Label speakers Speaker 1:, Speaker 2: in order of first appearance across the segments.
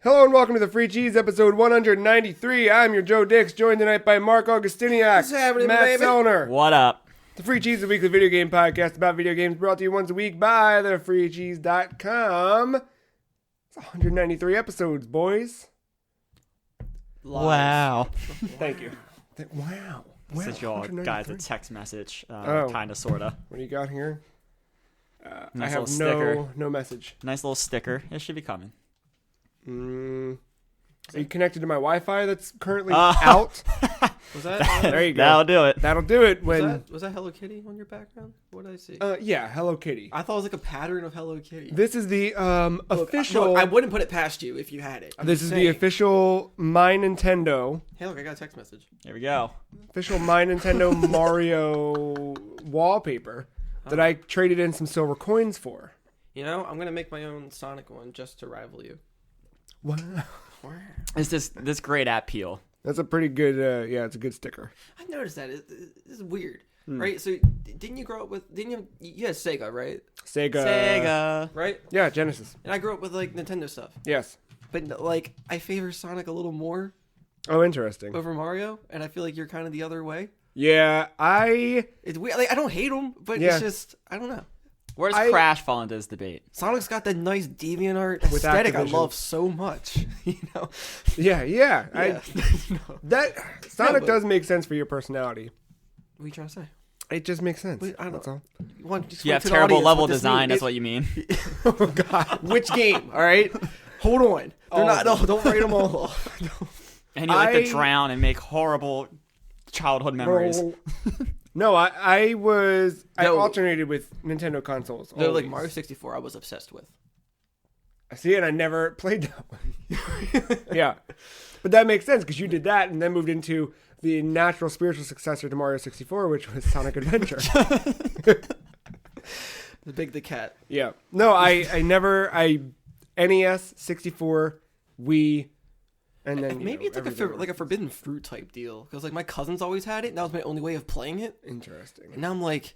Speaker 1: Hello and welcome to the Free Cheese, episode 193. I'm your Joe Dix, joined tonight by Marc Augustiniak,
Speaker 2: What's happening,
Speaker 1: Matt
Speaker 2: baby?
Speaker 1: Sellner.
Speaker 3: What up?
Speaker 1: The Free Cheese is a weekly video game podcast about video games brought to you once a week by thefreecheese.com. It's 193 episodes, boys.
Speaker 3: Wow.
Speaker 1: Thank you. Wow.
Speaker 3: Sent you all
Speaker 1: 193.
Speaker 3: guys a text message,
Speaker 1: Oh.
Speaker 3: kind of, sort of.
Speaker 1: What do you got here?
Speaker 3: Nice
Speaker 1: I have
Speaker 3: little sticker.
Speaker 1: no message.
Speaker 3: Nice little sticker. It should be coming.
Speaker 1: Are you connected to my Wi-Fi that's currently out?
Speaker 2: Was that?
Speaker 1: There you go.
Speaker 3: That'll do it.
Speaker 1: That'll do it. When
Speaker 2: Was that Hello Kitty on your background? What did I see?
Speaker 1: yeah, Hello Kitty.
Speaker 2: I thought it was like a pattern of Hello Kitty.
Speaker 1: This is the
Speaker 2: Look,
Speaker 1: official.
Speaker 2: I wouldn't put it past you if you had it.
Speaker 1: This is the official My Nintendo.
Speaker 2: Hey, look, I got a text message.
Speaker 3: Here we go.
Speaker 1: Official My Nintendo Mario wallpaper that I traded in some silver coins for.
Speaker 2: You know, I'm gonna make my own Sonic one just to rival you.
Speaker 1: Wow.
Speaker 3: It's this great app peel.
Speaker 1: That's a pretty good, yeah, it's a good sticker.
Speaker 2: I noticed that. This is weird, right? So, didn't you grow up with? You had Sega, right?
Speaker 1: Sega.
Speaker 2: Right?
Speaker 1: Yeah, Genesis.
Speaker 2: And I grew up with like Nintendo stuff,
Speaker 1: Yes.
Speaker 2: but like I favor Sonic a little more
Speaker 1: Oh, interesting.
Speaker 2: over Mario, and I feel like you're kind of the other way.
Speaker 1: Yeah,
Speaker 2: It's weird. Like I don't hate him, but
Speaker 1: Yeah.
Speaker 2: it's just I don't know.
Speaker 3: Where does Crash fall into this debate?
Speaker 2: Sonic's got that nice DeviantArt
Speaker 1: With
Speaker 2: aesthetic I
Speaker 1: Activision.
Speaker 2: love so much. You know?
Speaker 1: yeah.
Speaker 2: Yeah. No.
Speaker 1: That Sonic
Speaker 2: but-
Speaker 1: does make sense for your personality.
Speaker 2: What are you trying to say?
Speaker 1: It just makes sense.
Speaker 2: Wait, I don't
Speaker 1: That's all.
Speaker 2: You want to
Speaker 3: You have
Speaker 2: explain to the
Speaker 3: terrible
Speaker 2: audience
Speaker 3: level
Speaker 2: what this
Speaker 3: design.
Speaker 2: means?
Speaker 3: That's what you mean.
Speaker 1: Oh God.
Speaker 2: Which game? All right, hold on. They're
Speaker 1: All
Speaker 2: not.
Speaker 1: of
Speaker 2: No, don't write them all off.
Speaker 3: And you like to drown and make horrible childhood memories.
Speaker 1: No, I
Speaker 2: No.
Speaker 1: alternated with Nintendo consoles.
Speaker 2: They're like
Speaker 1: always.
Speaker 2: Mario 64. I was obsessed with.
Speaker 1: I see it. I never played that one. Yeah, but that makes sense because you did that and then moved into the natural spiritual successor to Mario 64, which was Sonic Adventure.
Speaker 2: The Big the Cat.
Speaker 1: Yeah. No, I never. NES, 64, Wii, and then
Speaker 2: Maybe it's like
Speaker 1: everything
Speaker 2: like a forbidden fruit type deal because like my cousins always had it. And that was my only way of playing it.
Speaker 1: Interesting.
Speaker 2: And now I'm like,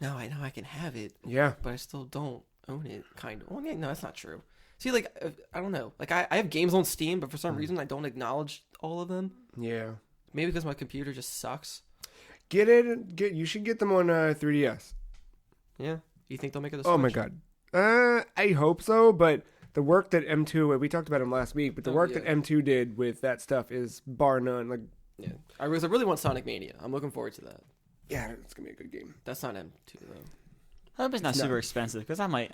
Speaker 2: no, I know I can have it,
Speaker 1: Yeah.
Speaker 2: but I still don't own it. Kind of. Well, yeah, no, that's not true. See, like I don't know. Like I have games on Steam, but for some reason I don't acknowledge all of them.
Speaker 1: Yeah.
Speaker 2: Maybe because my computer just sucks.
Speaker 1: Get it. You should get them on 3DS.
Speaker 2: Yeah. You think they'll make it a Switch?
Speaker 1: Oh my God. I hope so, but the work that M2, we talked about him last week, but the work that M2 did with that stuff is bar none. Like,
Speaker 2: Yeah. I really want Sonic Mania. I'm looking forward to that.
Speaker 1: yeah, it's gonna be a good game.
Speaker 2: That's not M2 though.
Speaker 3: I hope it's not super expensive because I might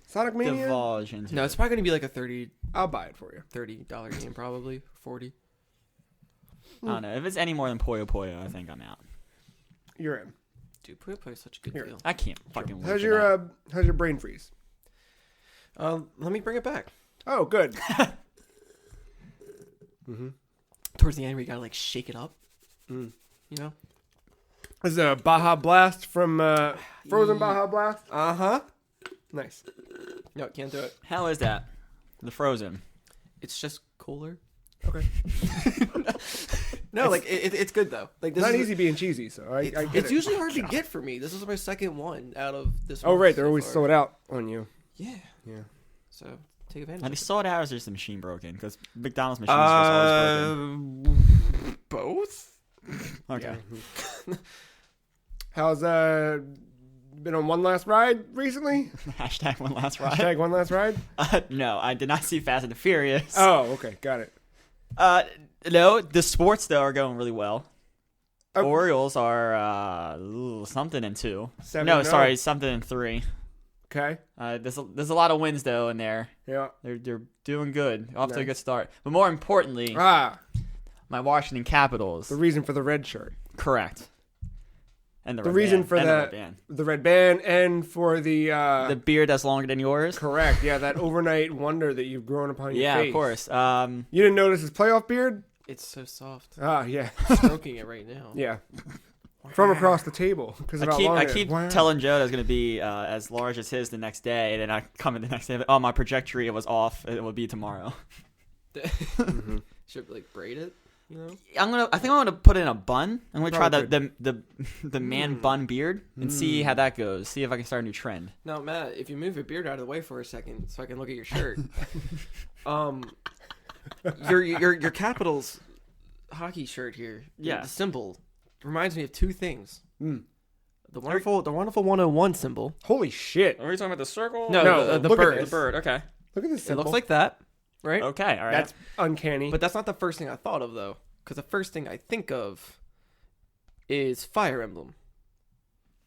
Speaker 1: Sonic Mania.
Speaker 3: divulge into
Speaker 2: No,
Speaker 3: it.
Speaker 2: it's probably gonna be like a
Speaker 1: I'll buy it for you.
Speaker 2: $30 game, probably 40.
Speaker 3: I don't know. If it's any more than Puyo Puyo, I think I'm out.
Speaker 1: You're in.
Speaker 2: Dude, Puyo Puyo is such a good
Speaker 1: Here.
Speaker 2: deal.
Speaker 3: I can't fucking wait
Speaker 1: How's
Speaker 3: for that.
Speaker 1: how's your brain freeze?
Speaker 2: Let me bring it back.
Speaker 1: Oh, good.
Speaker 2: Towards the end, we gotta like shake it up. You know?
Speaker 1: This is a Baja Blast from Frozen Baja Blast. Nice.
Speaker 2: No, can't do it.
Speaker 3: How is that? The Frozen.
Speaker 2: It's just cooler.
Speaker 1: Okay.
Speaker 2: No, like it's good though. Like
Speaker 1: It's
Speaker 2: this
Speaker 1: not
Speaker 2: is,
Speaker 1: easy being cheesy, so I get
Speaker 2: It's
Speaker 1: it.
Speaker 2: usually hard to get for me. This is my second one out of this.
Speaker 1: Oh,
Speaker 2: month
Speaker 1: right. They're
Speaker 2: so
Speaker 1: always
Speaker 2: far.
Speaker 1: sold out on you.
Speaker 2: Yeah.
Speaker 1: Yeah.
Speaker 2: So take advantage.
Speaker 3: Are
Speaker 2: of
Speaker 3: they
Speaker 2: it.
Speaker 3: sold out or is just the machine broken? Because McDonald's machines are always broken.
Speaker 2: Both.
Speaker 3: Okay.
Speaker 1: How's been on one last ride recently?
Speaker 3: Hashtag one last ride.
Speaker 1: Hashtag one last ride?
Speaker 3: No, I did not see Fast and the Furious.
Speaker 1: Oh, okay. Got it.
Speaker 3: No, the sports though are going really well.
Speaker 1: Oh.
Speaker 3: Orioles are something in 2.
Speaker 1: 7-0.
Speaker 3: No, sorry, something in 3.
Speaker 1: Okay.
Speaker 3: There's a lot of wins though in there.
Speaker 1: Yeah.
Speaker 3: They're doing good, off to a
Speaker 1: Nice.
Speaker 3: good start. But more importantly, my Washington Capitals.
Speaker 1: The reason for the red shirt.
Speaker 3: Correct. And the red
Speaker 1: reason
Speaker 3: band,
Speaker 1: for
Speaker 3: and
Speaker 1: the
Speaker 3: red band.
Speaker 1: the red band and for
Speaker 3: The beard that's longer than yours.
Speaker 1: correct. Yeah, that overnight wonder that you've grown upon your
Speaker 3: Yeah,
Speaker 1: face.
Speaker 3: of course.
Speaker 1: You didn't notice his playoff beard?
Speaker 2: It's so soft.
Speaker 1: Ah, yeah.
Speaker 2: Stroking it right now.
Speaker 1: Yeah. From across the table. Because
Speaker 3: I keep telling Joe that it's going to be as large as his the next day, and then I come in the next day. Oh, my trajectory was off. It will be tomorrow.
Speaker 2: Should like braid it. You know.
Speaker 3: I think I'm gonna put it in a bun. I'm gonna try
Speaker 1: Probably
Speaker 3: the man bun beard and see how that goes. See if I can start a new trend.
Speaker 2: Now, Matt, if you move your beard out of the way for a second, so I can look at your shirt. your Capitals hockey shirt here.
Speaker 3: Yeah.
Speaker 2: The symbol reminds me of two things.
Speaker 1: Mm.
Speaker 2: The wonderful 101 symbol.
Speaker 1: Holy shit!
Speaker 3: Are we talking about the circle?
Speaker 2: No, the
Speaker 1: look at
Speaker 2: bird.
Speaker 3: The bird. Okay.
Speaker 1: Look at this
Speaker 2: It
Speaker 1: symbol.
Speaker 2: looks like that, right?
Speaker 3: Okay. All right.
Speaker 1: That's uncanny.
Speaker 2: But that's not the first thing I thought of, though. Because the first thing I think of is Fire Emblem.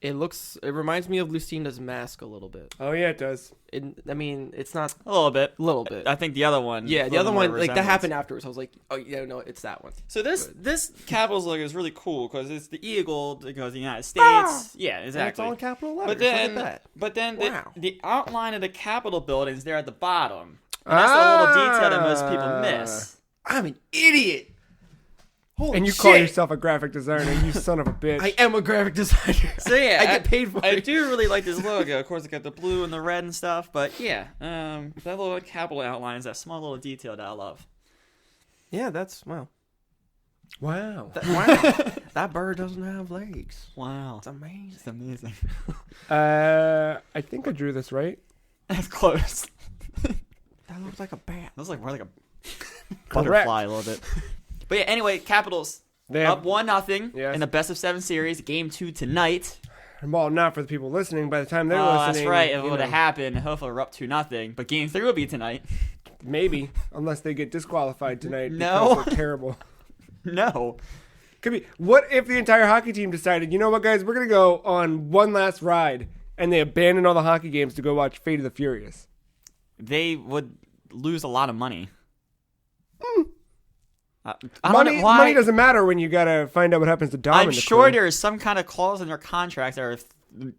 Speaker 2: It reminds me of Lucina's mask a little bit.
Speaker 1: Oh yeah, it does.
Speaker 2: It's not
Speaker 3: a little bit.
Speaker 2: a little bit.
Speaker 3: I think the other one.
Speaker 2: Yeah,
Speaker 3: a
Speaker 2: the other
Speaker 3: little more
Speaker 2: one, like that
Speaker 3: resemblance.
Speaker 2: happened afterwards. I was like, oh yeah, no, it's that one.
Speaker 3: So this Capitals logo is really cool because it's the eagle that goes to the United States. Yeah,
Speaker 2: And it's
Speaker 3: exactly.
Speaker 2: all in capital letters.
Speaker 3: But then,
Speaker 2: Look at that.
Speaker 3: but then
Speaker 2: Wow.
Speaker 3: the outline of the Capitol buildings there at the bottom. And that's the little detail that most people miss.
Speaker 2: I'm an idiot. Holy
Speaker 1: And you
Speaker 2: shit.
Speaker 1: call yourself a graphic designer, you son of a bitch.
Speaker 2: I am a graphic designer.
Speaker 3: So yeah,
Speaker 2: I get paid for
Speaker 3: I
Speaker 2: it.
Speaker 3: do really like this logo. Of course, it got the blue and the red and stuff. But yeah, that little Capitol outline is that small little detail that I love.
Speaker 2: Yeah, that's wow.
Speaker 1: Wow.
Speaker 2: Wow. That bird doesn't have legs.
Speaker 3: Wow,
Speaker 2: It's amazing.
Speaker 3: it's amazing.
Speaker 1: I think I drew this right.
Speaker 3: That's close.
Speaker 2: That looks like a bat.
Speaker 3: That was like more like a
Speaker 1: Correct.
Speaker 3: butterfly a little bit. But yeah, anyway, Capitals
Speaker 1: They
Speaker 3: up
Speaker 1: have,
Speaker 3: 1-0
Speaker 1: Yes.
Speaker 3: in the best of 7 series. Game 2 tonight.
Speaker 1: well, not for the people listening. By the time they're
Speaker 3: Oh,
Speaker 1: listening,
Speaker 3: that's right. If it
Speaker 1: you
Speaker 3: would have
Speaker 1: know,
Speaker 3: happened, hopefully we're up 2-0. But Game 3 will be tonight.
Speaker 1: maybe, unless they get disqualified tonight.
Speaker 3: No.
Speaker 1: because they're terrible.
Speaker 3: No.
Speaker 1: Could be. What if the entire hockey team decided, you know what, guys, we're gonna go on one last ride, and they abandoned all the hockey games to go watch Fate of the Furious?
Speaker 3: They would lose a lot of money. I don't
Speaker 1: Money,
Speaker 3: know why.
Speaker 1: money doesn't matter when you gotta find out what happens to Dom.
Speaker 3: I'm
Speaker 1: and the
Speaker 3: sure
Speaker 1: crew.
Speaker 3: there is some kind of clause in their contracts that are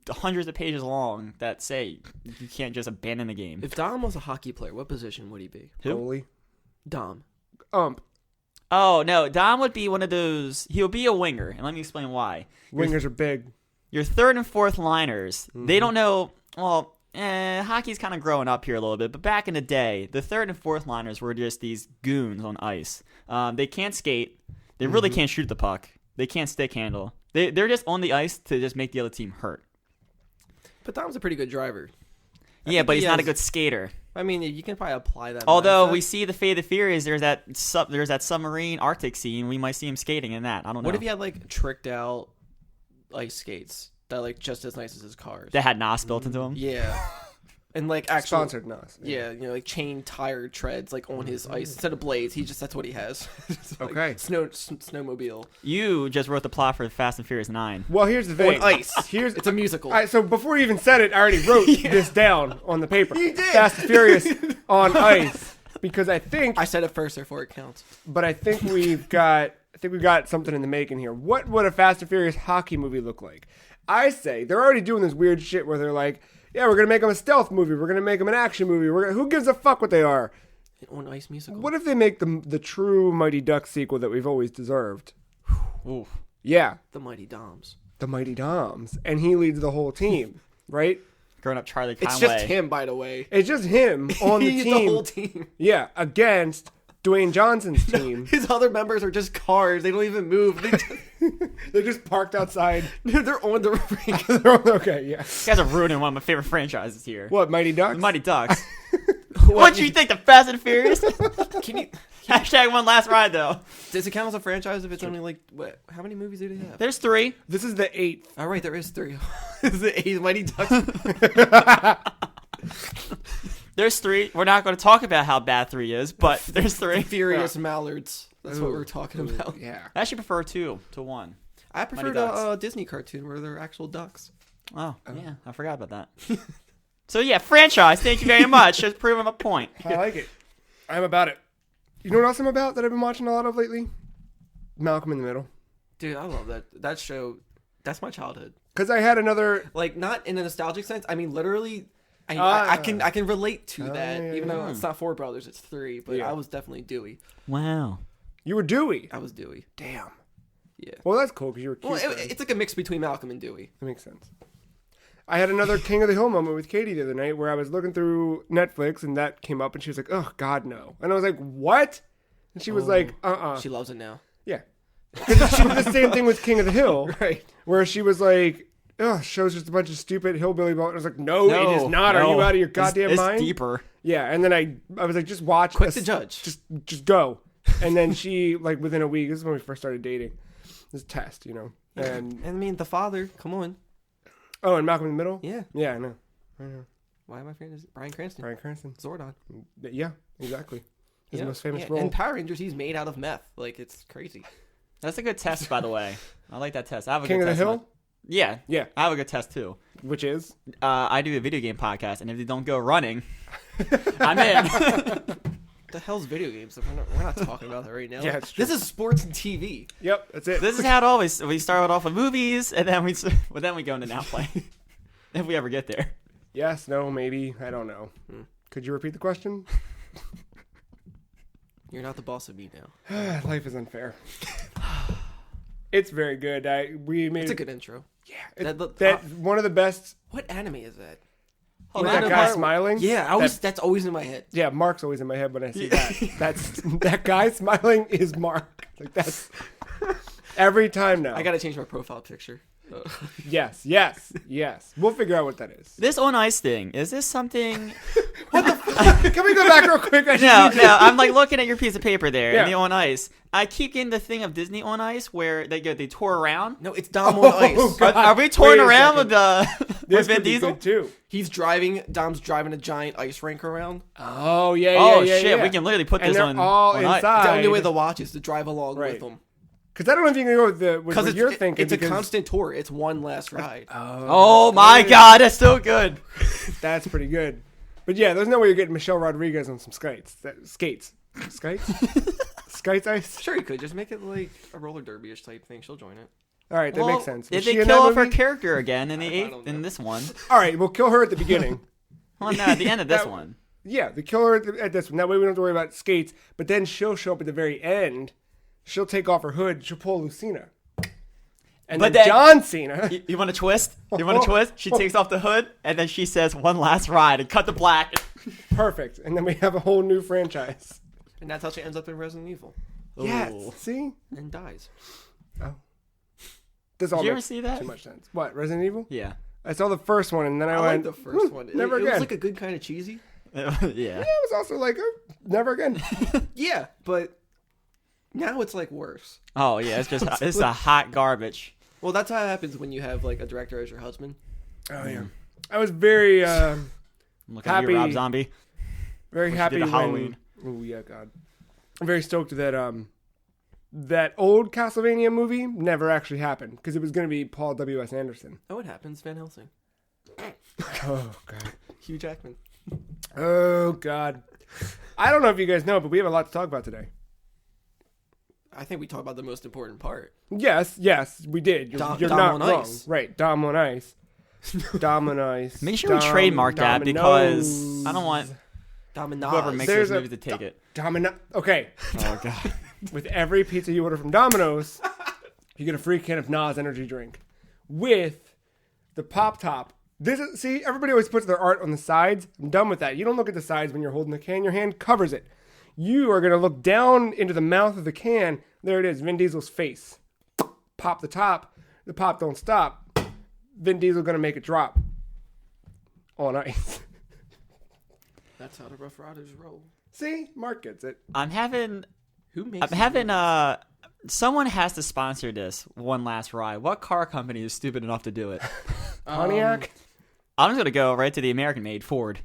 Speaker 3: hundreds of pages long that say you can't just abandon the game.
Speaker 2: If Dom was a hockey player, what position would he be?
Speaker 1: Goalie.
Speaker 2: Dom.
Speaker 3: Oh, no. Dom would be one of those. He would be a winger. And let me explain why.
Speaker 1: Wingers are big.
Speaker 3: Your third and fourth liners, they don't know. Well, hockey's kind of growing up here a little bit. But back in the day, the third and fourth liners were just these goons on ice. They can't skate. They really can't shoot the puck. They can't stick handle. They're just on the ice to just make the other team hurt.
Speaker 2: But Dom's a pretty good driver.
Speaker 3: Yeah,
Speaker 2: think
Speaker 3: but
Speaker 2: he
Speaker 3: he's not a
Speaker 2: has-
Speaker 3: good skater.
Speaker 2: I mean, you can probably apply that.
Speaker 3: Although
Speaker 2: mindset.
Speaker 3: we see the Fate of the Furious, there's that submarine Arctic scene. We might see him skating in that. I don't know.
Speaker 2: What if he had like tricked out ice skates that are like just as nice as his cars?
Speaker 3: That had NOS built into him?
Speaker 2: Yeah. And like actual
Speaker 1: Sponsored Nas.
Speaker 2: Yeah, you know, like chain tire treads like on his ice instead of blades. That's what he has. It's like
Speaker 1: Okay.
Speaker 2: snowmobile
Speaker 3: You just wrote the plot for Fast and Furious 9.
Speaker 1: Well, here's the thing.
Speaker 2: on ice.
Speaker 1: Here's
Speaker 2: It's a musical.
Speaker 1: All right, so before you even said it, I already wrote this down on the paper. You did. Fast and Furious on ice, because I think
Speaker 2: said it first, therefore it counts.
Speaker 1: but I think we've got something in the making here. What would a Fast and Furious hockey movie look like? I say they're already doing this weird shit where they're like, yeah, we're gonna make them a stealth movie. We're gonna make them an action movie. Who gives a fuck what they are?
Speaker 2: On ice musical.
Speaker 1: What if they make the true Mighty Ducks sequel that we've always deserved?
Speaker 3: Ooh.
Speaker 1: Yeah,
Speaker 2: The Mighty Doms.
Speaker 1: the Mighty Doms, and he leads the whole team, right?
Speaker 3: Growing up Charlie
Speaker 2: It's
Speaker 3: Conway.
Speaker 2: just him, by the way.
Speaker 1: It's just him on the
Speaker 2: He's
Speaker 1: team.
Speaker 2: the whole team.
Speaker 1: Yeah, against Dwayne Johnson's team.
Speaker 2: His other members are just cars. They don't even move.
Speaker 1: They're just parked outside.
Speaker 2: They're on the rink.
Speaker 1: Okay, yeah.
Speaker 3: You guys are ruining one of my favorite franchises here.
Speaker 1: What, Mighty Ducks?
Speaker 3: The Mighty Ducks. What do you think, the Fast and Furious?
Speaker 2: Can you?
Speaker 3: Hashtag one last ride, though.
Speaker 2: Does it count as a franchise if it's only like what? How many movies do they have?
Speaker 3: There's 3.
Speaker 1: This is the 8th.
Speaker 2: All right, there is 3. This is the 8th Mighty Ducks.
Speaker 3: There's 3. We're not going to talk about how bad 3 is, but there's 3.
Speaker 2: Furious Mallards. That's what
Speaker 1: Ooh,
Speaker 2: we're talking
Speaker 1: ooh,
Speaker 2: about.
Speaker 1: Yeah.
Speaker 3: I actually prefer 2 to 1.
Speaker 2: I prefer
Speaker 3: Mighty Ducks.
Speaker 2: the Disney cartoon where they're actual ducks.
Speaker 3: Oh, yeah. I forgot about that. So, yeah, franchise. Thank you very much. Just proving my point.
Speaker 1: I like it. I'm about it. You know what else I'm about that I've been watching a lot of lately? Malcolm in the Middle.
Speaker 2: Dude, I love that show. That's my childhood.
Speaker 1: Because I had another...
Speaker 2: Like, not in a nostalgic sense. I mean, literally, I can relate to that.
Speaker 1: yeah,
Speaker 2: even though
Speaker 1: yeah.
Speaker 2: it's not 4 brothers, it's 3. But
Speaker 1: Yeah.
Speaker 2: I was definitely Dewey.
Speaker 3: Wow.
Speaker 1: You were Dewey.
Speaker 2: I was Dewey.
Speaker 1: Damn.
Speaker 2: Yeah.
Speaker 1: Well, that's cool because you were cute.
Speaker 2: Well,
Speaker 1: then.
Speaker 2: it's like a mix between Malcolm and Dewey.
Speaker 1: That makes sense. I had another King of the Hill moment with Katie the other night where I was looking through Netflix and that came up and she was like, oh, God, no. And I was like, what? And she was like,
Speaker 2: She loves it now.
Speaker 1: Yeah. Because she did the same thing with King of the Hill.
Speaker 2: Right.
Speaker 1: Where she was like, oh, show's just a bunch of stupid hillbilly. I was like, no, it is not. Are you out of your goddamn
Speaker 3: it's
Speaker 1: mind?
Speaker 3: It's deeper.
Speaker 1: Yeah, and then I was like, just watch.
Speaker 2: Quick to judge.
Speaker 1: Just go. And then she, like, within a week, this is when we first started dating. This test, you know. And
Speaker 2: I mean, the father, come on.
Speaker 1: oh, and Malcolm in the Middle?
Speaker 2: Yeah.
Speaker 1: Yeah, I know.
Speaker 2: Why am I forgetting his Bryan Cranston?
Speaker 1: Bryan Cranston.
Speaker 2: Zordon.
Speaker 1: Yeah, exactly. His
Speaker 2: Yeah.
Speaker 1: most famous
Speaker 2: Yeah,
Speaker 1: role.
Speaker 2: in Power Rangers, he's made out of meth. Like, it's crazy.
Speaker 3: That's a good test, by the way. I like that test. I have a
Speaker 1: King
Speaker 3: good
Speaker 1: of the
Speaker 3: test.
Speaker 1: Hill?
Speaker 3: Yeah.
Speaker 1: Yeah.
Speaker 3: I have a good test, too.
Speaker 1: Which is?
Speaker 3: I do a video game podcast, and if they don't go running, I'm in.
Speaker 2: The hell's video games? We're not talking about that right now.
Speaker 1: Yeah, it's true.
Speaker 2: This is sports and TV.
Speaker 1: Yep, that's it.
Speaker 3: This is how it always. We start off with movies, and then we go into now play. If we ever get there.
Speaker 1: Yes, no, maybe. I don't know. Could you repeat the question?
Speaker 2: You're not the boss of me now.
Speaker 1: Life is unfair. It's very good. We made
Speaker 2: It's a good intro.
Speaker 1: Yeah, that one of the best.
Speaker 2: What anime is that?
Speaker 1: With that guy smiling.
Speaker 2: Yeah, that's always in my head.
Speaker 1: Yeah, Marc's always in my head when I see that. That's that guy smiling is Marc. Like that's every time now.
Speaker 2: I gotta change my profile picture.
Speaker 1: Yes. We'll figure out what that is.
Speaker 3: This on ice thing, is this something?
Speaker 1: Can we go back real quick?
Speaker 3: No, I'm like looking at your piece of paper there,
Speaker 1: Yeah.
Speaker 3: and the on ice. I keep getting the thing of Disney on Ice where they tour around.
Speaker 2: No, it's Dom on Ice.
Speaker 1: God.
Speaker 3: Are we touring
Speaker 1: Wait a
Speaker 3: around
Speaker 1: second.
Speaker 3: with
Speaker 1: This
Speaker 3: Vin
Speaker 1: could be
Speaker 3: Diesel?
Speaker 1: good too.
Speaker 2: Dom's driving a giant ice rink around.
Speaker 1: Oh yeah.
Speaker 3: Oh
Speaker 1: yeah,
Speaker 3: shit,
Speaker 1: yeah.
Speaker 3: we can literally put
Speaker 1: And
Speaker 3: this
Speaker 1: they're
Speaker 3: on
Speaker 1: all
Speaker 3: on ice.
Speaker 1: inside.
Speaker 2: The only way to watch is to drive along
Speaker 1: Right.
Speaker 2: with them.
Speaker 1: Because I don't know if you can go with
Speaker 2: Because
Speaker 1: what you're thinking.
Speaker 2: it's a
Speaker 1: because-
Speaker 2: constant tour. It's one last ride.
Speaker 3: Oh my god, that's so good.
Speaker 1: That's pretty good. But yeah, there's no way you're getting Michelle Rodriguez on some skates. Skates? Skates ice?
Speaker 2: Sure, you could just make it like a roller derby-ish type thing. She'll join it.
Speaker 1: All right, that
Speaker 3: Well,
Speaker 1: makes sense.
Speaker 3: Did
Speaker 1: Was
Speaker 3: they
Speaker 1: she in
Speaker 3: kill
Speaker 1: that
Speaker 3: off her
Speaker 1: movie?
Speaker 3: character again in the
Speaker 2: I
Speaker 3: eighth
Speaker 2: don't
Speaker 3: in
Speaker 2: know.
Speaker 3: this one?
Speaker 1: All right, we'll kill her at the beginning.
Speaker 3: Well, no, at the end of this
Speaker 1: That-
Speaker 3: one.
Speaker 1: Yeah, they kill her at this one. That way we don't have to worry about skates. But then she'll show up at the very end. She'll take off her hood. She'll pull Lucina. And
Speaker 3: But
Speaker 1: then
Speaker 3: then-
Speaker 1: John Cena.
Speaker 3: You want to twist? You want to twist? She takes off the hood, and then she says, "One last ride," and cut the black.
Speaker 1: Perfect. And then we have a whole new franchise.
Speaker 2: And that's how she ends up in Resident Evil.
Speaker 1: Yes.
Speaker 3: Ooh.
Speaker 1: See?
Speaker 2: And dies.
Speaker 1: Oh. This all
Speaker 3: Did you ever
Speaker 1: makes
Speaker 3: see that?
Speaker 1: too much sense. What, Resident Evil?
Speaker 3: Yeah.
Speaker 1: I saw the first one, and then I
Speaker 2: I
Speaker 1: went,
Speaker 2: like the first one.
Speaker 1: never
Speaker 2: It
Speaker 1: again.
Speaker 2: was like a good kind of cheesy.
Speaker 3: yeah.
Speaker 1: Yeah, it was also like, never again.
Speaker 2: Yeah, but now it's like worse.
Speaker 3: Oh yeah, it's a hot garbage.
Speaker 2: Well, that's how it happens when you have like a director as your husband.
Speaker 1: Oh, yeah. I was very,
Speaker 3: I'm looking at you,
Speaker 1: Happy-
Speaker 3: Rob Zombie.
Speaker 1: very
Speaker 3: What she
Speaker 1: happy
Speaker 3: did to
Speaker 1: when...
Speaker 3: Halloween.
Speaker 1: Oh, yeah, God. I'm very stoked that, that old Castlevania movie never actually happened because it was going to be Paul W.S. Anderson.
Speaker 2: Oh, it happens. Van Helsing.
Speaker 1: Oh, God.
Speaker 2: Hugh Jackman.
Speaker 1: Oh, God. I don't know if you guys know, but we have a lot to talk about today.
Speaker 2: I think we talked about the most important part.
Speaker 1: Yes, we did. You're
Speaker 2: Dom
Speaker 1: not
Speaker 2: on
Speaker 1: wrong.
Speaker 2: Ice.
Speaker 1: Right, Dom on Ice. Dom on Ice.
Speaker 3: Make sure we trademark that because
Speaker 1: Dominoes.
Speaker 3: I don't want
Speaker 2: Dominoes.
Speaker 3: whoever makes
Speaker 1: There's
Speaker 3: those
Speaker 1: a-
Speaker 3: movies to take it.
Speaker 1: Domino. Okay,
Speaker 3: Oh god.
Speaker 1: with every pizza you order from Domino's, you get a free can of Nas energy drink with the Pop Top. See, everybody always puts their art on the sides. I'm done with that. You don't look at the sides when you're holding the can. Your hand covers it. You are going to look down into the mouth of the can. There it is, Vin Diesel's face. Pop the top. The pop don't stop. Vin Diesel going to make it drop. On ice.
Speaker 2: That's how the Rough Riders roll.
Speaker 1: See? Mark gets it.
Speaker 3: I'm having
Speaker 2: Who
Speaker 3: someone has to sponsor this one last ride. What car company is stupid enough to do it?
Speaker 1: Pontiac?
Speaker 3: I'm just gonna go right to the American made Ford.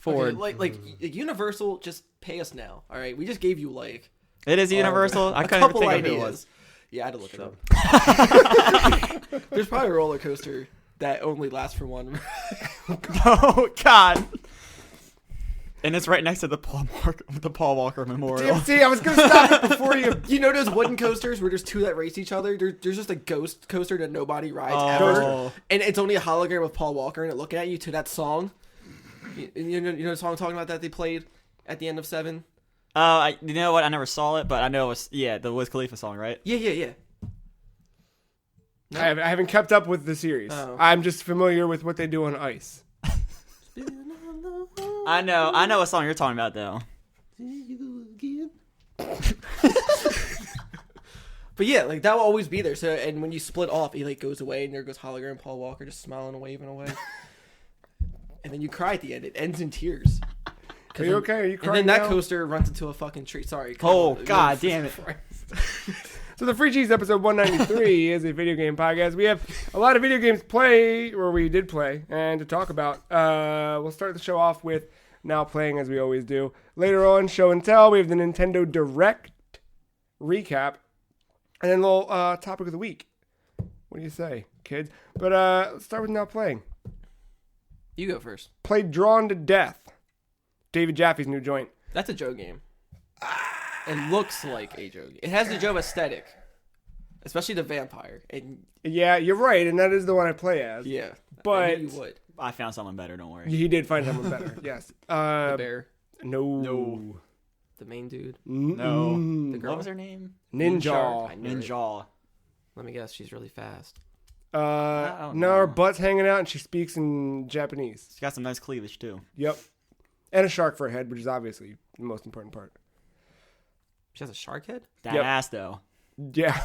Speaker 2: Okay, like Universal, just pay us now. All right, we just gave you like
Speaker 3: It is Universal. I
Speaker 2: a
Speaker 3: couldn't even
Speaker 2: couple
Speaker 3: think of who
Speaker 2: ideas.
Speaker 3: it was.
Speaker 2: Yeah, I had to look it up. There's probably a roller coaster that only lasts for one.
Speaker 3: Oh God. And it's right next to the Paul Walker Memorial.
Speaker 1: See, I was going to stop it before you.
Speaker 2: You know those wooden coasters where there's two that race each other? There's just a ghost coaster that nobody rides ever.
Speaker 3: Oh.
Speaker 2: And it's only a hologram of Paul Walker and it looking at you to that song. You know the song I'm talking about that they played at the end of 7?
Speaker 3: You know what? I never saw it, but I know it was the Wiz Khalifa song, right?
Speaker 2: Yeah.
Speaker 1: I haven't kept up with the series.
Speaker 2: Oh.
Speaker 1: I'm just familiar with what they do on ice.
Speaker 3: I know what song you're talking about though.
Speaker 2: But yeah, like that will always be there. So, and when you split off, he like goes away, and there goes hologram Paul Walker just smiling and waving away. And then you cry at the end. It ends in tears.
Speaker 1: Are you okay? Are you
Speaker 2: And
Speaker 1: crying
Speaker 2: then that
Speaker 1: now?
Speaker 2: coaster runs into a fucking tree. Sorry.
Speaker 3: Oh, God damn it.
Speaker 1: So the Free Cheese episode 193 is a video game podcast. We have a lot of video games we did play, and to talk about. We'll start the show off with now playing as we always do. Later on, show and tell. We have the Nintendo Direct recap, and then a little topic of the week. What do you say, kids? But let's start with now playing.
Speaker 2: You go first.
Speaker 1: Played Drawn to Death. David Jaffe's new joint.
Speaker 2: That's a Joe game. It looks like a Joe game. It has the Joe aesthetic. Especially the vampire. And
Speaker 1: Yeah, you're right, and that is the one I play as.
Speaker 2: yeah.
Speaker 1: But
Speaker 2: I knew you would.
Speaker 3: I found someone better. Don't worry.
Speaker 1: he did find someone better. Yes.
Speaker 2: The bear.
Speaker 1: No.
Speaker 2: The main dude.
Speaker 3: No.
Speaker 2: The girl.
Speaker 3: What was her name?
Speaker 1: Ninja.
Speaker 2: I knew it.
Speaker 3: Ninja.
Speaker 2: Let me guess. She's really fast.
Speaker 1: No,
Speaker 3: know.
Speaker 1: her butt's hanging out, and she speaks in Japanese.
Speaker 3: She's got some nice cleavage too.
Speaker 1: Yep. And a shark for a head, which is obviously the most important part.
Speaker 2: She has a shark head?
Speaker 3: That
Speaker 1: Yep.
Speaker 3: ass though.
Speaker 1: Yeah.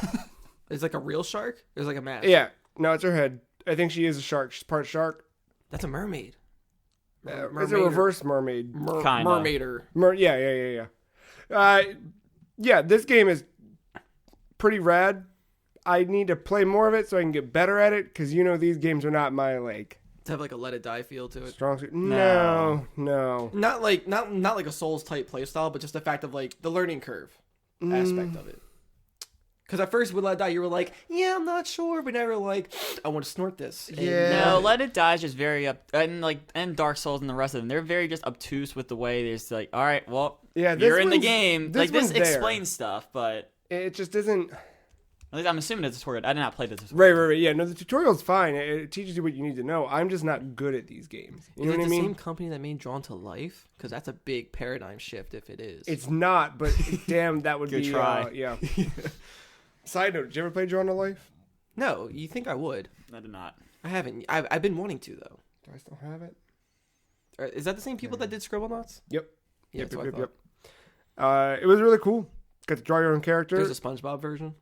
Speaker 2: It's like a real shark? Or is it like a mask?
Speaker 1: Yeah. No, it's her head. I think she is a shark. She's part shark.
Speaker 2: That's a mermaid.
Speaker 1: It's a reverse mermaid.
Speaker 3: Kinda.
Speaker 2: Mermaider.
Speaker 1: Yeah. Yeah, this game is pretty rad. I need to play more of it so I can get better at it, because these games are not my
Speaker 2: To have like a let it die feel to it.
Speaker 1: strong suit. No.
Speaker 2: Not like like a Souls type playstyle, but just the fact of like the learning curve aspect of it. Because at first with Let It Die, you were like, yeah, I'm not sure, but now you're like, I want to snort this. And
Speaker 1: Yeah.
Speaker 3: No, Let It Die is just very and Dark Souls and the rest of them. They're very just obtuse with the way they're just like, all right, well,
Speaker 1: Yeah,
Speaker 3: you're in the game.
Speaker 1: This
Speaker 3: This
Speaker 1: one's there.
Speaker 3: explains stuff, but
Speaker 1: It just isn't.
Speaker 3: at least I'm assuming it's a tutorial. I did not play the tutorial.
Speaker 1: Right. Yeah, no, the tutorial's fine. It teaches you what you need to know. I'm just not good at these games. You know
Speaker 2: Is
Speaker 1: what
Speaker 2: it
Speaker 1: I
Speaker 2: the
Speaker 1: mean?
Speaker 2: same company that made Drawn to Life? Because that's a big paradigm shift if it is.
Speaker 1: It's not, but damn, that would
Speaker 3: Good
Speaker 1: be.
Speaker 3: try.
Speaker 1: Yeah. Side note: did you ever play Drawn to Life?
Speaker 2: No, you think I would?
Speaker 3: I did not.
Speaker 2: I haven't. I've been wanting to though.
Speaker 1: Do I still have it?
Speaker 2: Is that the same people that did Scribblenauts?
Speaker 1: Yep.
Speaker 2: Yeah, that's what I thought.
Speaker 1: It was really cool. Got to draw your own character.
Speaker 2: There's a SpongeBob version,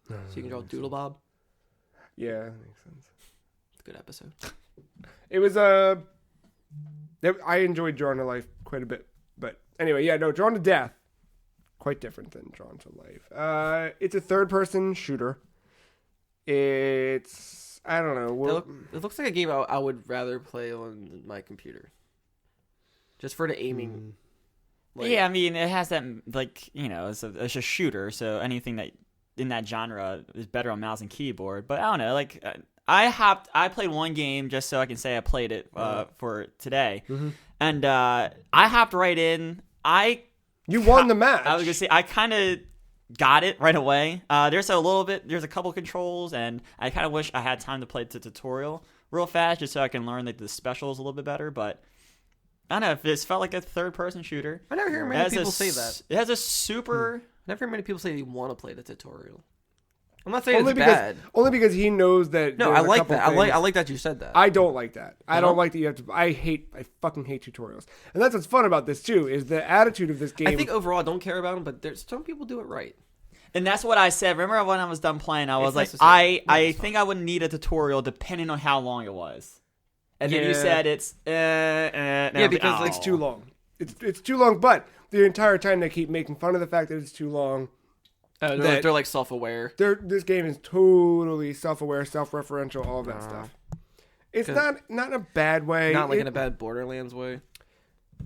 Speaker 2: so you can draw Doodle Bob.
Speaker 1: Yeah, that makes sense.
Speaker 2: It's a good episode.
Speaker 1: It was I enjoyed Drawn to Life quite a bit, but anyway, yeah, no, Drawn to Death, quite different than Drawn to Life. It's a third-person shooter. It's I don't know.
Speaker 2: It looks like a game I would rather play on my computer, just for the aiming. Like,
Speaker 3: Yeah, I mean, it has that, it's a shooter, so anything that in that genre is better on mouse and keyboard. But I don't know, I played one game just so I can say I played it for today, and I hopped right in.
Speaker 1: You won the match.
Speaker 3: I was gonna say I kind of got it right away. There's a couple controls, and I kind of wish I had time to play the tutorial real fast just so I can learn the specials a little bit better, but. I don't know, this felt like a third-person shooter.
Speaker 2: I never hear many people say that.
Speaker 3: It has a super...
Speaker 2: I never hear many people say they want to play the tutorial. I'm not saying it's bad.
Speaker 1: Only because he knows that.
Speaker 2: No,
Speaker 1: there's
Speaker 2: I
Speaker 1: a
Speaker 2: like
Speaker 1: couple
Speaker 2: that. I
Speaker 1: things.
Speaker 2: like that you said that.
Speaker 1: I don't like that. I
Speaker 2: You
Speaker 1: don't
Speaker 2: don't?
Speaker 1: like that you have to. I fucking hate tutorials, and that's what's fun about this too. Is the attitude of this game.
Speaker 2: I think overall I don't care about them, but there's some people do it right.
Speaker 3: And that's what I said. Remember when I was done playing, I was like,
Speaker 2: necessary.
Speaker 3: I think I would need a tutorial depending on how long it was. And then you
Speaker 1: Yeah.
Speaker 3: said it's...
Speaker 2: Yeah, because
Speaker 1: it's too long. It's too long, but the entire time they keep making fun of the fact that it's too long.
Speaker 2: They're like self-aware.
Speaker 1: This game is totally self-aware, self-referential, all of that stuff. It's not in a bad way.
Speaker 2: Not like in a bad Borderlands way.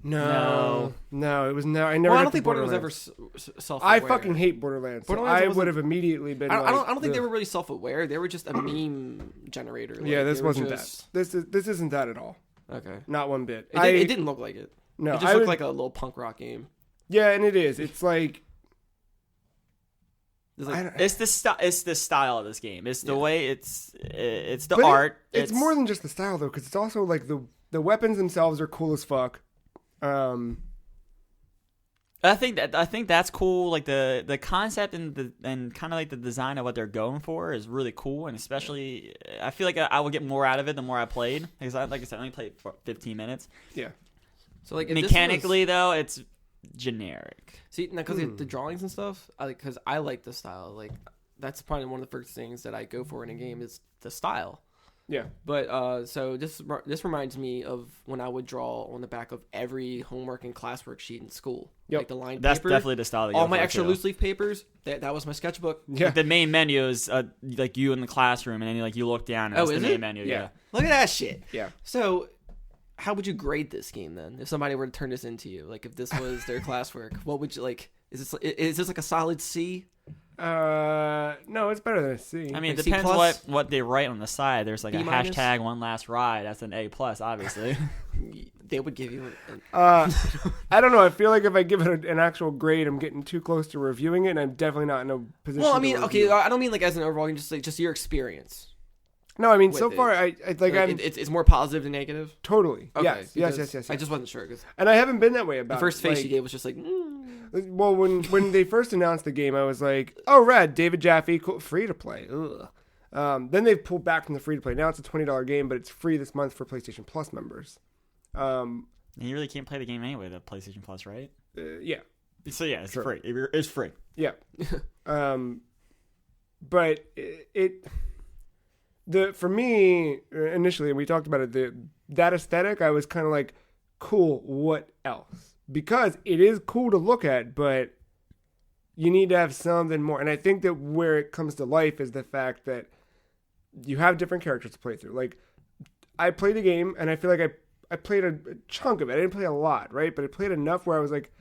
Speaker 1: No, it was no. I never.
Speaker 2: Well, I
Speaker 1: got
Speaker 2: don't
Speaker 1: to
Speaker 2: think Borderlands was ever self-aware.
Speaker 1: I fucking hate Borderlands. So
Speaker 2: Borderlands
Speaker 1: I
Speaker 2: wasn't-
Speaker 1: would have immediately been.
Speaker 2: I don't think
Speaker 1: ugh.
Speaker 2: they were really self-aware. They were just a meme generator. Like,
Speaker 1: Yeah, this
Speaker 2: they were
Speaker 1: wasn't
Speaker 2: just...
Speaker 1: that. This isn't that at all.
Speaker 2: Okay.
Speaker 1: Not one bit.
Speaker 2: It didn't look like it.
Speaker 1: No,
Speaker 2: It just
Speaker 1: I
Speaker 2: looked
Speaker 1: would-
Speaker 2: like a little punk rock game.
Speaker 1: Yeah, and it is. It's like
Speaker 2: It's like,
Speaker 3: It's the style of this game. It's the way it's the
Speaker 1: but
Speaker 3: art.
Speaker 1: It's more than just the style though, because it's also like the weapons themselves are cool as fuck.
Speaker 3: I think that's cool. Like the concept and kind of like the design of what they're going for is really cool, and especially I feel like I would get more out of it the more I played, because like I said, I only played for 15 minutes.
Speaker 1: Yeah.
Speaker 2: so like if this
Speaker 3: Mechanically though, it's generic.
Speaker 2: See, now because the drawings and stuff, because I like the style. Like that's probably one of the first things that I go for in a game is the style.
Speaker 1: Yeah.
Speaker 2: But so this reminds me of when I would draw on the back of every homework and classwork sheet in school.
Speaker 1: Yep.
Speaker 2: Like the lined
Speaker 3: That's
Speaker 2: paper.
Speaker 3: definitely the style. That you
Speaker 2: All
Speaker 3: go
Speaker 2: my
Speaker 3: for,
Speaker 2: extra
Speaker 3: too.
Speaker 2: loose leaf papers. That was my sketchbook.
Speaker 1: Yeah.
Speaker 3: Like the main menu is like you in the classroom, and then you look down, and that's the
Speaker 2: is
Speaker 3: main
Speaker 2: it?
Speaker 3: menu.
Speaker 1: Yeah.
Speaker 3: Yeah.
Speaker 2: Look at that shit.
Speaker 1: Yeah.
Speaker 2: So, how would you grade this game then? If somebody were to turn this into you, like if this was their classwork, what would you like? Is this like a solid C?
Speaker 1: No, it's better than a C.
Speaker 3: I mean, it
Speaker 2: Like C
Speaker 3: depends
Speaker 2: plus?
Speaker 3: what they write on the side. There's like
Speaker 2: B
Speaker 3: a
Speaker 2: minus?
Speaker 3: hashtag one last ride. That's an A plus, obviously.
Speaker 2: They would give you an
Speaker 1: I don't know. I feel like if I give it an actual grade, I'm getting too close to reviewing it, and I'm definitely not in a position.
Speaker 2: well, I
Speaker 1: to
Speaker 2: mean,
Speaker 1: review
Speaker 2: okay,
Speaker 1: it.
Speaker 2: I don't mean like as an overall, you just your experience.
Speaker 1: No, I mean,
Speaker 2: with
Speaker 1: so
Speaker 2: it.
Speaker 1: far, I like I'm
Speaker 2: it's more positive than negative.
Speaker 1: totally
Speaker 2: Okay,
Speaker 1: yes.
Speaker 2: because I just wasn't sure because
Speaker 1: And I haven't been that way about
Speaker 2: the first
Speaker 1: it.
Speaker 2: face
Speaker 1: Like,
Speaker 2: you gave was just like.
Speaker 1: Well, when they first announced the game, I was like, "Oh, rad! David Jaffe, cool, free to play." Ugh. Then they've pulled back from the free to play. Now it's a $20 game, but it's free this month for PlayStation Plus members.
Speaker 3: And you really can't play the game anyway, the PlayStation Plus, right?
Speaker 1: Yeah,
Speaker 3: So yeah, it's
Speaker 1: Sure.
Speaker 3: free. It's free.
Speaker 1: yeah. But for me initially, and we talked about it, that aesthetic, I was kind of like, cool. What else? Because it is cool to look at, but you need to have something more. And I think that where it comes to life is the fact that you have different characters to play through. Like, I played a game, and I feel like I played a chunk of it. I didn't play a lot, right? But I played enough where I was like,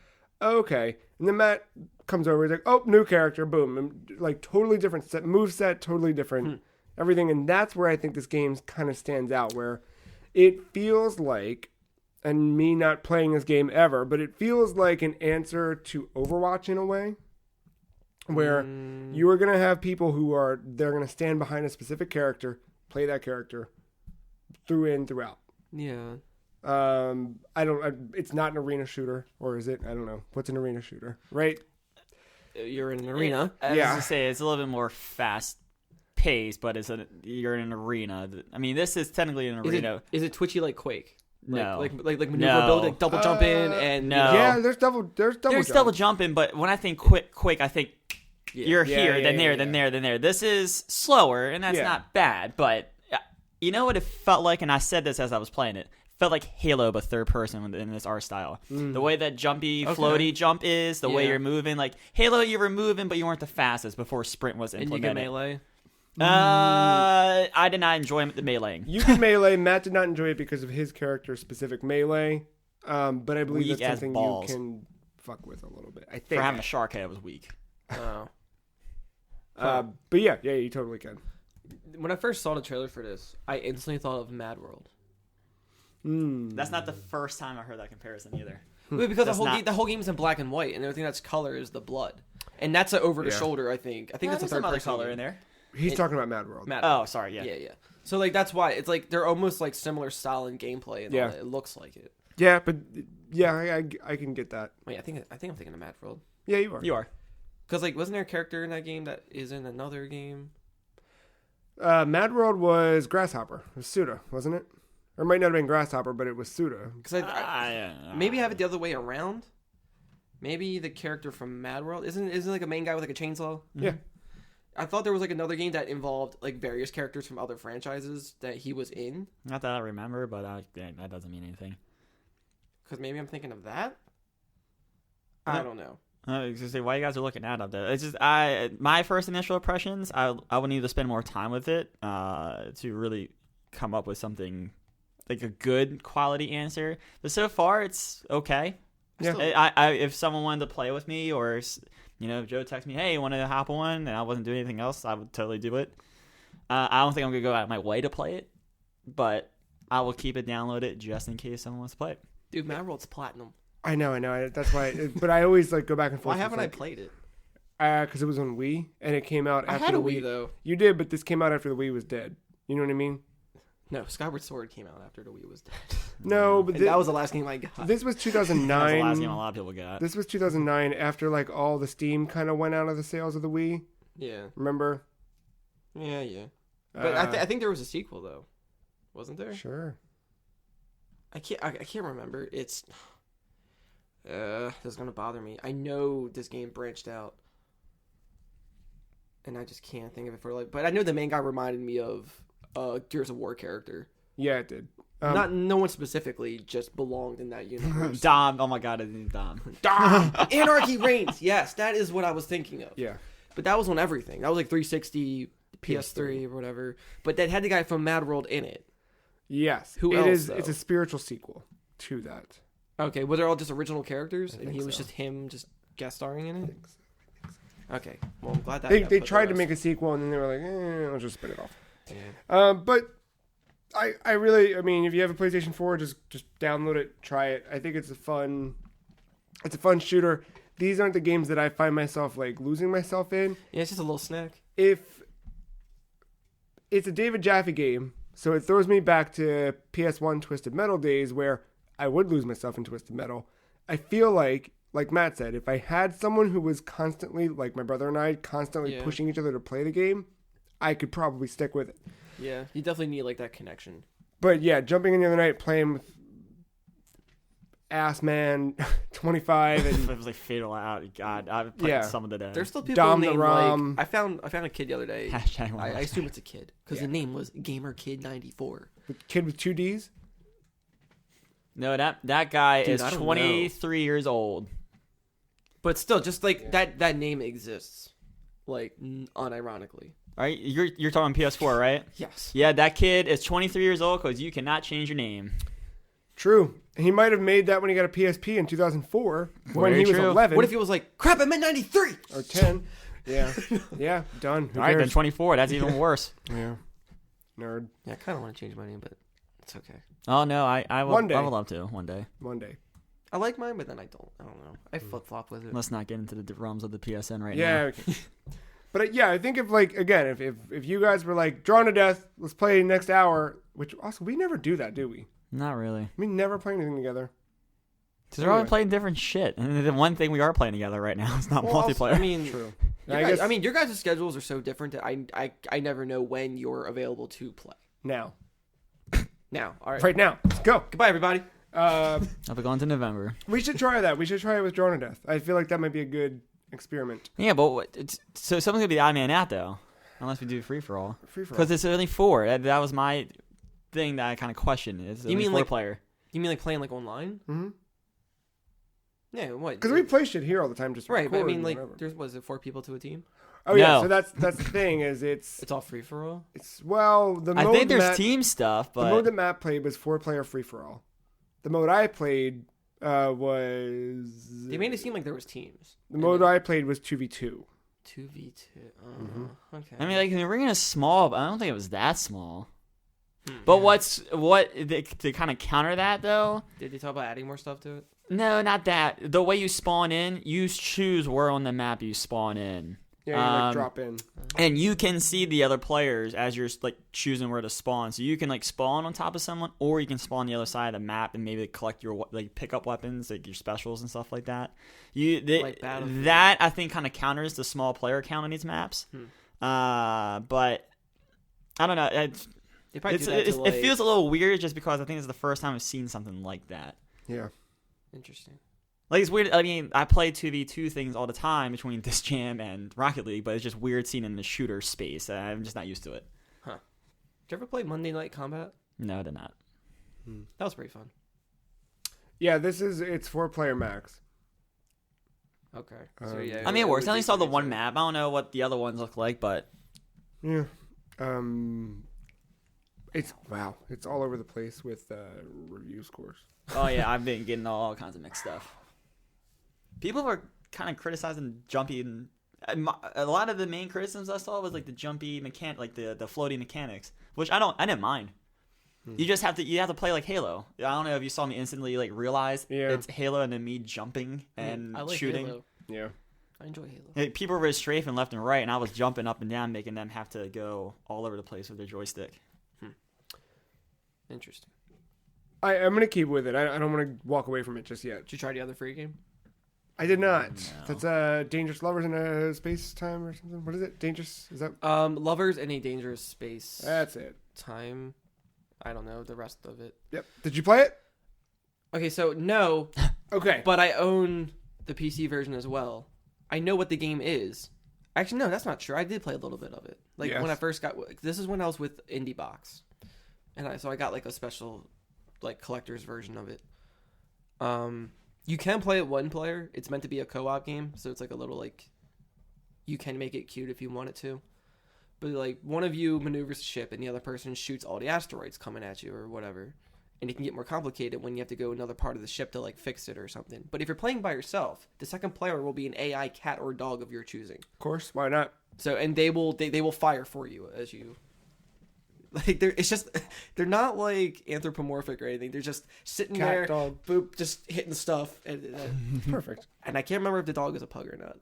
Speaker 1: oh, okay. And then Matt comes over, he's like, oh, new character, boom. And like, totally different set, move set, totally different, everything. And that's where I think this game kind of stands out, where it feels like, and me not playing this game ever, but it feels like an answer to Overwatch in a way, where you are going to have people they're going to stand behind a specific character, play that character throughout.
Speaker 2: Yeah.
Speaker 1: It's not an arena shooter, or is it? I don't know. What's an arena shooter, right?
Speaker 2: You're in an arena.
Speaker 3: I was
Speaker 1: Yeah.
Speaker 3: gonna say it's a little bit more fast paced, but you're in an arena. I mean, this is technically an arena.
Speaker 2: Is it twitchy like Quake?
Speaker 3: No.
Speaker 2: Like maneuverability, like double jump in and
Speaker 3: no.
Speaker 1: Yeah, there's double
Speaker 3: There's
Speaker 1: jump.
Speaker 3: double jumping, but when I think quick, I think you're
Speaker 1: Yeah,
Speaker 3: here,
Speaker 1: yeah,
Speaker 3: then
Speaker 1: yeah,
Speaker 3: there,
Speaker 1: yeah.
Speaker 3: then there, then there. This is slower, and that's
Speaker 1: Yeah.
Speaker 3: not bad. But you know what it felt like, and I said this as I was playing it. Felt like Halo, but third person in this art style. The way that jumpy, floaty jump is, the way
Speaker 2: Yeah.
Speaker 3: you're moving. Like Halo, you were moving, but you weren't the fastest before sprint was
Speaker 2: and you
Speaker 3: implemented.
Speaker 2: get melee.
Speaker 3: I did not enjoy the meleeing.
Speaker 1: You can melee. Matt did not enjoy it because of his character's specific melee. But I believe
Speaker 3: Weak
Speaker 1: that's
Speaker 3: as
Speaker 1: something
Speaker 3: balls.
Speaker 1: you can fuck with a little bit. I
Speaker 3: For
Speaker 1: think.
Speaker 3: having a shark head, it was weak.
Speaker 2: Oh.
Speaker 1: But yeah, you totally can.
Speaker 2: When I first saw the trailer for this, I instantly thought of Mad World.
Speaker 3: That's not the first time I heard that comparison either.
Speaker 2: Wait, because
Speaker 3: That's
Speaker 2: the whole game is in black and white, and everything that's color is the blood, and that's an over the
Speaker 1: Yeah.
Speaker 2: shoulder. I think that's a
Speaker 3: there's
Speaker 2: third
Speaker 3: some other
Speaker 2: person
Speaker 3: color
Speaker 2: game.
Speaker 3: in there.
Speaker 1: He's talking about Mad World.
Speaker 2: Mad
Speaker 3: Oh, sorry, yeah.
Speaker 2: yeah. So like that's why it's like they're almost like similar style and gameplay, and
Speaker 1: Yeah.
Speaker 2: all that. It looks like it.
Speaker 1: Yeah, but yeah, I can get that.
Speaker 2: Wait, I think I'm thinking of Mad World.
Speaker 1: Yeah, you are.
Speaker 3: You are.
Speaker 2: Because like, wasn't there a character in that game that is in another game?
Speaker 1: Mad World was Grasshopper. It was Suda, wasn't it? Or it might not have been Grasshopper, but it was Suda.
Speaker 2: Because maybe I have it the other way around. Maybe the character from Mad World isn't like a main guy with like a chainsaw.
Speaker 1: Yeah.
Speaker 2: I thought there was like another game that involved like various characters from other franchises that he was in.
Speaker 3: Not that I remember, but that doesn't mean anything.
Speaker 2: Because maybe I'm thinking of that. I don't know.
Speaker 3: I was gonna say, why you guys are looking at up there? It's just my first initial impressions. I would need to spend more time with it to really come up with something like a good quality answer. But so far, it's okay.
Speaker 1: Yeah.
Speaker 3: I if someone wanted to play with me, or if Joe texted me, hey, you want to hop on, and I wasn't doing anything else, I would totally do it. I don't think I'm gonna go out of my way to play it, but I will keep it downloaded just in case someone wants to play it.
Speaker 2: Dude, Mad World's platinum.
Speaker 1: I know. That's why. But I always like go back and forth.
Speaker 2: Why haven't I played it?
Speaker 1: Because it was on Wii, and it came out
Speaker 2: I
Speaker 1: after
Speaker 2: had a
Speaker 1: the
Speaker 2: Wii though.
Speaker 1: You did, but this came out after the Wii was dead. You know what I mean?
Speaker 2: No, Skyward Sword came out after the Wii was dead.
Speaker 1: No, but
Speaker 2: And that was the last game I got.
Speaker 1: this was
Speaker 3: That was the last
Speaker 1: 2009.
Speaker 3: game a lot of people got.
Speaker 1: This was 2009 after like all the Steam kind of went out of the sales of the Wii.
Speaker 2: Yeah.
Speaker 1: Remember?
Speaker 2: Yeah. But I think there was a sequel though, wasn't there?
Speaker 1: Sure.
Speaker 2: I can't remember. It's this is gonna bother me. I know this game branched out, and I just can't think of it for like. But I know the main guy reminded me of a Gears of War character.
Speaker 1: Yeah, it did.
Speaker 2: No one specifically just belonged in that universe.
Speaker 3: Dom. Oh my god, it's Dom.
Speaker 2: Dom! Anarchy reigns. Yes, that is what I was thinking of.
Speaker 1: Yeah.
Speaker 2: But that was on everything. That was like 360, PS3, or whatever. But that had the guy from Mad World in it.
Speaker 1: Yes.
Speaker 2: Who
Speaker 1: it
Speaker 2: else,
Speaker 1: is.
Speaker 2: though?
Speaker 1: It's a spiritual sequel to that.
Speaker 2: Okay, were they all just original characters? And
Speaker 1: think
Speaker 2: he was
Speaker 1: so.
Speaker 2: just him just guest starring in
Speaker 1: I
Speaker 2: it?
Speaker 1: think so.
Speaker 2: Okay. Well, I'm glad that
Speaker 1: They
Speaker 2: got put
Speaker 1: tried to
Speaker 2: rest.
Speaker 1: make a sequel and then they were like, I'll just spit it off.
Speaker 2: Yeah.
Speaker 1: But I really, I mean, if you have a PlayStation 4, just download it, try it. I think it's a fun shooter. These aren't the games that I find myself like losing myself in.
Speaker 2: Yeah, it's just a little snack.
Speaker 1: If it's a David Jaffe game, so it throws me back to PS1 Twisted Metal days where I would lose myself in Twisted Metal. I feel like Matt said, if I had someone who was constantly, like my brother and I, constantly
Speaker 2: Yeah.
Speaker 1: pushing each other to play the game, I could probably stick with it.
Speaker 2: Yeah, you definitely need like that connection.
Speaker 1: But yeah, jumping in the other night playing with Ass Man 25
Speaker 3: It
Speaker 1: and
Speaker 3: was like Fatal Out. God, I played
Speaker 1: Yeah.
Speaker 3: some of the day.
Speaker 2: There's still people
Speaker 1: Dom the
Speaker 2: named
Speaker 1: Rom.
Speaker 2: like I found a kid the other day.
Speaker 3: Hashtag
Speaker 2: I assume it's a kid because
Speaker 1: Yeah.
Speaker 2: the name was Gamer Kid 94.
Speaker 1: the kid with 2 Ds.
Speaker 3: No, that guy
Speaker 2: Dude,
Speaker 3: is
Speaker 2: I don't
Speaker 3: 23 years old.
Speaker 2: But still, just like that name exists, like unironically.
Speaker 3: All right, you're talking PS4, right?
Speaker 2: Yes.
Speaker 3: Yeah, that kid is 23 years old because you cannot change your name.
Speaker 1: True. He might have made that when he got a PSP in 2004 when
Speaker 3: Very
Speaker 1: he was
Speaker 3: true.
Speaker 1: 11
Speaker 2: What if he was like, crap, I meant 93?
Speaker 1: or 10. Yeah. Yeah, done. Who
Speaker 3: All right, then
Speaker 1: cares?
Speaker 3: 24. That's even worse.
Speaker 1: Yeah. Nerd.
Speaker 2: Yeah, I kind of want to change my name, but it's okay.
Speaker 3: Oh no, I will.
Speaker 1: One day.
Speaker 3: I would love to one day.
Speaker 1: One day.
Speaker 2: I like mine, but then I don't. I don't know. I flip flop with it.
Speaker 3: Let's not get into the realms of the PSN right
Speaker 1: Yeah.
Speaker 3: now.
Speaker 1: Okay. But yeah, I think if like again, if you guys were like drawn to death, let's play next hour. Which also we never do that, do we?
Speaker 3: Not really.
Speaker 1: We never play anything together.
Speaker 3: Because we're all
Speaker 1: Anyway.
Speaker 3: playing different shit. And the one thing we are playing together right now is not
Speaker 2: Well, also,
Speaker 3: multiplayer.
Speaker 2: I mean,
Speaker 1: True.
Speaker 2: I mean, your guys' schedules are so different that I never know when you're available to play.
Speaker 1: Now,
Speaker 2: Now, all right.
Speaker 1: right now, let's go.
Speaker 2: Goodbye, everybody.
Speaker 3: I'll be going to November.
Speaker 1: We should try that. We should try it with drawn to death. I feel like that might be a good experiment.
Speaker 3: Yeah, but so someone's gonna be the odd man out though, unless we do free for all.
Speaker 1: Free for all.
Speaker 3: Because it's only 4. That was my thing that I kind of questioned. It's
Speaker 2: You
Speaker 3: only
Speaker 2: mean
Speaker 3: 4
Speaker 2: like-
Speaker 3: player?
Speaker 2: You mean like playing like online?
Speaker 1: Mm-hmm.
Speaker 2: Yeah, what?
Speaker 1: Because we play shit here all the time, just
Speaker 2: Right, but I
Speaker 1: record
Speaker 2: mean,
Speaker 1: and
Speaker 2: like,
Speaker 1: whatever.
Speaker 2: there's was it 4 people to a team?
Speaker 1: Oh yeah,
Speaker 3: No.
Speaker 1: so that's the thing is
Speaker 2: It's all free for all.
Speaker 1: it's well the
Speaker 3: I
Speaker 1: mode
Speaker 3: think there's
Speaker 1: Matt,
Speaker 3: team stuff,
Speaker 1: the mode
Speaker 3: but
Speaker 1: that Matt played was 4-player free for all. The mode I played was
Speaker 2: They made it seem like there was teams.
Speaker 1: the mode I played was 2v2.
Speaker 2: 2v2. Okay.
Speaker 3: I mean, like the arena is small, but I don't think it was that small.
Speaker 2: Hmm.
Speaker 3: But to kind of counter that though?
Speaker 2: Did they talk about adding more stuff to it?
Speaker 3: No, not that. The way you spawn in, you choose where on the map you spawn in.
Speaker 1: Yeah, you like drop in.
Speaker 3: And you can see the other players as you're like choosing where to spawn. So you can like spawn on top of someone, or you can spawn on the other side of the map and maybe collect your like pick up weapons, like your specials and stuff like that.
Speaker 2: Like Battlefield.
Speaker 3: That I think kind of counters the small player count on these maps. But I don't know.
Speaker 2: They probably do that to,
Speaker 3: It feels a little weird just because I think it's the first time I've seen something like that.
Speaker 1: Yeah.
Speaker 2: interesting.
Speaker 3: Like, it's weird. I mean, I play 2v2 things all the time between this jam and Rocket League, but it's just weird seeing it in the shooter space. I'm just not used to it.
Speaker 2: Did you ever play Monday Night Combat?
Speaker 3: No, I did not.
Speaker 2: That was pretty fun.
Speaker 1: Yeah, it's 4-player max.
Speaker 2: Okay. So yeah.
Speaker 3: I mean, it works. I
Speaker 2: would
Speaker 3: only
Speaker 2: be
Speaker 3: saw the
Speaker 2: pretty
Speaker 3: one
Speaker 2: exciting.
Speaker 3: map. I don't know what the other ones look like, but
Speaker 1: Yeah. It's wow. It's all over the place with review scores.
Speaker 3: oh yeah, I've been getting all kinds of mixed stuff. People were kind of criticizing jumpy, and a lot of the main criticisms I saw was like the jumpy like the floaty mechanics, which I didn't mind. You just have to play like Halo. I don't know if you saw me instantly like realize it's Halo and then me jumping and
Speaker 2: I like
Speaker 3: shooting.
Speaker 2: Halo.
Speaker 1: Yeah.
Speaker 2: I enjoy Halo.
Speaker 3: Like, people were strafing left and right, and I was jumping up and down, making them have to go all over the place with their joystick.
Speaker 2: Interesting.
Speaker 1: I'm gonna keep with it. I don't want to walk away from it just yet.
Speaker 2: Did you try the other free game?
Speaker 1: I did not.
Speaker 3: No.
Speaker 1: That's Dangerous Lovers in a Space Time or something. What is it? Dangerous? Is that?
Speaker 2: Lovers in a Dangerous Space.
Speaker 1: That's it.
Speaker 2: Time. I don't know the rest of it.
Speaker 1: Yep. Did you play it?
Speaker 2: Okay, so no,
Speaker 1: Okay.
Speaker 2: but I own the PC version as well. I know what the game is. Actually, no, that's not true. I did play a little bit of it. Like
Speaker 1: Yes.
Speaker 2: when I first got. This is when I was with Indie Box, and I got like a special, like collector's version of it. You can play it one player. It's meant to be a co-op game, so it's like a little like. You can make it cute if you want it to, but like one of you maneuvers the ship and the other person shoots all the asteroids coming at you or whatever, and it can get more complicated when you have to go another part of the ship to like fix it or something. But if you're playing by yourself, the second player will be an AI cat or dog of your choosing.
Speaker 1: Of course, why not?
Speaker 2: So and they will fire for you as you. Like they're not like anthropomorphic or anything. They're just sitting
Speaker 1: Cat,
Speaker 2: there,
Speaker 1: dog.
Speaker 2: boop, just hitting stuff, and
Speaker 1: Perfect.
Speaker 2: and I can't remember if the dog is a pug or not.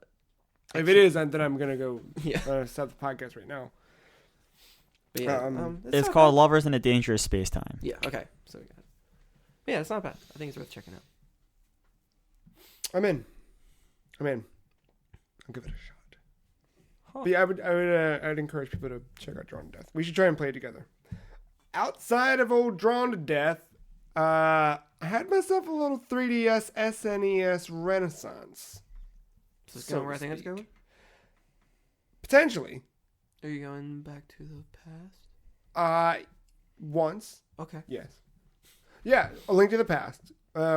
Speaker 1: If it is, then I'm gonna go
Speaker 2: Yeah.
Speaker 1: stop the podcast right now.
Speaker 2: But yeah,
Speaker 3: It's
Speaker 2: not
Speaker 3: called
Speaker 2: bad.
Speaker 3: Lovers in a Dangerous Space Time.
Speaker 2: Yeah. Okay. So we got it. Yeah, it's not bad. I think it's worth checking out.
Speaker 1: I'm in. I'll give it a shot.
Speaker 2: Huh.
Speaker 1: But yeah, I'd encourage people to check out Drawn to Death. We should try and play it together. Outside of old Drawn to Death, I had myself a little 3DS SNES Renaissance.
Speaker 2: Is this
Speaker 1: so
Speaker 2: going where I
Speaker 1: to
Speaker 2: think it's
Speaker 1: speak.
Speaker 2: going?
Speaker 1: Potentially.
Speaker 2: Are you going back to the past?
Speaker 1: Once.
Speaker 2: Okay.
Speaker 1: Yes. Yeah, A Link to the Past.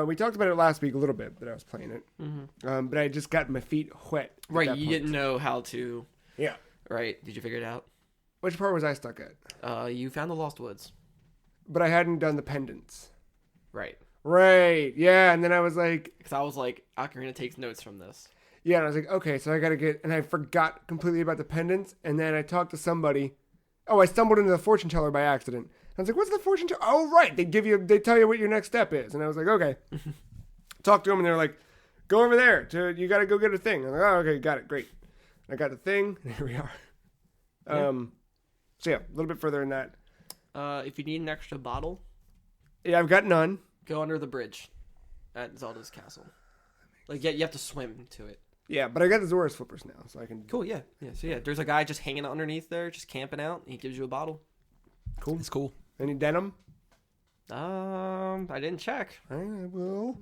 Speaker 1: We talked about it last week a little bit that I was playing it.
Speaker 2: Mm-hmm.
Speaker 1: But I just got my feet wet. at
Speaker 2: Right.
Speaker 1: that
Speaker 2: You
Speaker 1: point.
Speaker 2: didn't know how to.
Speaker 1: Yeah.
Speaker 2: Right. Did you figure it out?
Speaker 1: Which part was I stuck at?
Speaker 2: You found the Lost Woods.
Speaker 1: But I hadn't done the pendants.
Speaker 2: Right.
Speaker 1: Right. Yeah. And then I was like,
Speaker 2: Because I was like, Ocarina takes notes from this.
Speaker 1: yeah. And I was like, okay, so I got to get, and I forgot completely about the pendants. And then I talked to somebody. Oh, I stumbled into the fortune teller by accident. I was like, what's the fortune teller? Oh, right. They tell you what your next step is. And I was like, okay. Talked to them and they were like, go over there. You got to go get a thing. I'm like, oh, okay. Got it. Great. I got the thing. And here we are.
Speaker 2: Yeah.
Speaker 1: So yeah, a little bit further than that.
Speaker 2: If you need an extra bottle,
Speaker 1: Yeah, I've got none.
Speaker 2: go under the bridge at Zelda's castle. Like, yeah, you have to swim to it.
Speaker 1: Yeah, but I got the Zora's flippers now, so I can.
Speaker 2: Cool, yeah. Yeah, so yeah, there's a guy just hanging out underneath there, just camping out. He gives you a bottle.
Speaker 1: Cool.
Speaker 3: It's cool.
Speaker 1: Any denim?
Speaker 2: I didn't check.
Speaker 1: I will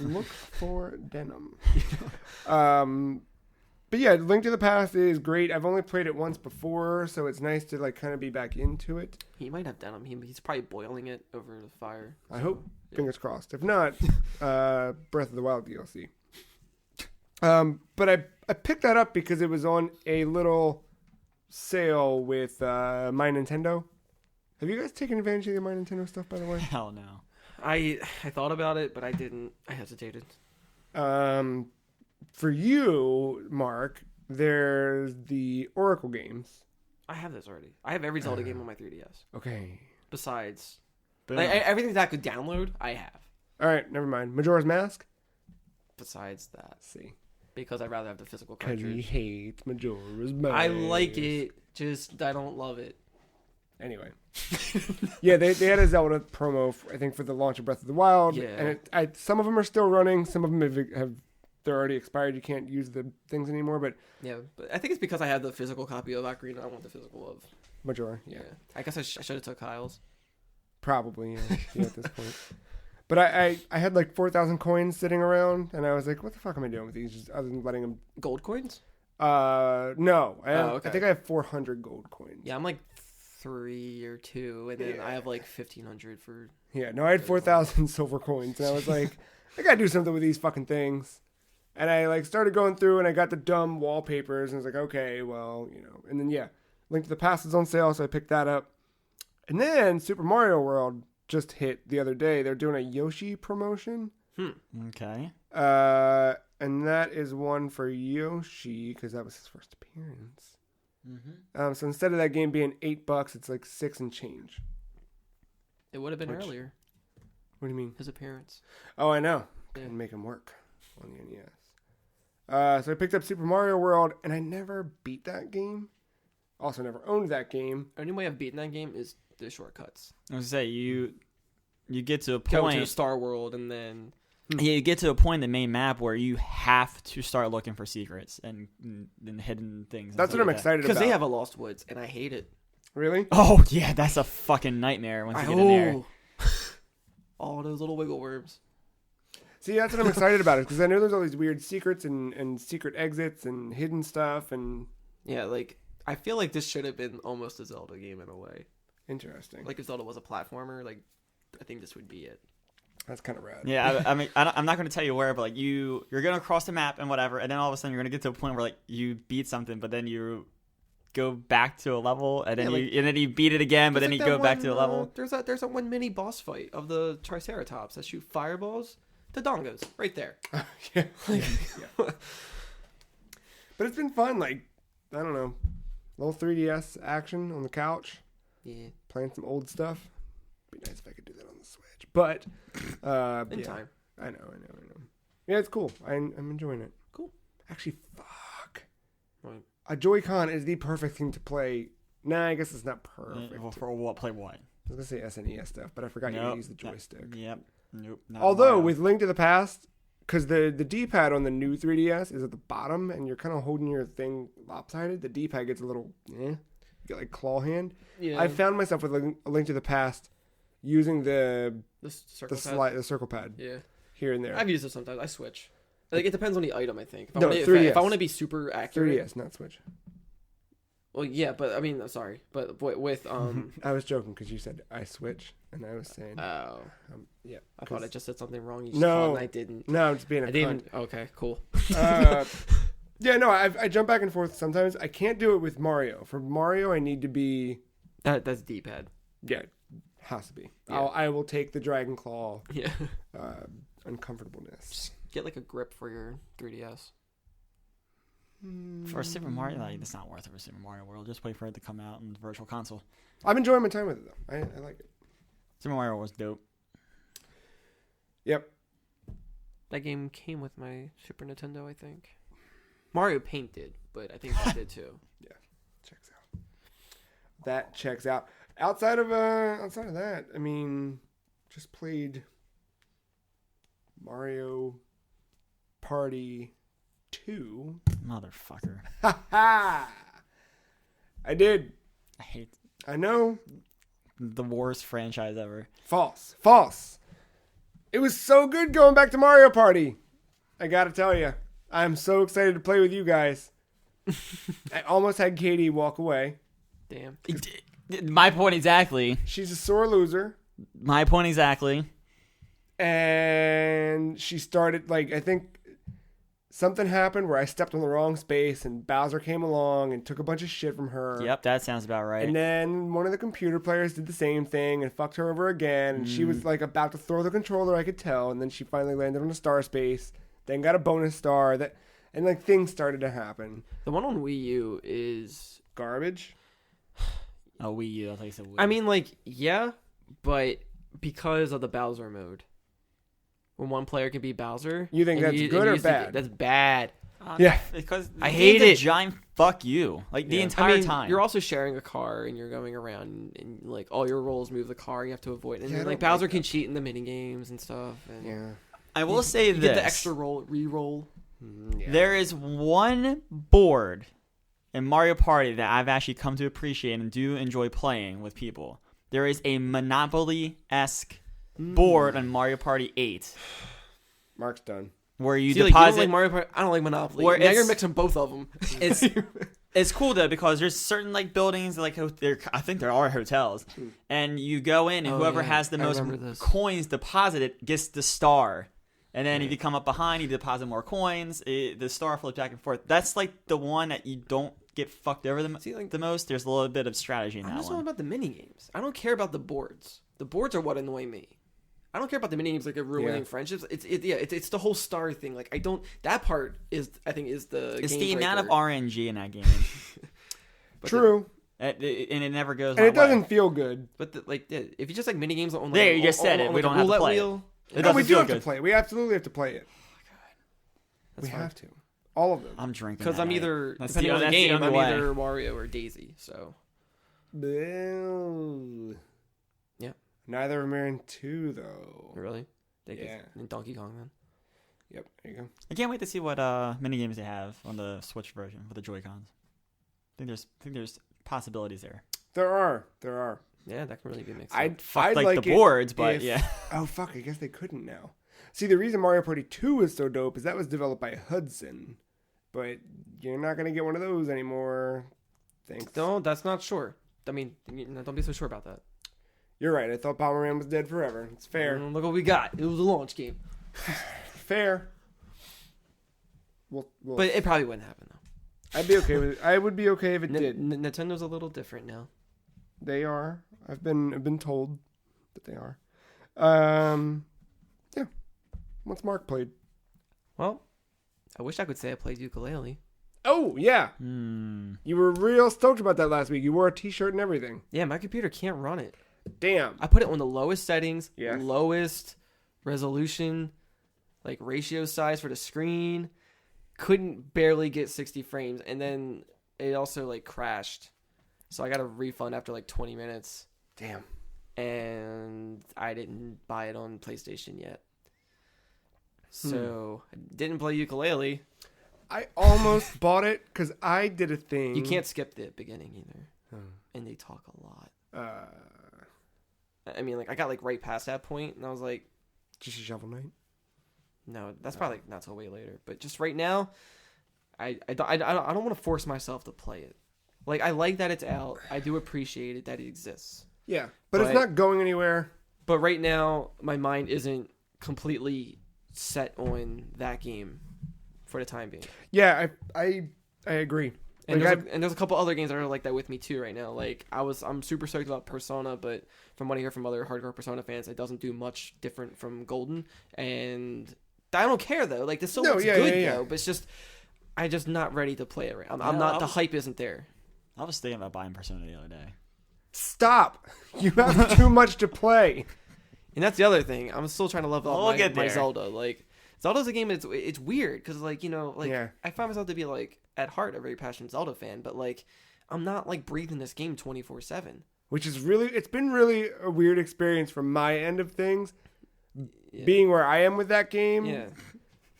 Speaker 1: look for denim. But yeah, Link to the Past is great. I've only played it once before, so it's nice to like kind of be back into it.
Speaker 2: He might have denim. He's probably boiling it over the fire.
Speaker 1: I hope. Fingers crossed. If not, Breath of the Wild DLC. But I picked that up because it was on a little sale with My Nintendo. Have you guys taken advantage of the My Nintendo stuff, by the way?
Speaker 3: Hell no.
Speaker 2: I thought about it, but I didn't. I hesitated.
Speaker 1: For you, Mark, there's the Oracle games.
Speaker 2: I have this already. I have every Zelda game on my 3DS.
Speaker 1: Okay.
Speaker 2: Besides,
Speaker 3: Boom.
Speaker 2: like, everything that I could download, I have.
Speaker 1: All right, never mind. Majora's Mask?
Speaker 2: Besides that,
Speaker 1: Let's see.
Speaker 2: because I'd rather have the physical
Speaker 1: Because he
Speaker 2: cartridge.
Speaker 1: hates Majora's Mask.
Speaker 2: I like it, just I don't love it.
Speaker 1: Anyway. Yeah, they had a Zelda promo, I think, for the launch of Breath of the Wild.
Speaker 2: Yeah.
Speaker 1: And some of them are still running. Some of them have they're already expired. You can't use the things anymore. But
Speaker 2: Yeah, but I think it's because I had the physical copy of Ocarina. I want the physical of.
Speaker 1: Majora,
Speaker 2: Yeah,
Speaker 1: yeah.
Speaker 2: I guess I should have took Kyle's.
Speaker 1: Probably, yeah, at this point. But I had like 4,000 coins sitting around, and I was like, what the fuck am I doing with these? Just other than letting them...
Speaker 2: Gold coins?
Speaker 1: No.
Speaker 2: Okay.
Speaker 1: I think I have 400 gold coins.
Speaker 2: Yeah, I'm like 3 or 2, and then
Speaker 1: Yeah.
Speaker 2: I have like 1,500 for.
Speaker 1: Yeah, no, I had 4,000 silver coins, and I was like, I gotta do something with these fucking things. And I like started going through, and I got the dumb wallpapers, and I was like, okay, well, you know. And then yeah, Link to the Past is on sale, so I picked that up. And then Super Mario World just hit the other day. They're doing a Yoshi promotion.
Speaker 3: Okay.
Speaker 1: And that is one for Yoshi because that was his first appearance.
Speaker 3: Mm-hmm.
Speaker 1: So instead of that game being $8, it's like 6 and change.
Speaker 2: It would have been
Speaker 1: Which-
Speaker 2: earlier.
Speaker 1: What do you mean?
Speaker 2: His appearance.
Speaker 1: Oh, I know.
Speaker 2: Yeah.
Speaker 1: Didn't make him work on the NES. So I picked up Super Mario World, and I never beat that game. Also, never owned that game.
Speaker 2: Only way I've beaten that game is the shortcuts.
Speaker 3: I was gonna say you get to a
Speaker 2: Go to
Speaker 3: point.
Speaker 2: the Star World and then.
Speaker 3: Yeah, you get to a point in the main map where you have to start looking for secrets and hidden things. and
Speaker 1: That's
Speaker 3: stuff
Speaker 1: what I'm
Speaker 3: like that.
Speaker 1: excited
Speaker 2: Because
Speaker 1: about.
Speaker 2: they have a Lost Woods, and I hate it.
Speaker 1: Really?
Speaker 3: Oh yeah, that's a fucking nightmare once you get in there.
Speaker 2: All those little wiggle worms.
Speaker 1: See, that's what I'm excited about, because I know there's all these weird secrets and secret exits and hidden stuff, and
Speaker 2: Yeah, like I feel like this should have been almost a Zelda game in a way.
Speaker 1: Interesting.
Speaker 2: Like if Zelda was a platformer, like I think this would be it.
Speaker 1: That's kind of rad.
Speaker 3: Yeah, I mean, I'm not going to tell you where, but like you're going to cross the map and whatever, and then all of a sudden you're going to get to a point where like you beat something, but then you go back to a level, and then you beat it again, but then you go back to a level.
Speaker 2: There's that one mini boss fight of the Triceratops that shoot fireballs. The dongos, right there.
Speaker 1: Yeah. But it's been fun. Like, I don't know, little 3DS action on the couch.
Speaker 2: Yeah.
Speaker 1: Playing some old stuff. Be nice if I could do that on the Switch. But
Speaker 2: In
Speaker 1: yeah.
Speaker 2: time.
Speaker 1: I know. Yeah, it's cool. I'm enjoying it.
Speaker 2: Cool.
Speaker 1: Actually, fuck.
Speaker 2: Right.
Speaker 1: A Joy-Con is the perfect thing to play. Nah, I guess it's not perfect.
Speaker 3: For what? Play what?
Speaker 1: I was gonna say SNES stuff, but I forgot you use the joystick.
Speaker 3: Yep. Nope.
Speaker 1: Although with Link to the Past, because the D-pad on the new 3DS is at the bottom, and you're kind of holding your thing lopsided, the D-pad gets a little, you get like claw hand.
Speaker 2: Yeah.
Speaker 1: I found myself with a Link to the Past using the circle pad
Speaker 2: Yeah.
Speaker 1: here and there.
Speaker 2: I've used it sometimes. I switch. Like it depends on the item, I think. If I
Speaker 1: No,
Speaker 2: wanna-
Speaker 1: 3DS.
Speaker 2: if I want to be super accurate.
Speaker 1: 3DS, not Switch.
Speaker 2: Well, yeah, but I mean, sorry, but with
Speaker 1: I was joking because you said I switch, and I was saying,
Speaker 2: oh,
Speaker 1: yeah.
Speaker 2: I thought I just said something wrong. You just
Speaker 1: No.
Speaker 2: thought and I didn't.
Speaker 1: No, I'm just being a
Speaker 2: I
Speaker 1: cunt.
Speaker 2: didn't. Okay, cool.
Speaker 1: Yeah, no, I jump back and forth sometimes. I can't do it with Mario. For Mario, I need to be.
Speaker 2: That's D-pad.
Speaker 1: Yeah, has to be.
Speaker 2: Yeah.
Speaker 1: I will take the Dragon Claw
Speaker 2: Yeah.
Speaker 1: uncomfortableness.
Speaker 2: Get like a grip for your 3DS.
Speaker 3: For Super Mario, like, it's not worth it for Super Mario World. Just wait for it to come out in the Virtual Console.
Speaker 1: I'm enjoying my time with it, though. I like it.
Speaker 3: Super Mario was dope.
Speaker 1: Yep.
Speaker 2: That game came with my Super Nintendo, I think. Mario Paint did, but I think that did too.
Speaker 1: Checks out. That checks out. Outside of that, I mean, just played Mario Party 2.
Speaker 3: Motherfucker.
Speaker 1: Ha ha! I did.
Speaker 3: I hate
Speaker 1: I know.
Speaker 3: the worst franchise ever.
Speaker 1: False. It was so good going back to Mario Party. I gotta tell you, I'm so excited to play with you guys. I almost had Katie walk away.
Speaker 2: Damn.
Speaker 3: My point exactly.
Speaker 1: She's a sore loser.
Speaker 3: My point exactly.
Speaker 1: And she started, like, I think something happened where I stepped on the wrong space and Bowser came along and took a bunch of shit from her.
Speaker 3: Yep, that sounds about right.
Speaker 1: And then one of the computer players did the same thing and fucked her over again. And she was, like, about to throw the controller, I could tell. And then she finally landed on a star space, then got a bonus star. And, like, things started to happen.
Speaker 2: The one on Wii U is
Speaker 1: Garbage.
Speaker 3: Oh, Wii U. I thought you said Wii.
Speaker 2: I mean, like, yeah, but because of the Bowser mode. When one player can be Bowser.
Speaker 1: You think
Speaker 2: and
Speaker 1: that's good or
Speaker 2: use the-
Speaker 1: bad?
Speaker 2: That's bad.
Speaker 1: Yeah.
Speaker 3: Because
Speaker 2: I hate
Speaker 3: the
Speaker 2: it.
Speaker 3: giant fuck you. Like, the
Speaker 1: Yeah.
Speaker 3: entire time.
Speaker 2: You're also sharing a car and you're going around and like, all your rolls move the car. You have to avoid it. And
Speaker 1: Yeah,
Speaker 2: then,
Speaker 1: I
Speaker 2: like,
Speaker 1: don't like
Speaker 2: Bowser
Speaker 1: that.
Speaker 2: can cheat in the mini games and stuff. And
Speaker 1: Yeah.
Speaker 3: I will say
Speaker 2: you
Speaker 3: this.
Speaker 2: get the extra re-roll.
Speaker 1: Yeah.
Speaker 3: There is one board in Mario Party that I've actually come to appreciate and do enjoy playing with people. There is a Monopoly-esque board on Mario Party 8
Speaker 1: Mark's done.
Speaker 3: where you
Speaker 2: See, like, you don't
Speaker 3: deposit.
Speaker 2: like Mario Party. I don't like Monopoly.
Speaker 3: Where
Speaker 2: Now
Speaker 3: it's-
Speaker 2: you're mixing both of them.
Speaker 3: It's cool though because there's certain like buildings like I think there are hotels, and you go in and
Speaker 2: Oh,
Speaker 3: whoever
Speaker 2: yeah.
Speaker 3: has the
Speaker 2: I
Speaker 3: most
Speaker 2: remember this.
Speaker 3: coins deposited gets the star. And then if you come up behind, you deposit more coins. The star flips back and forth. That's like the one that you don't get fucked over the most. There's a little bit of strategy in
Speaker 2: I'm
Speaker 3: that
Speaker 2: just all
Speaker 3: one.
Speaker 2: about the mini games. I don't care about the boards. The boards are what annoy me. I don't care about the mini games like ruining
Speaker 1: Yeah.
Speaker 2: friendships. It's the whole star thing. Like I don't. That part is I think is the.
Speaker 3: It's
Speaker 2: game
Speaker 3: the amount of
Speaker 2: breaker.
Speaker 3: RNG in that game,
Speaker 2: But
Speaker 1: True.
Speaker 3: and it never goes.
Speaker 1: And
Speaker 3: my
Speaker 1: it doesn't
Speaker 3: way.
Speaker 1: feel good.
Speaker 2: If you just like mini games on
Speaker 3: There, you just said it. We
Speaker 2: like,
Speaker 3: don't
Speaker 2: a
Speaker 3: have to
Speaker 2: roulette
Speaker 3: play it.
Speaker 2: wheel,
Speaker 3: It
Speaker 1: No,
Speaker 3: doesn't
Speaker 1: we do
Speaker 3: feel
Speaker 1: have to
Speaker 3: good.
Speaker 1: play it. We absolutely have to play it.
Speaker 2: That's
Speaker 1: We
Speaker 2: fine.
Speaker 1: have to. All of them.
Speaker 3: I'm drinking
Speaker 2: Because
Speaker 3: that
Speaker 2: I'm
Speaker 3: night.
Speaker 2: either
Speaker 3: That's
Speaker 2: depending on the
Speaker 3: that's
Speaker 2: game,
Speaker 3: only
Speaker 2: I'm
Speaker 3: way.
Speaker 2: either Wario or Daisy. So
Speaker 1: Well,
Speaker 2: yeah,
Speaker 1: neither of them are in 2, though.
Speaker 2: really,
Speaker 1: Yeah.
Speaker 2: And Donkey Kong then.
Speaker 1: Yep, there you go.
Speaker 3: I can't wait to see what mini games they have on the Switch version with the Joy-Cons. I think there's possibilities there.
Speaker 1: There are.
Speaker 2: Yeah, that can really be mixed.
Speaker 1: I'd
Speaker 3: Like
Speaker 1: like
Speaker 3: the
Speaker 1: it
Speaker 3: boards, but
Speaker 1: if-
Speaker 3: yeah.
Speaker 1: Oh, fuck, I guess they couldn't now. See, the reason Mario Party 2 was so dope is that was developed by Hudson but you're not going to get one of those anymore. Thanks.
Speaker 2: No, that's not sure. I mean, don't be so sure about that.
Speaker 1: You're right. I thought Bomberman was dead forever. It's fair.
Speaker 2: Look what we got. It was a launch game.
Speaker 1: Fair. We'll,
Speaker 2: but it probably wouldn't happen though.
Speaker 1: I'd be okay with it. I would be okay if it did.
Speaker 2: Nintendo's a little different now.
Speaker 1: They are. I've been told that they are. Yeah. What's Marc played?
Speaker 2: Well, I wish I could say I played Yooka-Laylee.
Speaker 1: Oh yeah. You were real stoked about that last week. You wore a T-shirt and everything.
Speaker 2: Yeah, my computer can't run it.
Speaker 1: Damn.
Speaker 2: I put it on the lowest settings,
Speaker 1: Yeah.
Speaker 2: lowest resolution, like ratio size for the screen. Couldn't barely get 60 frames, and then it also like crashed. So I got a refund after like 20 minutes.
Speaker 1: Damn.
Speaker 2: And I didn't buy it on PlayStation yet. So I didn't play Yooka-Laylee.
Speaker 1: I almost bought it because I did a thing.
Speaker 2: You can't skip the beginning either. And they talk a lot. I mean, like I got like right past that point, and I was like,
Speaker 1: just a Shovel Knight?
Speaker 2: no, that's probably not till way later. But just right now, I don't want to force myself to play it. Like I like that it's out. I do appreciate it that it exists.
Speaker 1: Yeah, but it's not going anywhere.
Speaker 2: But right now, my mind isn't completely set on that game for the time being.
Speaker 1: Yeah, I agree.
Speaker 2: And,
Speaker 1: Like
Speaker 2: there's a couple other games that are like that with me too right now. Like I'm super stoked about Persona, but from what I hear from other hardcore Persona fans, it doesn't do much different from Golden. And I don't care though. Like this still looks good though, but it's just I'm just not ready to play it right. I'm not. The hype isn't there.
Speaker 3: I was thinking about buying Persona the other day.
Speaker 1: Stop! You have too much to play.
Speaker 2: And that's the other thing. I'm still trying to level up my Zelda. Like Zelda's a game. It's weird because like I find myself to be like at heart a very passionate Zelda fan, but like I'm not like breathing this game 24/7.
Speaker 1: Which is it's been really a weird experience from my end of things, being where I am with that game,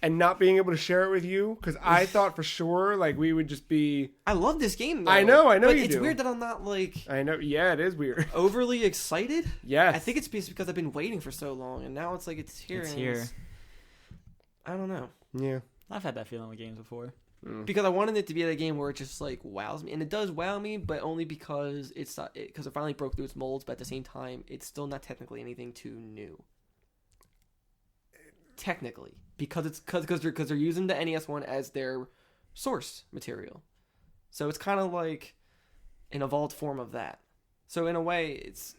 Speaker 1: and not being able to share it with you because I thought for sure like we would just be.
Speaker 2: I love this game though.
Speaker 1: I know you do.
Speaker 2: It's weird that I'm not like.
Speaker 1: I know. Yeah, it is weird.
Speaker 2: Overly excited.
Speaker 1: Yes.
Speaker 2: I think it's because I've been waiting for so long, and now it's like it's here.
Speaker 3: It's here.
Speaker 2: I don't know.
Speaker 1: Yeah.
Speaker 3: I've had that feeling with games before.
Speaker 2: Because I wanted it to be a game where it just like wows me, and it does wow me, but only because it finally broke through its molds. But at the same time, it's still not technically anything too new. Technically, because they're using the NES one as their source material, so it's kind of like an evolved form of that. So in a way, it's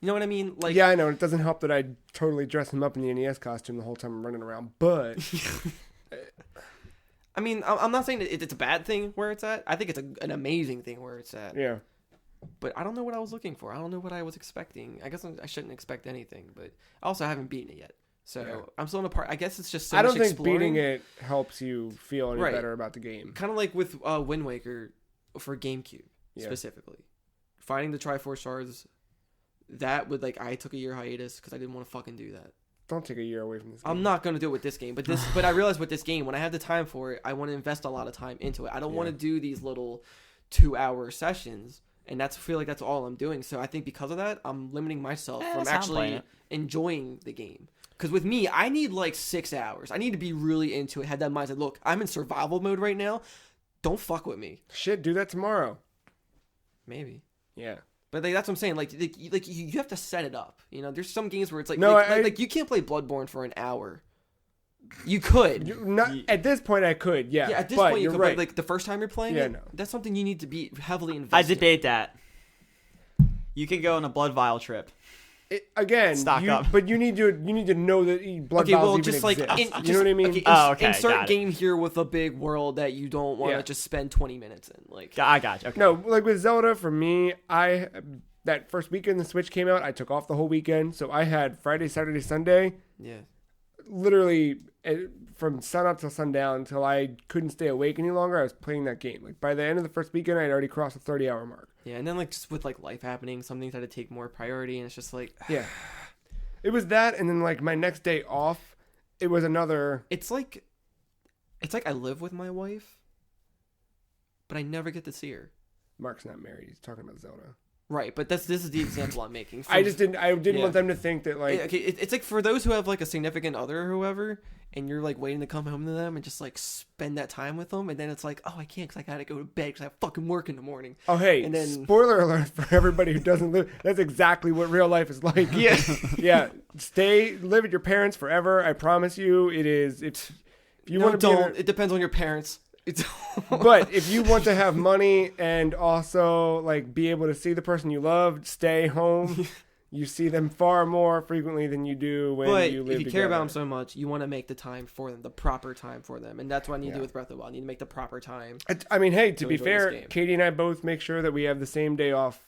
Speaker 2: you know what I mean. Like
Speaker 1: yeah, I know it doesn't help that I totally dress him up in the NES costume the whole time I'm running around, but.
Speaker 2: I mean, I'm not saying that it's a bad thing where it's at. I think it's an amazing thing where it's at.
Speaker 1: Yeah.
Speaker 2: But I don't know what I was looking for. I don't know what I was expecting. I guess I shouldn't expect anything, but I also haven't beaten it yet. So I'm still in a part. I guess it's just so
Speaker 1: I don't
Speaker 2: much
Speaker 1: think
Speaker 2: exploring.
Speaker 1: beating it helps you feel any better about the game.
Speaker 2: Kind of like with Wind Waker for GameCube specifically. Finding the Triforce shards, that would I took a year hiatus because I didn't want to fucking do that.
Speaker 1: Don't take a year away from this game.
Speaker 2: I'm not going to do it with this game, but I realized with this game, when I have the time for it, I want to invest a lot of time into it. I don't want to do these little 2-hour sessions, and I feel like that's all I'm doing. So I think because of that, I'm limiting myself from actually enjoying the game. Because with me, I need 6 hours. I need to be really into it. Have that mindset. Look, I'm in survival mode right now. Don't fuck with me.
Speaker 1: Shit, do that tomorrow.
Speaker 2: Maybe.
Speaker 1: Yeah.
Speaker 2: But that's what I'm saying. You have to set it up. You know, there's some games where it's you can't play Bloodborne for an hour. You could.
Speaker 1: Not at this point. I could. Yeah.
Speaker 2: Yeah. At this
Speaker 1: but
Speaker 2: point, you could.
Speaker 1: Right.
Speaker 2: But the first time you're playing it, that's something you need to be heavily invested.
Speaker 3: I debate that. You can go on a blood vial trip.
Speaker 1: Stock up. But you need to know that blood vials even exist. You know what I mean?
Speaker 2: Okay, insert game here with a big world that you don't want to just spend 20 minutes in.
Speaker 3: I got you. Okay.
Speaker 1: No, with Zelda, for me, that first weekend the Switch came out, I took off the whole weekend, so I had Friday, Saturday, Sunday.
Speaker 2: Yeah.
Speaker 1: Literally from sunup till sundown until I couldn't stay awake any longer. I was playing that game. By the end of the first weekend, I'd already crossed the 30-hour mark.
Speaker 2: Yeah, and then just with life happening, some things had to take more priority, and it's just
Speaker 1: yeah. It was that, and then my next day off, it was another.
Speaker 2: It's like I live with my wife, but I never get to see her.
Speaker 1: Marc's not married. He's talking about Zelda.
Speaker 2: Right, but this is the example I'm making.
Speaker 1: I didn't want them to think that like
Speaker 2: okay, it's like for those who have like a significant other or whoever, and you're like waiting to come home to them and just like spend that time with them, and then it's like, oh, I can't because I gotta go to bed because I fucking work in the morning.
Speaker 1: Oh hey,
Speaker 2: and then
Speaker 1: spoiler alert for everybody who doesn't live. That's exactly what real life is like.
Speaker 2: Yeah.
Speaker 1: Yeah. Live with your parents forever. I promise you, it is. If you want to
Speaker 2: don't. It depends on your parents.
Speaker 1: But if you want to have money and also like be able to see the person you love, stay home. You see them far more frequently than you do when you live together.
Speaker 2: If you care about them so much, you want to make the time for them, the proper time for them, and that's what I need to do with Breath of the Wild. I need to make the proper time.
Speaker 1: I mean, hey, to be fair, Katie and I both make sure that we have the same day off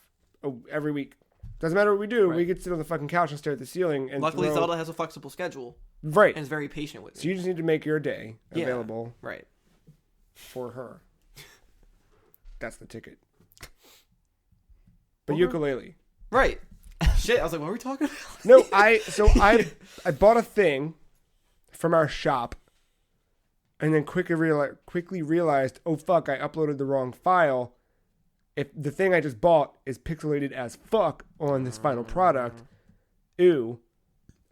Speaker 1: every week. Doesn't matter what we do. Right. We could sit on the fucking couch and stare at the ceiling. And
Speaker 2: luckily, Zelda has a flexible schedule.
Speaker 1: Right.
Speaker 2: And is very patient with me.
Speaker 1: So you just need to make your day available.
Speaker 2: Right.
Speaker 1: For her. That's the ticket. But Yooka-Laylee.
Speaker 2: Right. Shit, I was like, what are we talking about?
Speaker 1: No, I bought a thing from our shop and then quickly realized, oh fuck, I uploaded the wrong file. If the thing I just bought is pixelated as fuck on this final product, ew.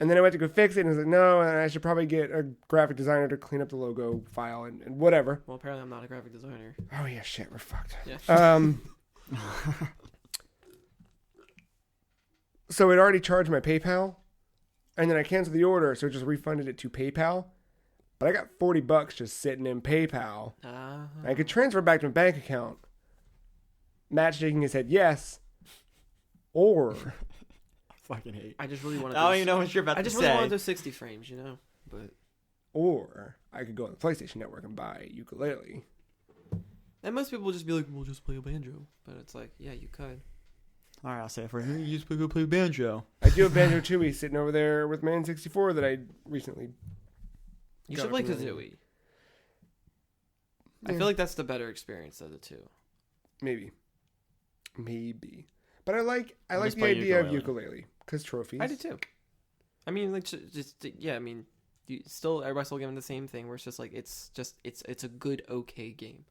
Speaker 1: And then I went to go fix it, and I was like, no, and I should probably get a graphic designer to clean up the logo file and whatever.
Speaker 2: Well, apparently I'm not a graphic designer.
Speaker 1: Oh, yeah, shit, we're fucked.
Speaker 2: Yeah.
Speaker 1: So it already charged my PayPal, and then I canceled the order, so it just refunded it to PayPal. But I got $40 just sitting in PayPal. I could transfer it back to my bank account. Matt shaking his head, yes. Or...
Speaker 3: fucking hate.
Speaker 2: I just really want to.
Speaker 3: I don't even know what you're about to say.
Speaker 2: I just really wanted those 60 frames, you know. But
Speaker 1: or I could go on the PlayStation Network and buy Yooka-Laylee.
Speaker 2: And most people will just be like, "We'll just play a banjo," but it's like, yeah, you could.
Speaker 3: All right, I'll say it for you. You just go play banjo.
Speaker 1: I do have Banjo Tooie sitting over there with my N64 that I recently.
Speaker 2: You should play Kazooie. I feel like that's the better experience of the two.
Speaker 1: Maybe. But I like the idea of Yooka-Laylee because trophies.
Speaker 2: I do too. I mean, like, I mean, everybody's still giving the same thing where it's just like it's a good okay game.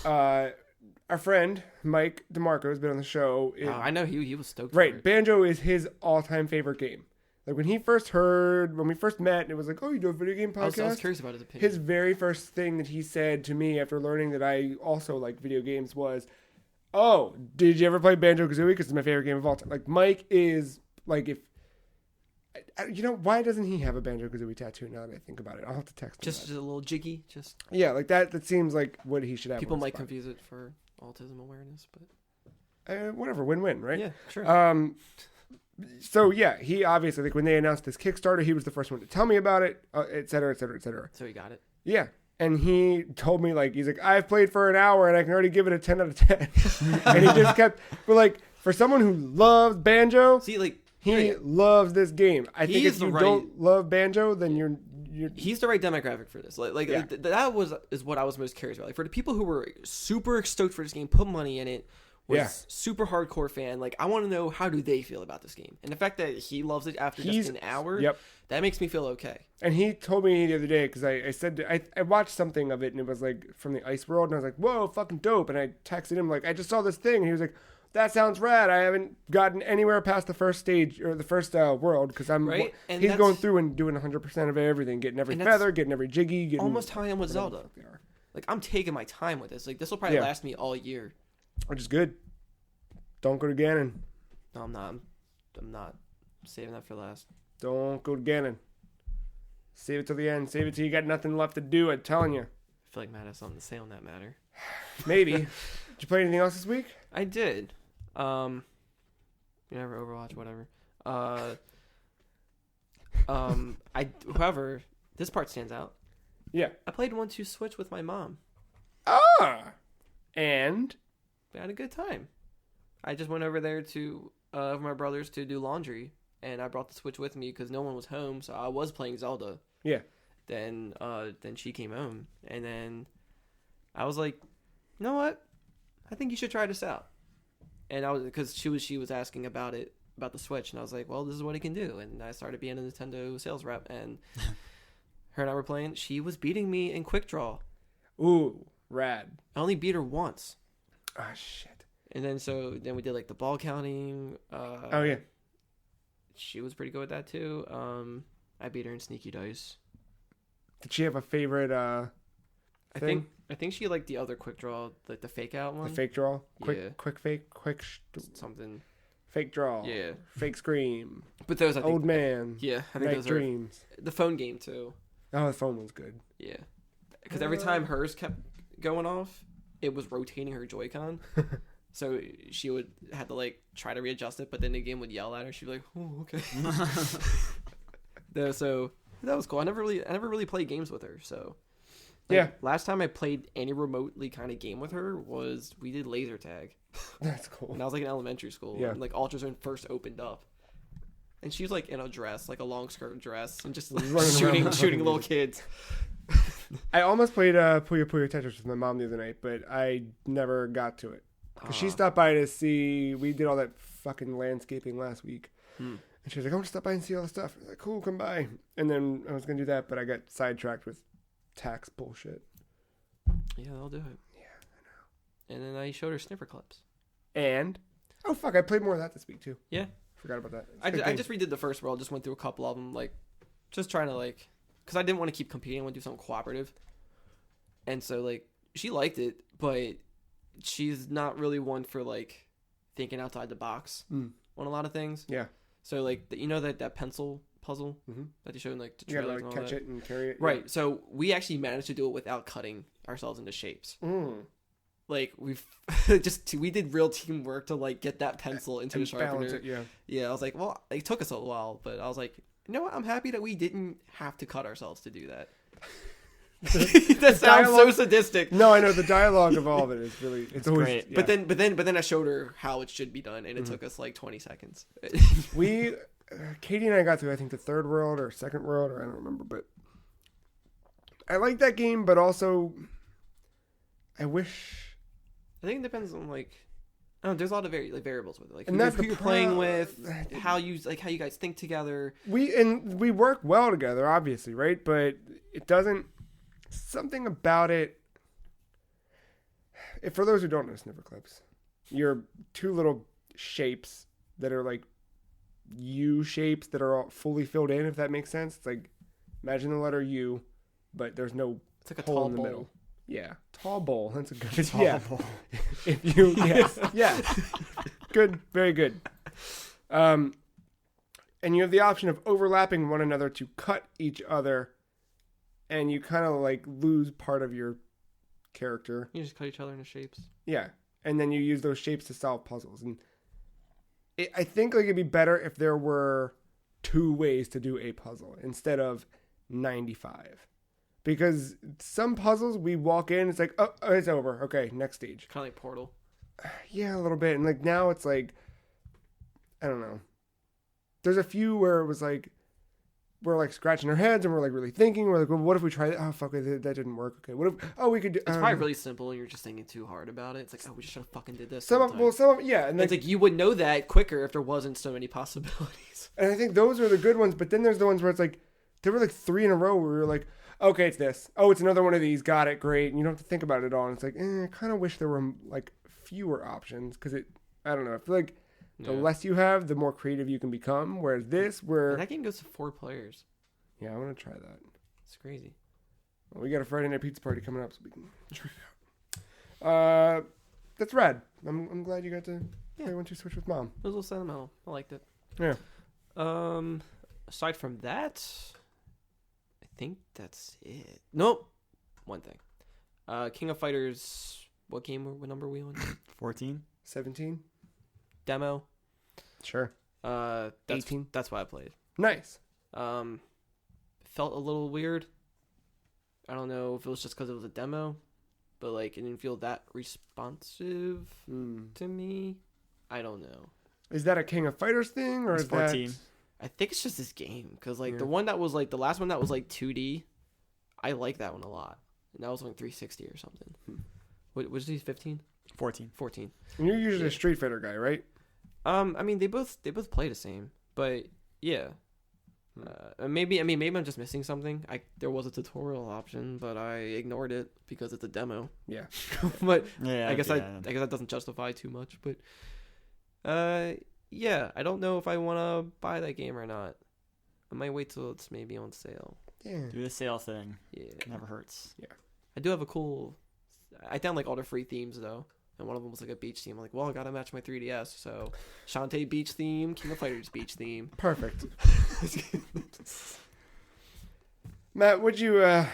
Speaker 1: Our friend Mike DeMarco has been on the show.
Speaker 2: I know he was stoked.
Speaker 1: Right,
Speaker 2: for it.
Speaker 1: Banjo is his all-time favorite game. Like when we first met, and it was like, "Oh, you do a video game podcast?"
Speaker 2: I was curious about his opinion.
Speaker 1: His very first thing that he said to me after learning that I also like video games was, "Oh, did you ever play Banjo-Kazooie? Because it's my favorite game of all time." Like Mike is like, if you know, why doesn't he have a Banjo-Kazooie tattoo? Now that I think about it, I'll have to text him.
Speaker 2: Just a little jiggy, just
Speaker 1: like that. That seems like what he should have.
Speaker 2: People might confuse it for autism awareness, but
Speaker 1: whatever, win-win, right?
Speaker 2: Yeah, sure.
Speaker 1: So yeah, he obviously, like when they announced this Kickstarter, he was the first one to tell me about it, et cetera, et cetera, et cetera.
Speaker 2: So he got it.
Speaker 1: Yeah. And he told me, like, he's like, I've played for an hour and I can already give it a 10 out of 10. And he just kept, but like, for someone who loves Banjo,
Speaker 2: see, like,
Speaker 1: he loves this game. I think if you don't love Banjo, then you're
Speaker 2: he's the right demographic for this. That is what I was most curious about. Like, for the people who were super stoked for this game, put money in it, was super hardcore fan. Like, I want to know, how do they feel about this game? And the fact that he loves it after just an hour, that makes me feel okay.
Speaker 1: And he told me the other day, because I said, I watched something of it, and it was like from the Ice World, and I was like, whoa, fucking dope. And I texted him, like, I just saw this thing, and he was like, that sounds rad. I haven't gotten anywhere past the first stage, or the first world, because he's going through and doing 100% of everything, getting every feather, getting every jiggy. Getting
Speaker 2: almost how I am with Zelda. Like, I'm taking my time with this. Like, this will probably last me all year.
Speaker 1: Which is good. Don't go to Ganon.
Speaker 2: No, I'm not. I'm not. Saving that for last.
Speaker 1: Don't go to Ganon. Save it till the end. Save it till you got nothing left to do, I'm telling you.
Speaker 2: I feel like Matt has something to say on that matter.
Speaker 1: Maybe. Did you play anything else this week?
Speaker 2: I did. Whatever, Overwatch, whatever. However, this part stands out.
Speaker 1: Yeah.
Speaker 2: I played 1-2 Switch with my mom.
Speaker 1: Ah! And?
Speaker 2: We had a good time. I just went over there to my brothers to do laundry, and I brought the Switch with me because no one was home, so I was playing Zelda.
Speaker 1: Yeah.
Speaker 2: Then she came home, and then I was like, you know what? I think you should try this out. And I was, because she was asking about the Switch, and I was like, well, this is what it can do. And I started being a Nintendo sales rep, and her and I were playing. She was beating me in Quick Draw.
Speaker 1: Ooh, rad.
Speaker 2: I only beat her once.
Speaker 1: Ah, shit.
Speaker 2: And then we did like the ball counting.
Speaker 1: Oh yeah.
Speaker 2: She was pretty good with that too. I beat her in Sneaky Dice.
Speaker 1: Did she have a favorite thing?
Speaker 2: I think she liked the other quick draw, like the fake out one.
Speaker 1: The fake draw?
Speaker 2: Yeah.
Speaker 1: Quick fake?
Speaker 2: Something.
Speaker 1: Fake draw.
Speaker 2: Yeah.
Speaker 1: Fake scream.
Speaker 2: But those, I think.
Speaker 1: Old man.
Speaker 2: Yeah, I think
Speaker 1: Night
Speaker 2: those
Speaker 1: dreams.
Speaker 2: are. The phone game too.
Speaker 1: Oh, the phone was good.
Speaker 2: Yeah. Because every time hers kept going off, it was rotating her Joy-Con. So she would have to like try to readjust it, but then the game would yell at her. She'd be like, "Oh, okay." So that was cool. I never really played games with her. So
Speaker 1: Yeah.
Speaker 2: last time I played any remotely kind of game with her was we did laser tag.
Speaker 1: That's cool.
Speaker 2: And I was like in elementary school.
Speaker 1: Yeah.
Speaker 2: And like Ultrazone first opened up. And she was like in a dress, like a long skirt dress, and just like,
Speaker 1: Running around.
Speaker 2: shooting little kids.
Speaker 1: I almost played Puyo Puyo Tetris with my mom the other night, but I never got to it. Because she stopped by to see, we did all that fucking landscaping last week. And she was like, I want to stop by and see all the stuff. I was like, cool, come by. And then I was going to do that, but I got sidetracked with tax bullshit.
Speaker 2: Yeah, I'll do it.
Speaker 1: Yeah,
Speaker 2: And then I showed her Snipperclips.
Speaker 1: And, oh fuck, I played more of that this week too.
Speaker 2: Yeah.
Speaker 1: Forgot about that.
Speaker 2: I just redid the first world, just went through a couple of them, like, just trying to, like, because I didn't want to keep competing, I want to do something cooperative. And so, like, she liked it, but she's not really one for, like, thinking outside the box on a lot of things.
Speaker 1: Yeah.
Speaker 2: So, like, you know that pencil puzzle that they showed in, like, the
Speaker 1: You gotta
Speaker 2: trailers
Speaker 1: like
Speaker 2: and all
Speaker 1: catch
Speaker 2: that?
Speaker 1: it and carry it.
Speaker 2: Right. So, we actually managed to do it without cutting ourselves into shapes. Like, we did real teamwork to, like, get that pencil into the sharpener.
Speaker 1: Balance it,
Speaker 2: Yeah, I was like, well, it took us a while, but I was like, you know what? I'm happy that we didn't have to cut ourselves to do that. That sounds so sadistic.
Speaker 1: No, I know the dialogue of all of it is really, it's always
Speaker 2: Great.
Speaker 1: yeah.
Speaker 2: But then I showed her how it should be done, and it took us like 20 seconds.
Speaker 1: Katie and I got through, I think, the third world or second world, or I don't remember, but I like that game, but also I wish.
Speaker 2: I think it depends on like, I don't know, there's a lot of variables with it, like
Speaker 1: And that's
Speaker 2: who
Speaker 1: the
Speaker 2: you're playing with, how you guys think together.
Speaker 1: We work well together, obviously, right? But it doesn't. Something about it. For those who don't know Snipperclips, you're two little shapes that are like U shapes that are all fully filled in. If that makes sense, it's like imagine the letter U, but there's no
Speaker 2: It's like a
Speaker 1: hole
Speaker 2: tall
Speaker 1: in the
Speaker 2: bowl.
Speaker 1: middle. Yeah, tall bowl. That's a good.
Speaker 3: Tall bowl.
Speaker 1: If you yes, good, very good. And you have the option of overlapping one another to cut each other, and you kind of like lose part of your character.
Speaker 2: You just cut each other into shapes.
Speaker 1: Yeah, and then you use those shapes to solve puzzles. And I think like it'd be better if there were 2 ways to do a puzzle instead of 95. Because some puzzles we walk in, it's like, oh, it's over. Okay, next stage.
Speaker 2: Kind of like Portal.
Speaker 1: Yeah, a little bit. And like now it's like, I don't know. There's a few where it was like, we're like scratching our heads and we're like really thinking. We're like, well, what if we try that? Oh, fuck, that didn't work. Okay, what if, we could do.
Speaker 2: It's probably really simple and you're just thinking too hard about it. It's like, oh, we just should have fucking did this.
Speaker 1: some of, yeah. And
Speaker 2: it's like you would know that quicker if there wasn't so many possibilities.
Speaker 1: And I think those are the good ones. But then there's the ones where it's like, there were like 3 in a row where we were like, okay, it's this. Oh, it's another one of these. Got it. Great. And you don't have to think about it at all. And it's like, I kind of wish there were like fewer options because I don't know. I feel like the less you have, the more creative you can become. Whereas this,
Speaker 2: And that game goes to 4 players.
Speaker 1: Yeah, I want to try that.
Speaker 2: It's crazy.
Speaker 1: Well, we got a Friday night pizza party coming up, so we can try it out. That's rad. I'm glad you got to play 1-2 Switch with Mom.
Speaker 2: It was a little sentimental. I liked it.
Speaker 1: Yeah.
Speaker 2: Aside from that, I think that's it. Nope. One thing. King of Fighters. What number are we on?
Speaker 3: 14?
Speaker 1: 17?
Speaker 2: Demo.
Speaker 1: Sure. 18.
Speaker 2: That's what I played.
Speaker 1: Nice.
Speaker 2: Felt a little weird. I don't know if it was just because it was a demo, but like it didn't feel that responsive to me. I don't know.
Speaker 1: Is that a King of Fighters thing, or
Speaker 3: It's
Speaker 1: is
Speaker 3: 14.
Speaker 1: that?
Speaker 2: I think it's just this game because like
Speaker 1: Yeah.
Speaker 2: the one that was like the last one that was like 2D, I like that one a lot. And that was like 360 or something. What was these 15?
Speaker 3: 14.
Speaker 2: 14.
Speaker 1: And you're usually a Street Fighter guy, right?
Speaker 2: I mean they both play the same, but yeah. Maybe I'm just missing something. There was a tutorial option, but I ignored it because it's a demo.
Speaker 1: Yeah.
Speaker 2: But
Speaker 3: Yeah,
Speaker 2: I guess that doesn't justify too much. But yeah, I don't know if I want to buy that game or not. I might wait till it's maybe on sale.
Speaker 1: Yeah.
Speaker 3: Do the sale thing.
Speaker 2: Yeah,
Speaker 3: Never hurts.
Speaker 1: Yeah.
Speaker 2: I do have a cool. I found like all the free themes though. And one of them was like a beach theme. I'm like, well, I gotta match my 3DS. So, Shantae beach theme, King of Fighters beach theme.
Speaker 1: Perfect. Matt, what'd you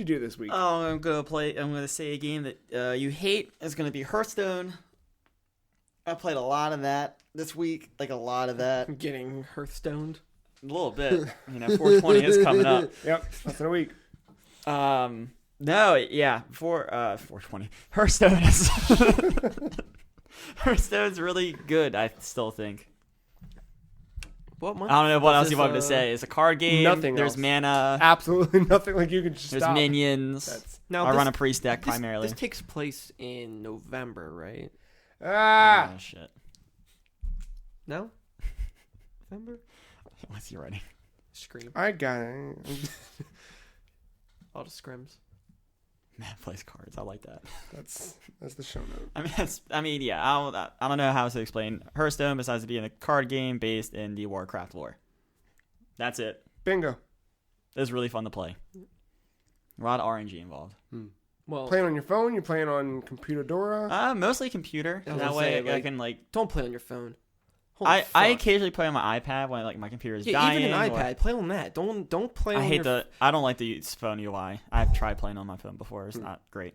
Speaker 1: do this week?
Speaker 3: Oh, I'm gonna say a game that you hate. It's gonna be Hearthstone. I played a lot of that this week. Like a lot of that.
Speaker 2: I'm getting Hearthstoned.
Speaker 3: A little bit. 420 is coming up.
Speaker 1: Yep, less than a week.
Speaker 3: No, yeah, 420. Hearthstone is Hearthstone's really good, I still think.
Speaker 2: What month?
Speaker 3: I don't know what else you want me to say. It's a card game.
Speaker 1: Nothing
Speaker 3: There's
Speaker 1: else.
Speaker 3: mana.
Speaker 1: Absolutely nothing. Like you can just
Speaker 3: There's
Speaker 1: stop.
Speaker 3: minions.
Speaker 2: Now,
Speaker 3: I run a priest deck primarily.
Speaker 2: This takes place in November, right?
Speaker 1: Ah.
Speaker 3: Oh, shit.
Speaker 2: No? November?
Speaker 3: What's he writing?
Speaker 2: Scream.
Speaker 1: I got it.
Speaker 2: All the scrims.
Speaker 3: Matt plays cards. I like that.
Speaker 1: That's the show note.
Speaker 3: Yeah. I don't know how to explain Hearthstone besides it being a card game based in the Warcraft lore. That's it.
Speaker 1: Bingo.
Speaker 3: It's really fun to play. A lot of RNG involved.
Speaker 2: Well,
Speaker 1: Playing on your phone? You're playing on Computadora?
Speaker 3: Mostly computer.
Speaker 2: I was
Speaker 3: That
Speaker 2: gonna
Speaker 3: way
Speaker 2: say,
Speaker 3: I can like.
Speaker 2: don't play on your phone. Holy
Speaker 3: I
Speaker 2: fuck.
Speaker 3: occasionally play on my iPad when like my computer is dying.
Speaker 2: Even an
Speaker 3: or-
Speaker 2: iPad. Play on that. Don't play on
Speaker 3: I don't like the phone UI. I've tried playing on my phone before. It's not great.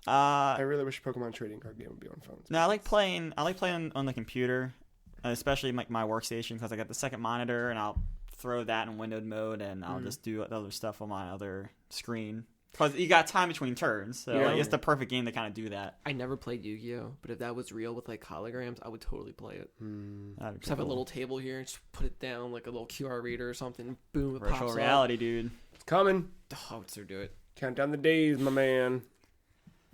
Speaker 1: I really wish Pokemon trading card game would be on phones.
Speaker 3: No, I like playing on the computer, especially like my workstation because I got the second monitor and I'll throw that in windowed mode and I'll just do other stuff on my other screen. Because you got time between turns, so
Speaker 1: Yeah.
Speaker 3: like, it's the perfect game to kind of do that.
Speaker 2: I never played Yu-Gi-Oh, but if that was real with like holograms, I would totally play it.
Speaker 3: That'd be
Speaker 2: Just have a
Speaker 3: cool.
Speaker 2: little table here, just put it down like a little QR reader or something. Boom, it
Speaker 3: virtual
Speaker 2: pops
Speaker 3: reality, dude.
Speaker 1: It's coming.
Speaker 2: up. Oh, so do it.
Speaker 1: Count down the days, my man.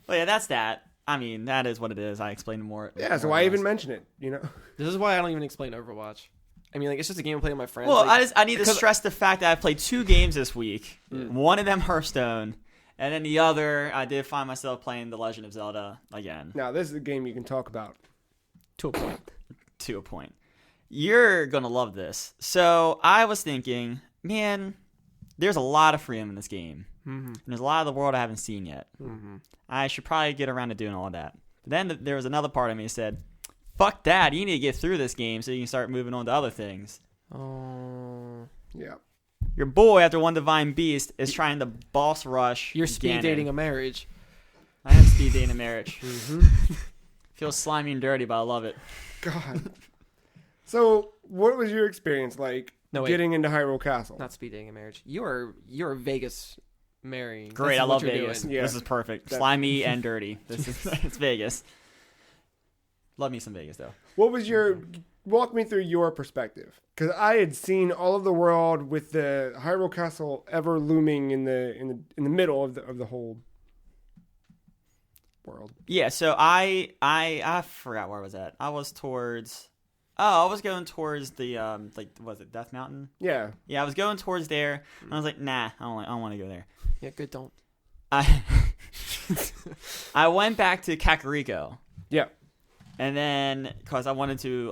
Speaker 3: Well, yeah, that's that. I mean, that is what it is. I explained more.
Speaker 1: Yeah, so
Speaker 3: more
Speaker 1: why
Speaker 3: or
Speaker 1: even
Speaker 3: less.
Speaker 1: mention it, you know?
Speaker 2: This is why I don't even explain Overwatch. I mean, like it's just a game I play with my friends.
Speaker 3: Well,
Speaker 2: like,
Speaker 3: I need to
Speaker 2: because-
Speaker 3: stress the fact that I played 2 games this week. One of them Hearthstone, and then the other I did find myself playing The Legend of Zelda again.
Speaker 1: Now, this is a game you can talk about.
Speaker 2: to a point.
Speaker 3: To a point. You're gonna love this. So I was thinking, man, there's a lot of freedom in this game.
Speaker 2: Mm-hmm.
Speaker 3: And there's a lot of the world I haven't seen yet.
Speaker 2: Mm-hmm.
Speaker 3: I should probably get around to doing all of that. But then there was another part of me that said, fuck that, you need to get through this game so you can start moving on to other things.
Speaker 2: Oh,
Speaker 1: Yeah.
Speaker 3: Your boy, after One Divine Beast, is trying to boss rush
Speaker 2: you're speed
Speaker 3: Ganon.
Speaker 2: dating a marriage.
Speaker 3: I am speed dating a marriage.
Speaker 1: Mm-hmm.
Speaker 3: Feels slimy and dirty, but I love it.
Speaker 1: God. So, what was your experience like
Speaker 2: No, wait.
Speaker 1: getting into Hyrule Castle?
Speaker 2: Not speed dating a marriage. You're Vegas marrying.
Speaker 3: Great,
Speaker 2: This is
Speaker 3: I
Speaker 2: what
Speaker 3: love
Speaker 2: you're
Speaker 3: Vegas.
Speaker 2: doing.
Speaker 1: Yeah.
Speaker 3: This is perfect.
Speaker 1: That-
Speaker 3: Slimy and dirty. It's Vegas. Love me some Vegas, though.
Speaker 1: What was your... Walk me through your perspective. Because I had seen all of the world with the Hyrule Castle ever looming in the middle of the whole world.
Speaker 3: Yeah, so I forgot where I was at. I was going towards the was it Death Mountain?
Speaker 1: Yeah.
Speaker 3: Yeah, I was going towards there. And I was like, nah, I don't want to go there.
Speaker 2: Yeah, good. Don't.
Speaker 3: I went back to Kakariko,
Speaker 1: Yeah.
Speaker 3: and then because I wanted to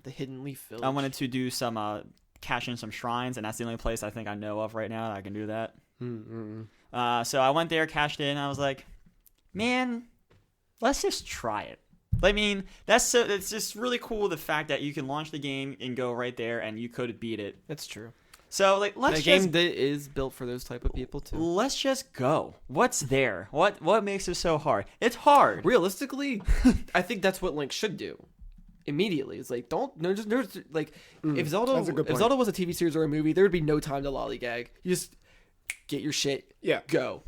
Speaker 2: The Hidden Leaf Village.
Speaker 3: I wanted to do some cash in some shrines, and that's the only place I think I know of right now that I can do that.
Speaker 1: Mm-mm.
Speaker 3: So I went there, cashed in. I was like, man, let's just try it. I mean, it's just really cool the fact that you can launch the game and go right there, and you could beat it.
Speaker 2: That's true.
Speaker 3: So like, let's
Speaker 2: The
Speaker 3: just
Speaker 2: game that is built for those type of people too.
Speaker 3: let's just go. What's there? What makes it so hard? It's hard.
Speaker 2: Realistically, I think that's what Link should do. Immediately, it's like there's like if Zelda
Speaker 1: that's a good
Speaker 2: if
Speaker 1: point.
Speaker 2: Zelda was a TV series or a movie, there would be no time to lollygag. You just get your shit,
Speaker 1: Yeah.
Speaker 2: go.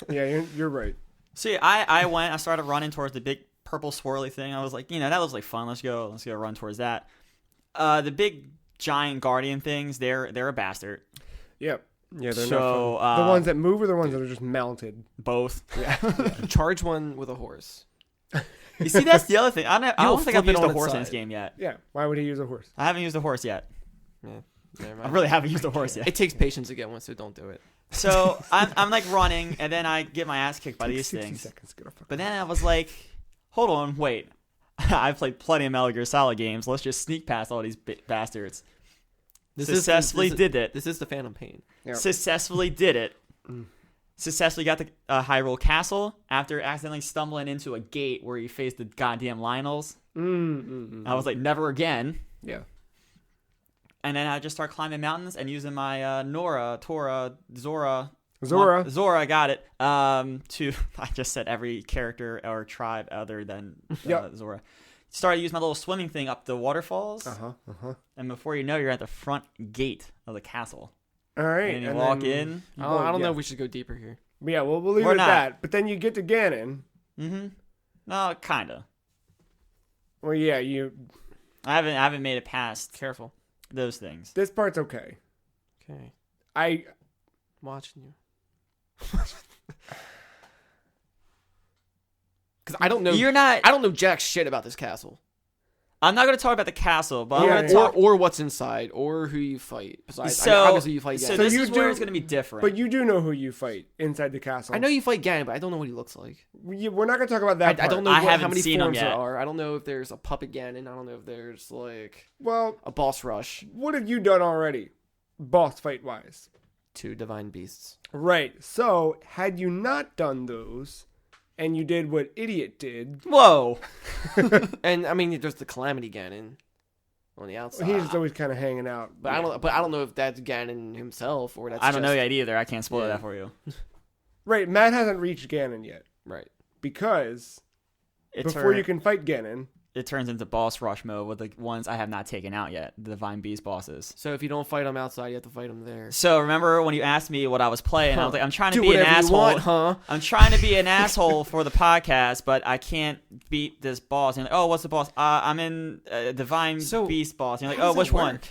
Speaker 1: Yeah, you're right.
Speaker 3: So yeah, I started running towards the big purple swirly thing. I was like, that looks like fun. Let's go run towards that. The big giant guardian things, they're a bastard.
Speaker 1: Yep. Yeah, they're
Speaker 3: So,
Speaker 1: not fun. The ones that move or the ones that are just mounted?
Speaker 3: Both.
Speaker 2: Charge one with a horse.
Speaker 3: You see, that's the other thing. I don't think I've
Speaker 2: flip it
Speaker 3: used
Speaker 2: on
Speaker 3: a
Speaker 2: its
Speaker 3: horse in
Speaker 2: side.
Speaker 3: this game yet.
Speaker 1: Yeah. Why would he use a horse?
Speaker 3: I haven't used a horse yet.
Speaker 2: Yeah. Never
Speaker 3: I
Speaker 2: mind.
Speaker 3: really haven't used a horse yet.
Speaker 2: It takes patience to get one, so don't do it.
Speaker 3: So I'm like running, and then I get my ass kicked by these
Speaker 1: 60
Speaker 3: things.
Speaker 1: seconds to get a fucking-
Speaker 3: But then I was like, hold on, wait. I've played plenty of Metal Gear Solid games. Let's just sneak past all these bastards. Successfully did it.
Speaker 2: This is the Phantom Pain.
Speaker 1: Yeah.
Speaker 3: Successfully did it. Successfully got the Hyrule Castle after accidentally stumbling into a gate where you faced the goddamn Lionels. I was like, never again.
Speaker 1: Yeah.
Speaker 3: And then I just start climbing mountains and using my Zora, got it. I just said every character or tribe other than Zora. Started using my little swimming thing up the waterfalls. And before you know, you're at the front gate of the castle.
Speaker 1: All right.
Speaker 3: And you walk in.
Speaker 2: I don't know if we should go deeper here.
Speaker 1: Yeah, we'll leave it at that. But then you get to Ganon.
Speaker 3: No, kinda.
Speaker 1: Well, yeah,
Speaker 3: I haven't made it past
Speaker 2: Careful.
Speaker 3: those things.
Speaker 1: this part's okay.
Speaker 2: Okay.
Speaker 1: I'm
Speaker 2: Watching you. Because I don't know. I don't know jack shit about this castle.
Speaker 3: I'm not going to talk about the castle, but I'm
Speaker 1: Yeah,
Speaker 3: going to talk.
Speaker 2: Or what's inside, or who you fight. Besides,
Speaker 3: So
Speaker 2: obviously you fight Ganon.
Speaker 3: So this
Speaker 1: you
Speaker 3: is where
Speaker 1: do-
Speaker 3: it's going to be different.
Speaker 1: But you do know who you fight inside the castle.
Speaker 2: I know you fight Ganon, but I don't know what he looks like.
Speaker 1: We're not going to talk about that
Speaker 2: I don't know
Speaker 3: I
Speaker 2: how
Speaker 3: haven't
Speaker 2: many
Speaker 3: seen him
Speaker 2: forms there
Speaker 3: yet.
Speaker 2: are. I don't know if there's a puppet Ganon. I don't know if there's like
Speaker 1: Well,
Speaker 2: a boss rush.
Speaker 1: what have you done already? Boss fight wise.
Speaker 2: 2 divine beasts.
Speaker 1: Right. So, had you not done those, and you did what Idiot did,
Speaker 3: Whoa.
Speaker 2: And I mean, there's the Calamity Ganon on the outside.
Speaker 1: he's just always kind of hanging out.
Speaker 2: But I don't know if that's Ganon himself or that's.
Speaker 3: I don't know
Speaker 2: just-
Speaker 3: yet either. I can't spoil
Speaker 2: Yeah.
Speaker 3: that for you.
Speaker 1: Right. Matt hasn't reached Ganon yet
Speaker 2: Right.
Speaker 1: because
Speaker 3: It
Speaker 1: before you can fight Ganon,
Speaker 3: it turns into boss rush mode with the ones I have not taken out yet, the Divine Beast bosses.
Speaker 2: So if you don't fight him outside, you have to fight him there.
Speaker 3: So remember when you asked me what I was playing, I was like, I'm trying to
Speaker 2: Do
Speaker 3: be an
Speaker 2: whatever you
Speaker 3: asshole.
Speaker 2: want, huh?
Speaker 3: I'm trying to be an asshole for the podcast, but I can't beat this boss. And you're like, oh, what's the boss? I'm in Divine Beast boss. And you're like,
Speaker 2: How
Speaker 3: oh,
Speaker 2: does
Speaker 3: which
Speaker 2: that
Speaker 3: one?
Speaker 2: work?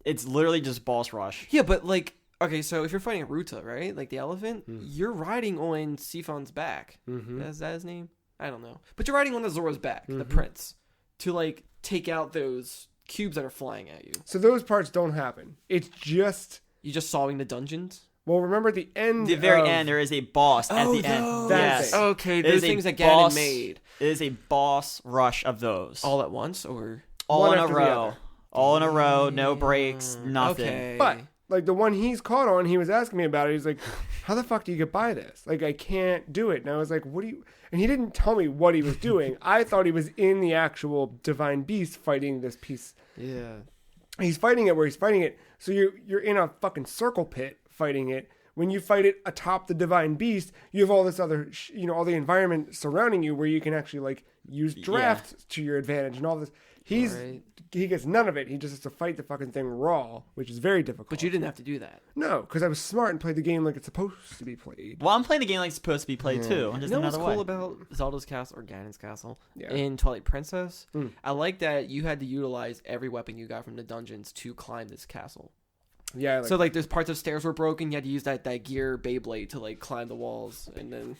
Speaker 3: It's literally just boss rush.
Speaker 2: Yeah, but like, okay, so if you're fighting Ruta, right, like the elephant, you're riding on Sifon's back. Is that his name? I don't know. But you're riding on the Zora's back, the prince, to like take out those cubes that are flying at you.
Speaker 1: so those parts don't happen. It's just,
Speaker 2: You just solving the dungeons.
Speaker 1: well, remember at the end,
Speaker 3: The very
Speaker 1: of-
Speaker 3: end, there is a boss at the end.
Speaker 1: That
Speaker 3: Yes.
Speaker 1: thing.
Speaker 2: Okay,
Speaker 3: It
Speaker 2: those
Speaker 3: is a
Speaker 2: things that
Speaker 3: boss-
Speaker 2: Ganon made
Speaker 3: It is a boss rush of those.
Speaker 2: all at once, or
Speaker 3: All
Speaker 1: one
Speaker 3: in a
Speaker 1: after the
Speaker 3: row.
Speaker 1: other.
Speaker 3: All in a row, no breaks, nothing.
Speaker 2: Okay.
Speaker 1: But like the one he's caught on, he was asking me about it. He's like, "How the fuck do you get by this? Like, I can't do it." And I was like, "What do you?" And he didn't tell me what he was doing. I thought he was in the actual Divine Beast fighting this piece.
Speaker 2: yeah,
Speaker 1: He's fighting it where he's fighting it. So you're in a fucking circle pit fighting it. When you fight it atop the Divine Beast, you have all this other, all the environment surrounding you where you can actually like use draft to your advantage and all this. He gets none of it. He just has to fight the fucking thing raw, which is very difficult.
Speaker 2: but you didn't have to do that.
Speaker 1: No, because I was smart and played the game like it's supposed to be played.
Speaker 3: Well, I'm playing the game like it's supposed to be played too. Just
Speaker 2: You know what's
Speaker 3: another way.
Speaker 2: cool about Zelda's castle or Ganon's castle
Speaker 1: Yeah.
Speaker 2: in Twilight Princess? I like that you had to utilize every weapon you got from the dungeons to climb this castle.
Speaker 1: Yeah,
Speaker 2: So like, there's parts of stairs were broken. You had to use that gear Beyblade to like climb the walls, and then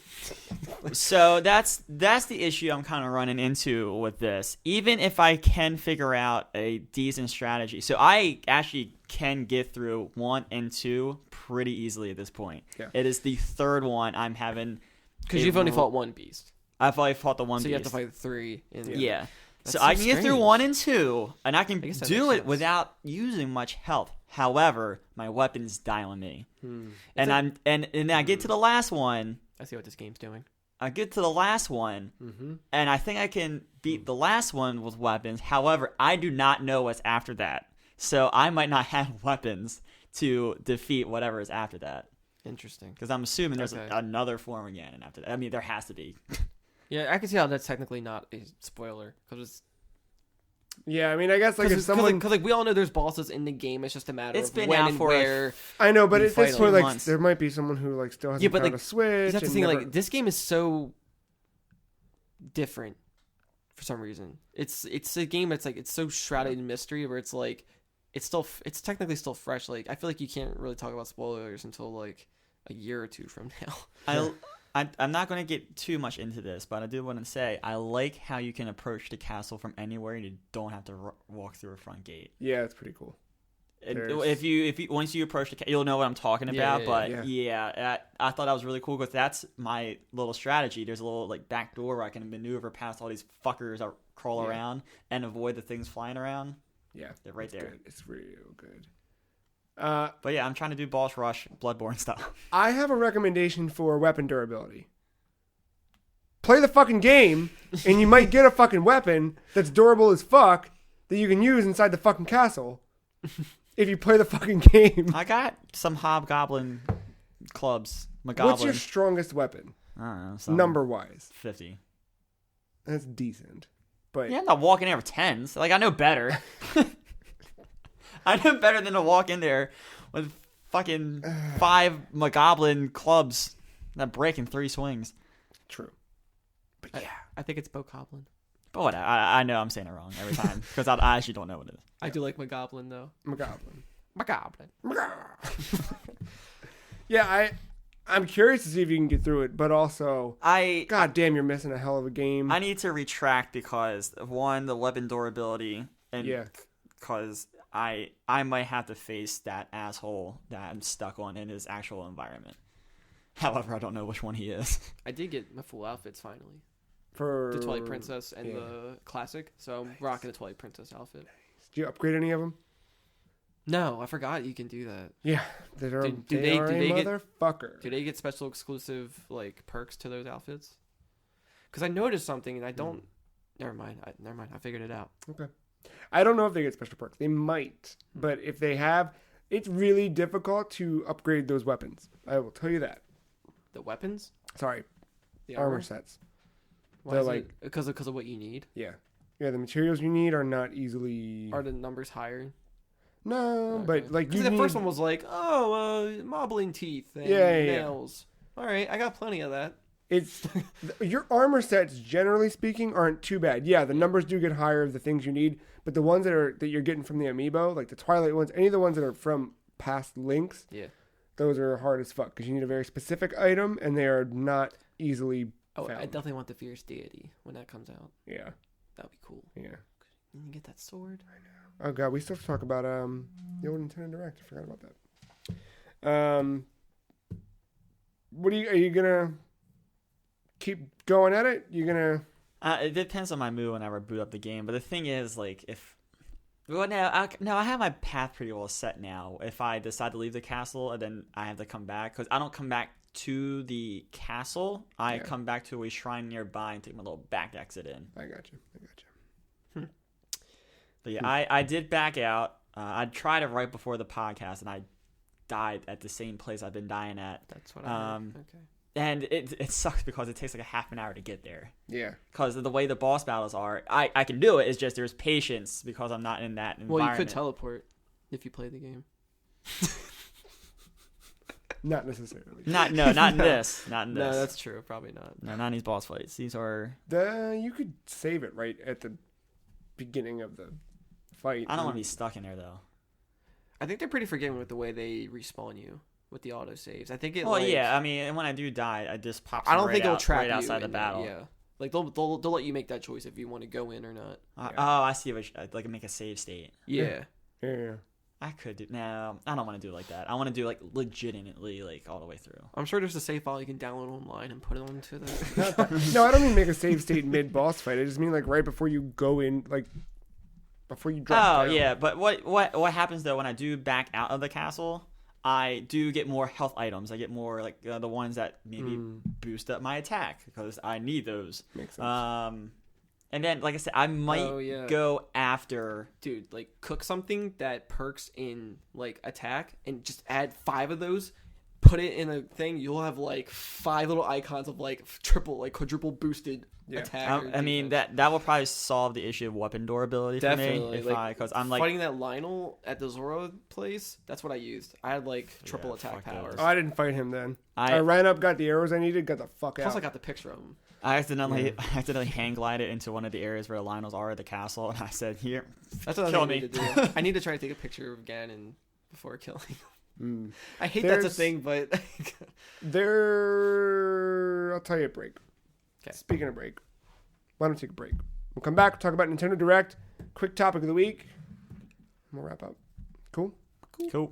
Speaker 3: So that's the issue I'm kind of running into with this. Even if I can figure out a decent strategy, so I actually can get through 1 and 2 pretty easily at this point.
Speaker 1: Yeah.
Speaker 3: It is the third one I'm having.
Speaker 2: because you've only fought one beast,
Speaker 3: I've only fought the one.
Speaker 2: so
Speaker 3: beast.
Speaker 2: you have to fight 3.
Speaker 3: Yeah. So
Speaker 2: so
Speaker 3: I can get through
Speaker 2: strange.
Speaker 3: 1 and 2, and I can
Speaker 2: guess that
Speaker 3: do
Speaker 2: makes
Speaker 3: it
Speaker 2: sense.
Speaker 3: without using much health. However, my weapons die on me, and I get to the last one.
Speaker 2: I see what this game's doing.
Speaker 3: I get to the last one, and I think I can beat the last one with weapons. However, I do not know what's after that, so I might not have weapons to defeat whatever is after that.
Speaker 2: Interesting.
Speaker 3: Because I'm assuming there's
Speaker 2: Okay.
Speaker 3: another form again after that. I mean, there has to be.
Speaker 2: Yeah, I can see how that's technically not a spoiler because
Speaker 1: Yeah, I mean, I guess like if someone,
Speaker 2: because like we all know there's bosses in the game. It's just a matter
Speaker 3: It's
Speaker 2: of
Speaker 3: been
Speaker 2: when
Speaker 3: out
Speaker 2: and
Speaker 3: for
Speaker 2: where.
Speaker 1: I know, but
Speaker 3: you
Speaker 1: at
Speaker 3: fight
Speaker 1: this
Speaker 3: a
Speaker 1: point,
Speaker 3: few
Speaker 1: like
Speaker 3: months.
Speaker 1: there might be someone who like still hasn't
Speaker 2: Yeah, but,
Speaker 1: found
Speaker 2: like,
Speaker 1: a Switch.
Speaker 2: That's the
Speaker 1: and
Speaker 2: thing.
Speaker 1: never-
Speaker 2: Like this game is so different for some reason. It's a game that's like it's so shrouded in mystery where it's like it's technically still fresh. Like I feel like you can't really talk about spoilers until like a year or 2 from now.
Speaker 3: I'm not going to get too much into this, but I do want to say I like how you can approach the castle from anywhere and you don't have to walk through a front gate.
Speaker 1: yeah, it's pretty cool.
Speaker 3: If you once you approach you'll know what I'm talking about. I thought that was really cool because that's my little strategy. There's a little like back door where I can maneuver past all these fuckers that crawl around and avoid the things flying around.
Speaker 1: Yeah,
Speaker 3: they're right there.
Speaker 1: Good. It's real good.
Speaker 3: But yeah, I'm trying to do boss rush Bloodborne style.
Speaker 1: I have a recommendation for weapon durability. Play the fucking game, and you might get a fucking weapon that's durable as fuck that you can use inside the fucking castle. If you play the fucking game.
Speaker 3: I got some hobgoblin clubs.
Speaker 1: What's your strongest weapon?
Speaker 3: I don't know.
Speaker 1: Number-wise.
Speaker 3: 50.
Speaker 1: That's decent. But
Speaker 3: yeah, I'm not walking in there with 10s. Like, I know better. I know better than to walk in there with fucking 5 Mogoblin clubs that break in 3 swings.
Speaker 1: True. But yeah.
Speaker 2: I think it's Bokoblin.
Speaker 3: But whatever. I know I'm saying it wrong every time because I actually don't know what it is.
Speaker 2: I do like Mogoblin, though.
Speaker 1: Mogoblin. Yeah, I'm curious to see if you can get through it, but also, God damn, you're missing a hell of a game.
Speaker 3: I need to retract because of one, the weapon durability, and because I might have to face that asshole that I'm stuck on in his actual environment. However, I don't know which one he is.
Speaker 2: I did get my full outfits finally.
Speaker 1: For
Speaker 2: the Twilight Princess and the classic, so I'm rocking the Twilight Princess outfit.
Speaker 1: Nice. Did you upgrade any of them?
Speaker 2: No, I forgot you can do that.
Speaker 1: Yeah, they are a motherfucker.
Speaker 2: Do they get special exclusive like perks to those outfits? Because I noticed something and I don't. Never mind. I figured it out.
Speaker 1: Okay. I don't know if they get special perks. They might, but if they have, it's really difficult to upgrade those weapons. I will tell you that.
Speaker 2: The weapons?
Speaker 1: Sorry,
Speaker 2: the
Speaker 1: armor sets.
Speaker 2: Why is it because of what you need?
Speaker 1: Yeah. The materials you need are not easily.
Speaker 2: Are the numbers higher?
Speaker 1: No, okay. But like
Speaker 2: the first one was like, mobbling teeth and nails. All right, I got plenty of that.
Speaker 1: It's your armor sets, generally speaking, aren't too bad. Yeah, the numbers do get higher of the things you need, but the ones that you're getting from the amiibo, like the Twilight ones, any of the ones that are from past links, those are hard as fuck because you need a very specific item, and they are not easily.
Speaker 2: Oh,
Speaker 1: found.
Speaker 2: I definitely want the Fierce Deity when that comes out.
Speaker 1: Yeah,
Speaker 2: that'd be cool.
Speaker 1: Yeah,
Speaker 2: you can get that sword.
Speaker 1: I know. Oh god, we still have to talk about the old Nintendo Direct. I forgot about that. Are you gonna keep going at it? You gonna?
Speaker 3: It depends on my mood whenever I boot up the game. But the thing is, like, I have my path pretty well set now. If I decide to leave the castle and then I have to come back, because I don't come back to the castle, I come back to a shrine nearby and take my little back exit in.
Speaker 1: I got you.
Speaker 3: But yeah, I did back out. I tried it right before the podcast, and I died at the same place I've been dying at.
Speaker 2: That's what I heard. Okay.
Speaker 3: And it sucks because it takes like a half an hour to get there.
Speaker 1: Yeah.
Speaker 3: Because of the way the boss battles are, I can do it. It's just there's patience because I'm not in that environment.
Speaker 2: Well, you could teleport if you play the game.
Speaker 1: Not necessarily.
Speaker 3: Not in this. Not in this.
Speaker 2: No, that's true. Probably not.
Speaker 3: No, not in these boss fights. These are.
Speaker 1: You could save it right at the beginning of the fight.
Speaker 3: I don't want to be stuck in there though.
Speaker 2: I think they're pretty forgiving with the way they respawn you with the auto saves. I think it.
Speaker 3: Well, yeah. I mean, when I do die, I just pop.
Speaker 2: I don't think they'll trap
Speaker 3: right
Speaker 2: you
Speaker 3: outside the battle.
Speaker 2: Yeah. Like they'll let you make that choice if you want to go in or not.
Speaker 3: Oh, I see. Like make a save state.
Speaker 2: Yeah.
Speaker 3: I could do. No, I don't want to do it like that. I want to do like legitimately, like all the way through.
Speaker 2: I'm sure there's a save file you can download online and put it onto the.
Speaker 1: No, I don't mean make a save state mid boss fight. I just mean like right before you go in, like before you drop.
Speaker 3: Oh yeah, but what happens though when I do back out of the castle? I do get more health items. I get more like the ones that maybe boost up my attack because I need those.
Speaker 1: Makes sense.
Speaker 3: And then, like I said, I might go after...
Speaker 2: Dude, like, cook something that perks in, like, attack and just add 5 of those, put it in a thing, you'll have, like, 5 little icons of, like, triple, like, quadruple boosted attack.
Speaker 3: I mean, that will probably solve the issue of weapon durability for me. Because I'm, like...
Speaker 2: Fighting that Lionel at the Zoro place, that's what I used. I had, like, triple attack power.
Speaker 1: Oh, I didn't fight him then. I ran up, got the arrows I needed, got the fuck out.
Speaker 2: Plus, I got the picture of him.
Speaker 3: I accidentally hang glided into one of the areas where the Lionels are at the castle, and I said, "Here,
Speaker 2: that's what I need to do. I need to try to take a picture of Ganon before killing him. I hate that's a thing, but
Speaker 1: I'll tell you a break. Okay. Speaking of break, why don't we take a break? We'll come back, talk about Nintendo Direct, quick topic of the week, and we'll wrap up. Cool?
Speaker 3: Cool.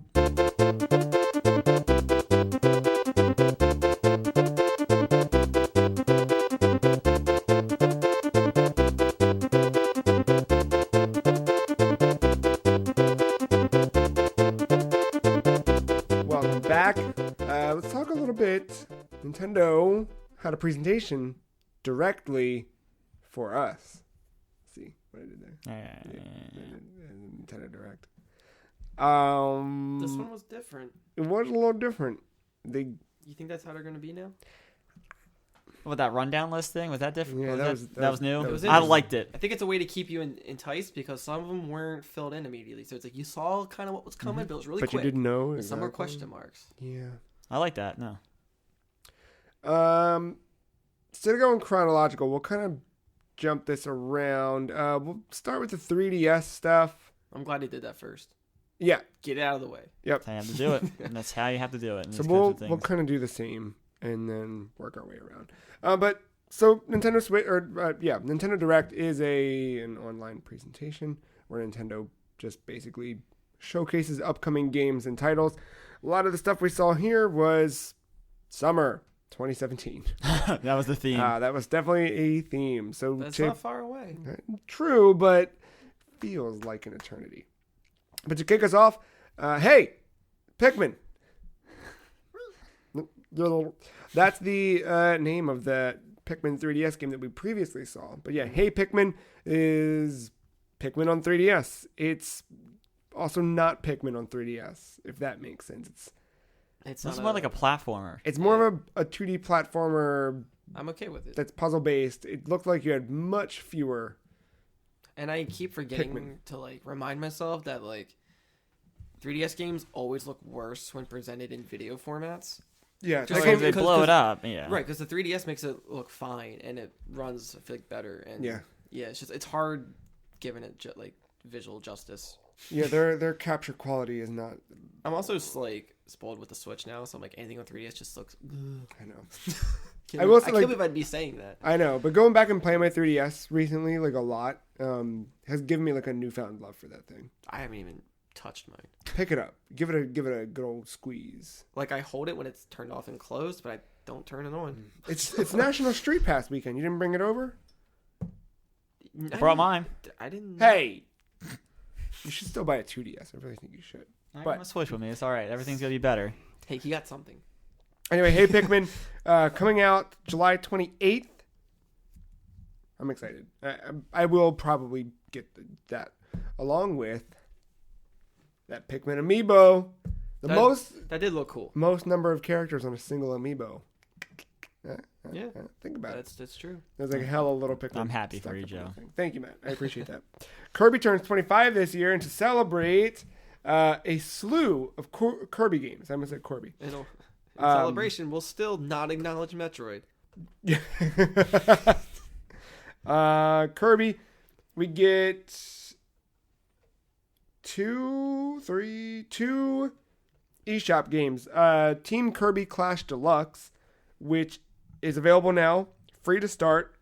Speaker 1: Welcome back. Let's talk a little bit. Nintendo had a presentation directly for us. Let's see what I did there. Nintendo Direct.
Speaker 2: This one was different.
Speaker 1: It was a little different.
Speaker 2: You think that's how they're going to be now?
Speaker 3: What, that rundown list thing? Was that different?
Speaker 1: Yeah,
Speaker 3: that was new?
Speaker 2: It was
Speaker 3: I
Speaker 2: interesting.
Speaker 3: liked it.
Speaker 2: I think it's a way to keep you enticed because some of them weren't filled in immediately. So it's like you saw kind of what was coming, but it was really
Speaker 1: but
Speaker 2: quick.
Speaker 1: you didn't know.
Speaker 2: And some were
Speaker 1: exactly.
Speaker 2: question marks.
Speaker 1: Yeah.
Speaker 3: I like that. No.
Speaker 1: Instead of going chronological, we'll kind of jump this around. We'll start with the 3DS stuff.
Speaker 2: I'm glad they did that first.
Speaker 1: Yeah.
Speaker 2: Get it out of the way.
Speaker 1: Yep.
Speaker 3: That's how you have to do it. And that's how you have to do it.
Speaker 1: So we'll kind of do the same and then work our way around. So Nintendo Switch Nintendo Direct is an online presentation where Nintendo just basically showcases upcoming games and titles. A lot of the stuff we saw here was summer 2017.
Speaker 3: that was the theme.
Speaker 1: That was definitely a theme. So
Speaker 2: That's not far away.
Speaker 1: True, but feels like an eternity. But to kick us off, hey, Pikmin. That's the name of the Pikmin 3DS game that we previously saw. But yeah, Hey Pikmin is Pikmin on 3DS. It's also not Pikmin on 3DS, if that makes sense.
Speaker 2: It's
Speaker 3: This is
Speaker 2: not
Speaker 3: more like a platformer.
Speaker 1: It's more of a 2D platformer
Speaker 2: I'm okay with it.
Speaker 1: that's puzzle based. It looked like you had much fewer.
Speaker 2: And I keep forgetting
Speaker 1: Pikmin.
Speaker 2: to like remind myself that like 3DS games always look worse when presented in video formats.
Speaker 1: Yeah,
Speaker 2: Just
Speaker 3: Because they
Speaker 2: because-
Speaker 3: blow it up. Yeah.
Speaker 2: Right, because the 3DS makes it look fine and it runs, I feel like, better. And
Speaker 1: Yeah.
Speaker 2: it's hard giving it like visual justice.
Speaker 1: yeah. Their capture quality is not.
Speaker 2: I'm also just like spoiled with the Switch now, so I'm like anything on 3DS just looks.
Speaker 1: I know.
Speaker 2: Can't
Speaker 1: I will
Speaker 2: believe-
Speaker 1: say,
Speaker 2: I
Speaker 1: like-
Speaker 2: can't believe I'd be saying that.
Speaker 1: I know, but going back and playing my 3DS recently, like a lot, has given me like a newfound love for that thing.
Speaker 2: I haven't even touched mine.
Speaker 1: Pick it up, give it a good old squeeze.
Speaker 2: Like I hold it when it's turned off and closed, but I don't turn it on.
Speaker 1: It's National Street Pass weekend. You didn't bring it over?
Speaker 3: I brought mine.
Speaker 2: I didn't.
Speaker 1: Hey, you should still buy a 2DS. I really think you should.
Speaker 3: I'm
Speaker 1: But-
Speaker 3: going to Switch with me. It's all right. Everything's going to be better.
Speaker 2: Hey, he got something.
Speaker 1: Anyway, Hey Pikmin, coming out July 28th. I'm excited. I will probably get that along with that Pikmin amiibo.
Speaker 2: That did look cool.
Speaker 1: Most number of characters on a single amiibo.
Speaker 2: Yeah.
Speaker 1: Think about it.
Speaker 2: That's true.
Speaker 1: There's like a hell of a little Pikmin.
Speaker 3: I'm happy for
Speaker 1: stuck
Speaker 3: you,
Speaker 1: up in
Speaker 3: Joe.
Speaker 1: that thing. Thank you, Matt. I appreciate that. Kirby turns 25 this year, and to celebrate, a slew of Kirby games. I almost said Corby.
Speaker 2: In celebration, we'll still not acknowledge Metroid.
Speaker 1: Kirby, we get two eShop games. Team Kirby Clash Deluxe, which is available now, free to start.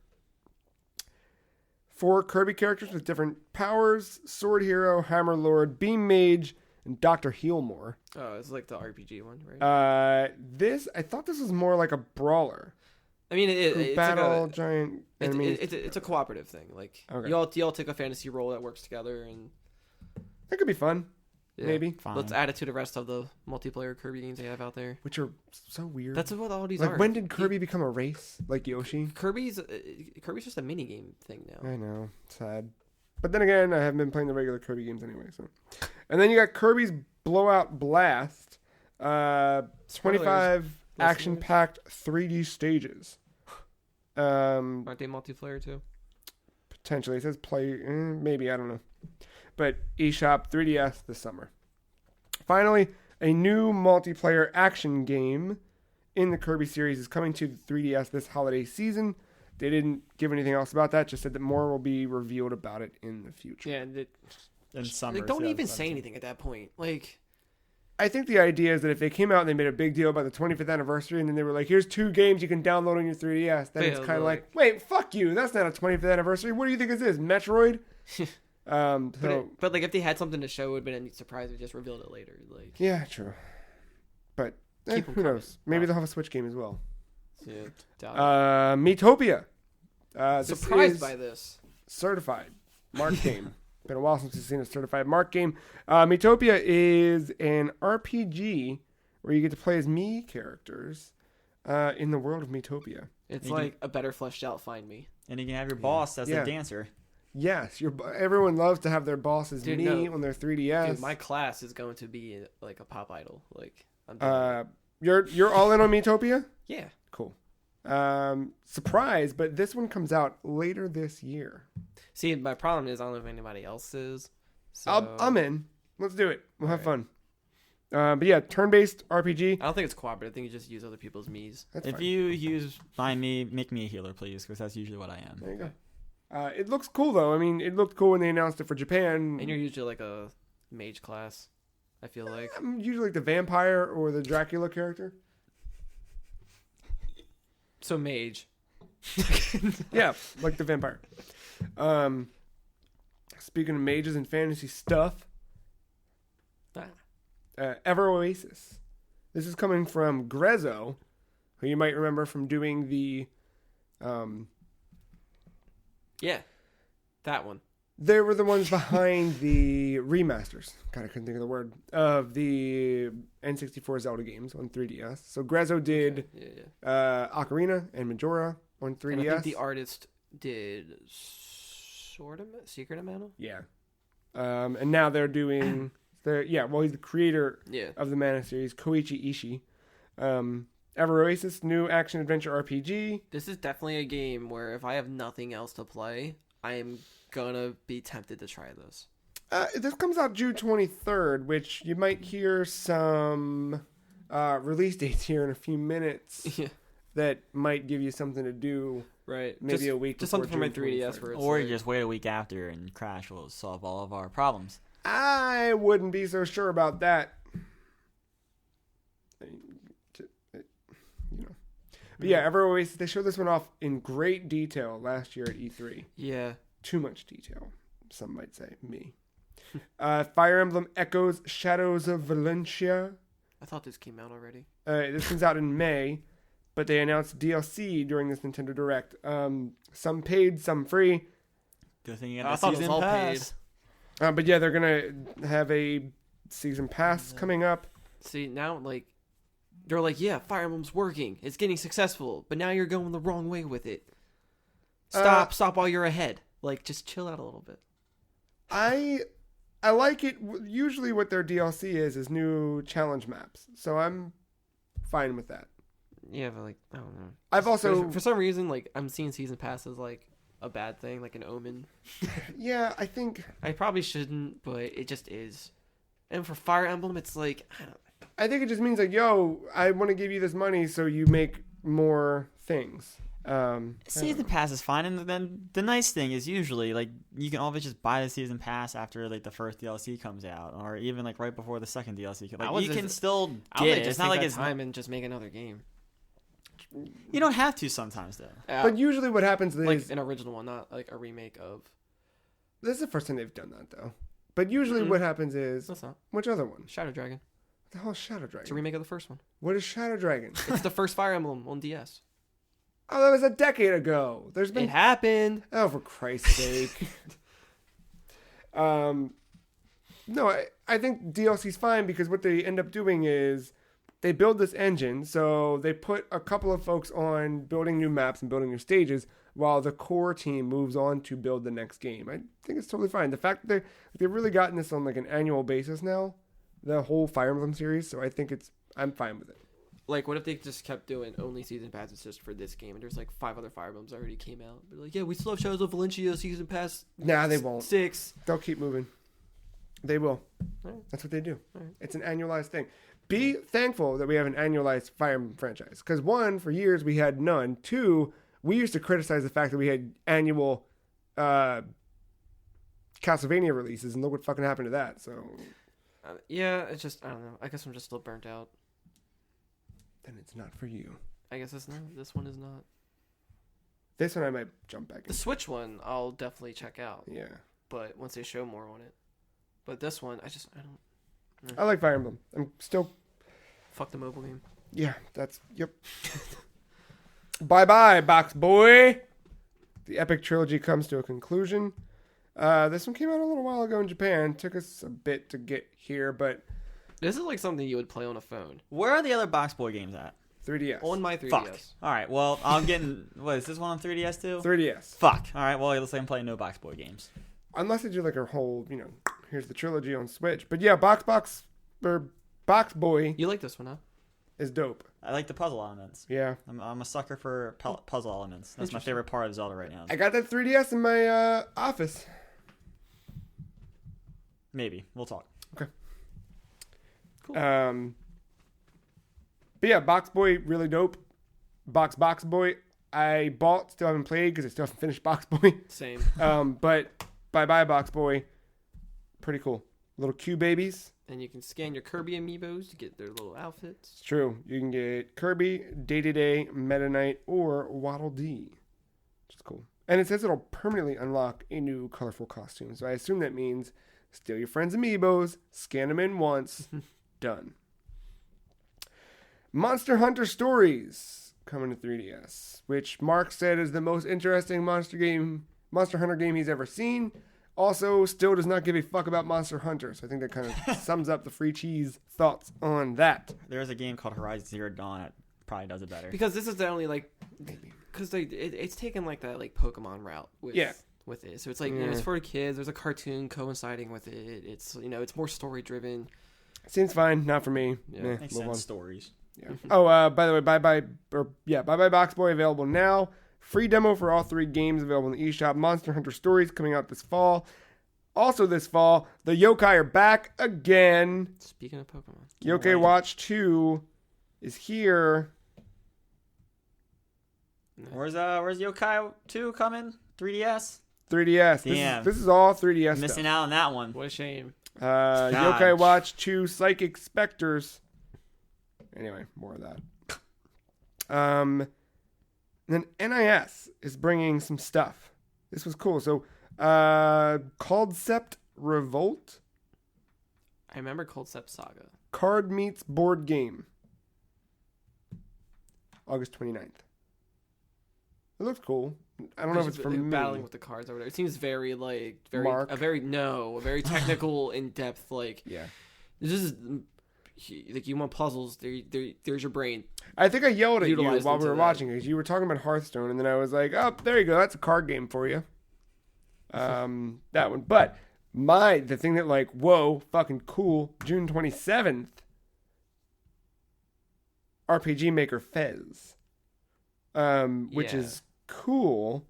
Speaker 1: 4 Kirby characters with different powers: Sword Hero, Hammer Lord, Beam Mage, and Dr. Healmore.
Speaker 2: Oh, it's like the RPG one, right?
Speaker 1: I thought this was more like a brawler.
Speaker 2: I mean,
Speaker 1: Who
Speaker 2: it's
Speaker 1: battle
Speaker 2: like
Speaker 1: giant
Speaker 2: a,
Speaker 1: enemies.
Speaker 2: it's a cooperative thing. Like
Speaker 1: Okay.
Speaker 2: you all take a fantasy role that works together, and
Speaker 1: That could be fun,
Speaker 2: yeah.
Speaker 1: maybe.
Speaker 3: Fine.
Speaker 2: Let's add it to the rest of the multiplayer Kirby games they have out there.
Speaker 1: Which are so weird.
Speaker 2: That's what all these
Speaker 1: like,
Speaker 2: are.
Speaker 1: when did Kirby become a race? Like Yoshi?
Speaker 2: Kirby's just a mini game thing now.
Speaker 1: I know. Sad. But then again, I haven't been playing the regular Kirby games anyway. So, and then you got Kirby's Blowout Blast. 25 action-packed 3D stages.
Speaker 2: Aren't they multiplayer too?
Speaker 1: Potentially. It says play. Maybe. I don't know. But eShop 3DS this summer. Finally, a new multiplayer action game in the Kirby series is coming to the 3DS this holiday season. They didn't give anything else about that, just said that more will be revealed about it in the future.
Speaker 2: Yeah, and
Speaker 3: In summer.
Speaker 2: like don't even say anything at that point. Like,
Speaker 1: I think the idea is that if they came out and they made a big deal about the 25th anniversary and then they were like, here's 2 games you can download on your 3DS, then it's
Speaker 2: Yeah,
Speaker 1: kind of
Speaker 2: like-
Speaker 1: like, wait, fuck you. That's not a 25th anniversary. What do you think this is? Metroid?
Speaker 2: But like if they had something to show, it would have been a neat surprise. They just revealed it later. Like
Speaker 1: yeah, true. But
Speaker 2: Keep 'em
Speaker 1: who
Speaker 2: coming.
Speaker 1: knows? Maybe they'll have a Switch game as well.
Speaker 2: yeah, doubt
Speaker 1: Miitopia.
Speaker 2: it. Surprised by this.
Speaker 1: Certified Marc game. Been a while since we've seen a certified Marc game. Miitopia is an RPG where you get to play as Mii characters in the world of Miitopia.
Speaker 2: It's
Speaker 3: You
Speaker 2: like a better fleshed out Find Me.
Speaker 3: And you can have your boss as
Speaker 1: Yeah.
Speaker 3: a dancer.
Speaker 1: Yes, everyone loves to have their bosses
Speaker 2: Dude,
Speaker 1: Mii
Speaker 2: no.
Speaker 1: on their 3DS.
Speaker 2: Dude, my class is going to be like a pop idol. Like I'm doing it.
Speaker 1: You're all in on Miitopia?
Speaker 2: Yeah.
Speaker 1: Cool. Surprise, but this one comes out later this year.
Speaker 2: See, my problem is I don't know if anybody else is. So
Speaker 1: I'm in. Let's do it. We'll have
Speaker 2: Alright.
Speaker 1: fun. But yeah, turn-based RPG.
Speaker 2: I don't think it's cooperative. I think you just use other people's Miis.
Speaker 1: That's
Speaker 3: If
Speaker 1: fine.
Speaker 3: you use Find Me, make me a healer, please, because that's usually what I am.
Speaker 1: There you go. It looks cool though. I mean, it looked cool when they announced it for Japan.
Speaker 2: And you're usually like a mage class. I feel like.
Speaker 1: I'm usually like the vampire or the Dracula character.
Speaker 2: So mage.
Speaker 1: Yeah, like the vampire. Speaking of mages and fantasy stuff, Ever Oasis. This is coming from Grezzo, who you might remember from doing the.
Speaker 2: Yeah. That one.
Speaker 1: They were the ones behind the remasters. God, I couldn't think of the word of the N64 Zelda games on 3DS. So Grezzo did
Speaker 2: Yeah.
Speaker 1: Ocarina and Majora on 3DS.
Speaker 2: And I think the artist did Secret of Mana?
Speaker 1: Yeah. And now they're doing he's the creator
Speaker 2: Yeah.
Speaker 1: of the Mana series, Koichi Ishii. Ever Oasis, new action adventure RPG.
Speaker 2: This is definitely a game where if I have nothing else to play, I am gonna be tempted to try this.
Speaker 1: This comes out June 23rd, which you might hear some release dates here in a few minutes
Speaker 2: Yeah.
Speaker 1: that might give you something to do.
Speaker 2: Right.
Speaker 1: Maybe
Speaker 2: just,
Speaker 1: a week
Speaker 2: Just
Speaker 1: before
Speaker 2: something for my
Speaker 1: June
Speaker 2: 3DS
Speaker 1: 23rd.
Speaker 2: where it's
Speaker 3: Or
Speaker 2: like,
Speaker 3: you just wait a week after and Crash will solve all of our problems.
Speaker 1: I wouldn't be so sure about that. But yeah, Ever Oasis, they showed this one off in great detail last year at E3.
Speaker 2: Yeah.
Speaker 1: Too much detail, some might say. Me. Fire Emblem Echoes Shadows of Valencia.
Speaker 2: I thought this came out already.
Speaker 1: This comes out in May, but they announced DLC during this Nintendo Direct. Some paid, some free.
Speaker 3: Good thing you
Speaker 2: I
Speaker 3: got the
Speaker 2: thought it was
Speaker 3: season
Speaker 2: all
Speaker 3: pass.
Speaker 1: But yeah, they're going to have a season pass coming up.
Speaker 2: See, now, like, they're like, yeah, Fire Emblem's working. It's getting successful. But now you're going the wrong way with it. Stop while you're ahead. Like, just chill out a little bit.
Speaker 1: I like it. Usually what their DLC is new challenge maps. So I'm fine with that.
Speaker 2: Yeah, but, like, I don't know.
Speaker 1: I've also...
Speaker 2: For some reason, like, I'm seeing season pass as, like, a bad thing, like an omen.
Speaker 1: Yeah, I think...
Speaker 2: I probably shouldn't, but it just is. And for Fire Emblem, it's like,
Speaker 1: I think it just means like, yo, I want to give you this money so you make more things.
Speaker 3: Season pass is fine, and then the nice thing is usually like you can always just buy the season pass after like the first DLC comes out, or even like right before the second DLC. Like you can still get it. It's not like it's
Speaker 2: time and just make another game.
Speaker 3: You don't have to sometimes though.
Speaker 1: But usually what happens is...
Speaker 2: like an original one, not like a remake of.
Speaker 1: This is the first time they've done that, though. But usually what happens is...
Speaker 2: That's not.
Speaker 1: Which other one?
Speaker 2: Shadow Dragon.
Speaker 1: What the hell is Shadow
Speaker 2: It's a
Speaker 1: Dragon?
Speaker 2: remake of the first one.
Speaker 1: What is Shadow Dragon?
Speaker 2: It's the first Fire Emblem on DS.
Speaker 1: Oh, that was a decade ago. There's been...
Speaker 2: It happened.
Speaker 1: Oh, for Christ's sake. No, I think DLC's fine because what they end up doing is they build this engine. So they put a couple of folks on building new maps and building new stages while the core team moves on to build the next game. I think it's totally fine. The fact that they've really gotten this on like an annual basis now, the whole Fire Emblem series. So I think I'm fine with it.
Speaker 2: Like, what if they just kept doing only season passes just for this game, and there's like 5 other Fire Emblems already came out? They're like, yeah, we still have Shadows of Valencia season pass.
Speaker 1: Nah, they won't.
Speaker 2: 6.
Speaker 1: They'll keep moving. They will.
Speaker 2: Alright.
Speaker 1: That's what they do.
Speaker 2: Alright.
Speaker 1: It's an annualized thing. Be thankful that we have an annualized Fire Emblem franchise. Because 1, for years we had none. 2, we used to criticize the fact that we had annual Castlevania releases, and look what fucking happened to that. So
Speaker 2: Yeah, it's just, I don't know. I guess I'm just still burnt out.
Speaker 1: then it's not for you.
Speaker 2: I guess it's not. This one is not.
Speaker 1: This one I might jump back
Speaker 2: The
Speaker 1: into.
Speaker 2: Switch one, I'll definitely check out.
Speaker 1: Yeah.
Speaker 2: but once they show more on it. But this one, I don't.
Speaker 1: I like Fire Emblem. I'm still.
Speaker 2: Fuck the mobile game.
Speaker 1: Yeah, yep. Bye, Box Boy. The epic trilogy comes to a conclusion. This one came out a little while ago in Japan. Took us a bit to get here, but
Speaker 2: This is like something you would play on a phone.
Speaker 3: Where are the other Box Boy games at?
Speaker 1: 3DS.
Speaker 2: On my 3DS.
Speaker 3: Fuck. All right. Well, I'm getting. What is this one on 3DS too?
Speaker 1: 3DS.
Speaker 3: Fuck. All right. Well, let's say I'm playing no Box Boy games.
Speaker 1: Unless they do like a whole, here's the trilogy on Switch. But yeah, Box Boy
Speaker 2: You like this one, huh?
Speaker 1: is dope.
Speaker 3: I like the puzzle elements.
Speaker 1: Yeah.
Speaker 3: I'm a sucker for puzzle elements. That's my favorite part of Zelda right now.
Speaker 1: I got that 3DS in my office.
Speaker 3: Maybe we'll talk.
Speaker 1: Okay.
Speaker 2: Cool.
Speaker 1: But yeah, Box Boy, really dope. Box Boy, I bought, still haven't played because I still haven't finished Box Boy.
Speaker 2: Same.
Speaker 1: But bye Box Boy, pretty cool. Little Q babies.
Speaker 2: And you can scan your Kirby amiibos to get their little outfits.
Speaker 1: It's true. You can get Kirby, Day-to-Day, Meta Knight, or Waddle Dee, which is cool. And it says it'll permanently unlock a new colorful costume. So I assume that means steal your friend's amiibos, scan them in once, done. Monster Hunter Stories coming to 3DS, which Marc said is the most interesting Monster Hunter game he's ever seen. Also, still does not give a fuck about Monster Hunter. So I think that kind of sums up the free cheese thoughts on that.
Speaker 3: There's a game called Horizon Zero Dawn that probably does it better.
Speaker 2: Because this is the only because it's taken like that Pokemon route with it. So it's like it's for kids. There's a cartoon coinciding with it. It's it's more story driven.
Speaker 1: Seems fine, not for me.
Speaker 2: Yeah.
Speaker 3: Makes sense. Stories.
Speaker 1: Yeah. Oh, by the way, bye Box Boy available now. Free demo for all 3 games available in the eShop. Monster Hunter Stories coming out this fall. Also this fall, the Yokai are back again.
Speaker 2: Speaking of Pokemon,
Speaker 1: Yokai Watch 2 is here.
Speaker 3: Where's Yokai 2 coming? 3DS?
Speaker 1: 3DS.
Speaker 3: Damn.
Speaker 1: This is all 3DS
Speaker 3: Missing
Speaker 1: stuff.
Speaker 3: out on that one.
Speaker 2: what a shame.
Speaker 1: Yokai Watch 2 Psychic Specters. Anyway, more of that. Then NIS is bringing some stuff. This was cool. So, Concept Revolt.
Speaker 2: I remember Concept Saga.
Speaker 1: Card meets board game. August 29th. It looks cool. I don't know if it's for me.
Speaker 2: Battling with the cards over there. It seems very
Speaker 1: Marc.
Speaker 2: a very technical, in depth
Speaker 1: Yeah.
Speaker 2: This is like you want puzzles. There's your brain.
Speaker 1: I think I yelled at you
Speaker 2: Utilized
Speaker 1: while we
Speaker 2: into
Speaker 1: were
Speaker 2: that.
Speaker 1: watching it. You were talking about Hearthstone, and then I was like, "Oh, there you go. That's a card game for you." That one. But the thing that whoa, fucking cool. June 27th. RPG Maker Fez, which is cool.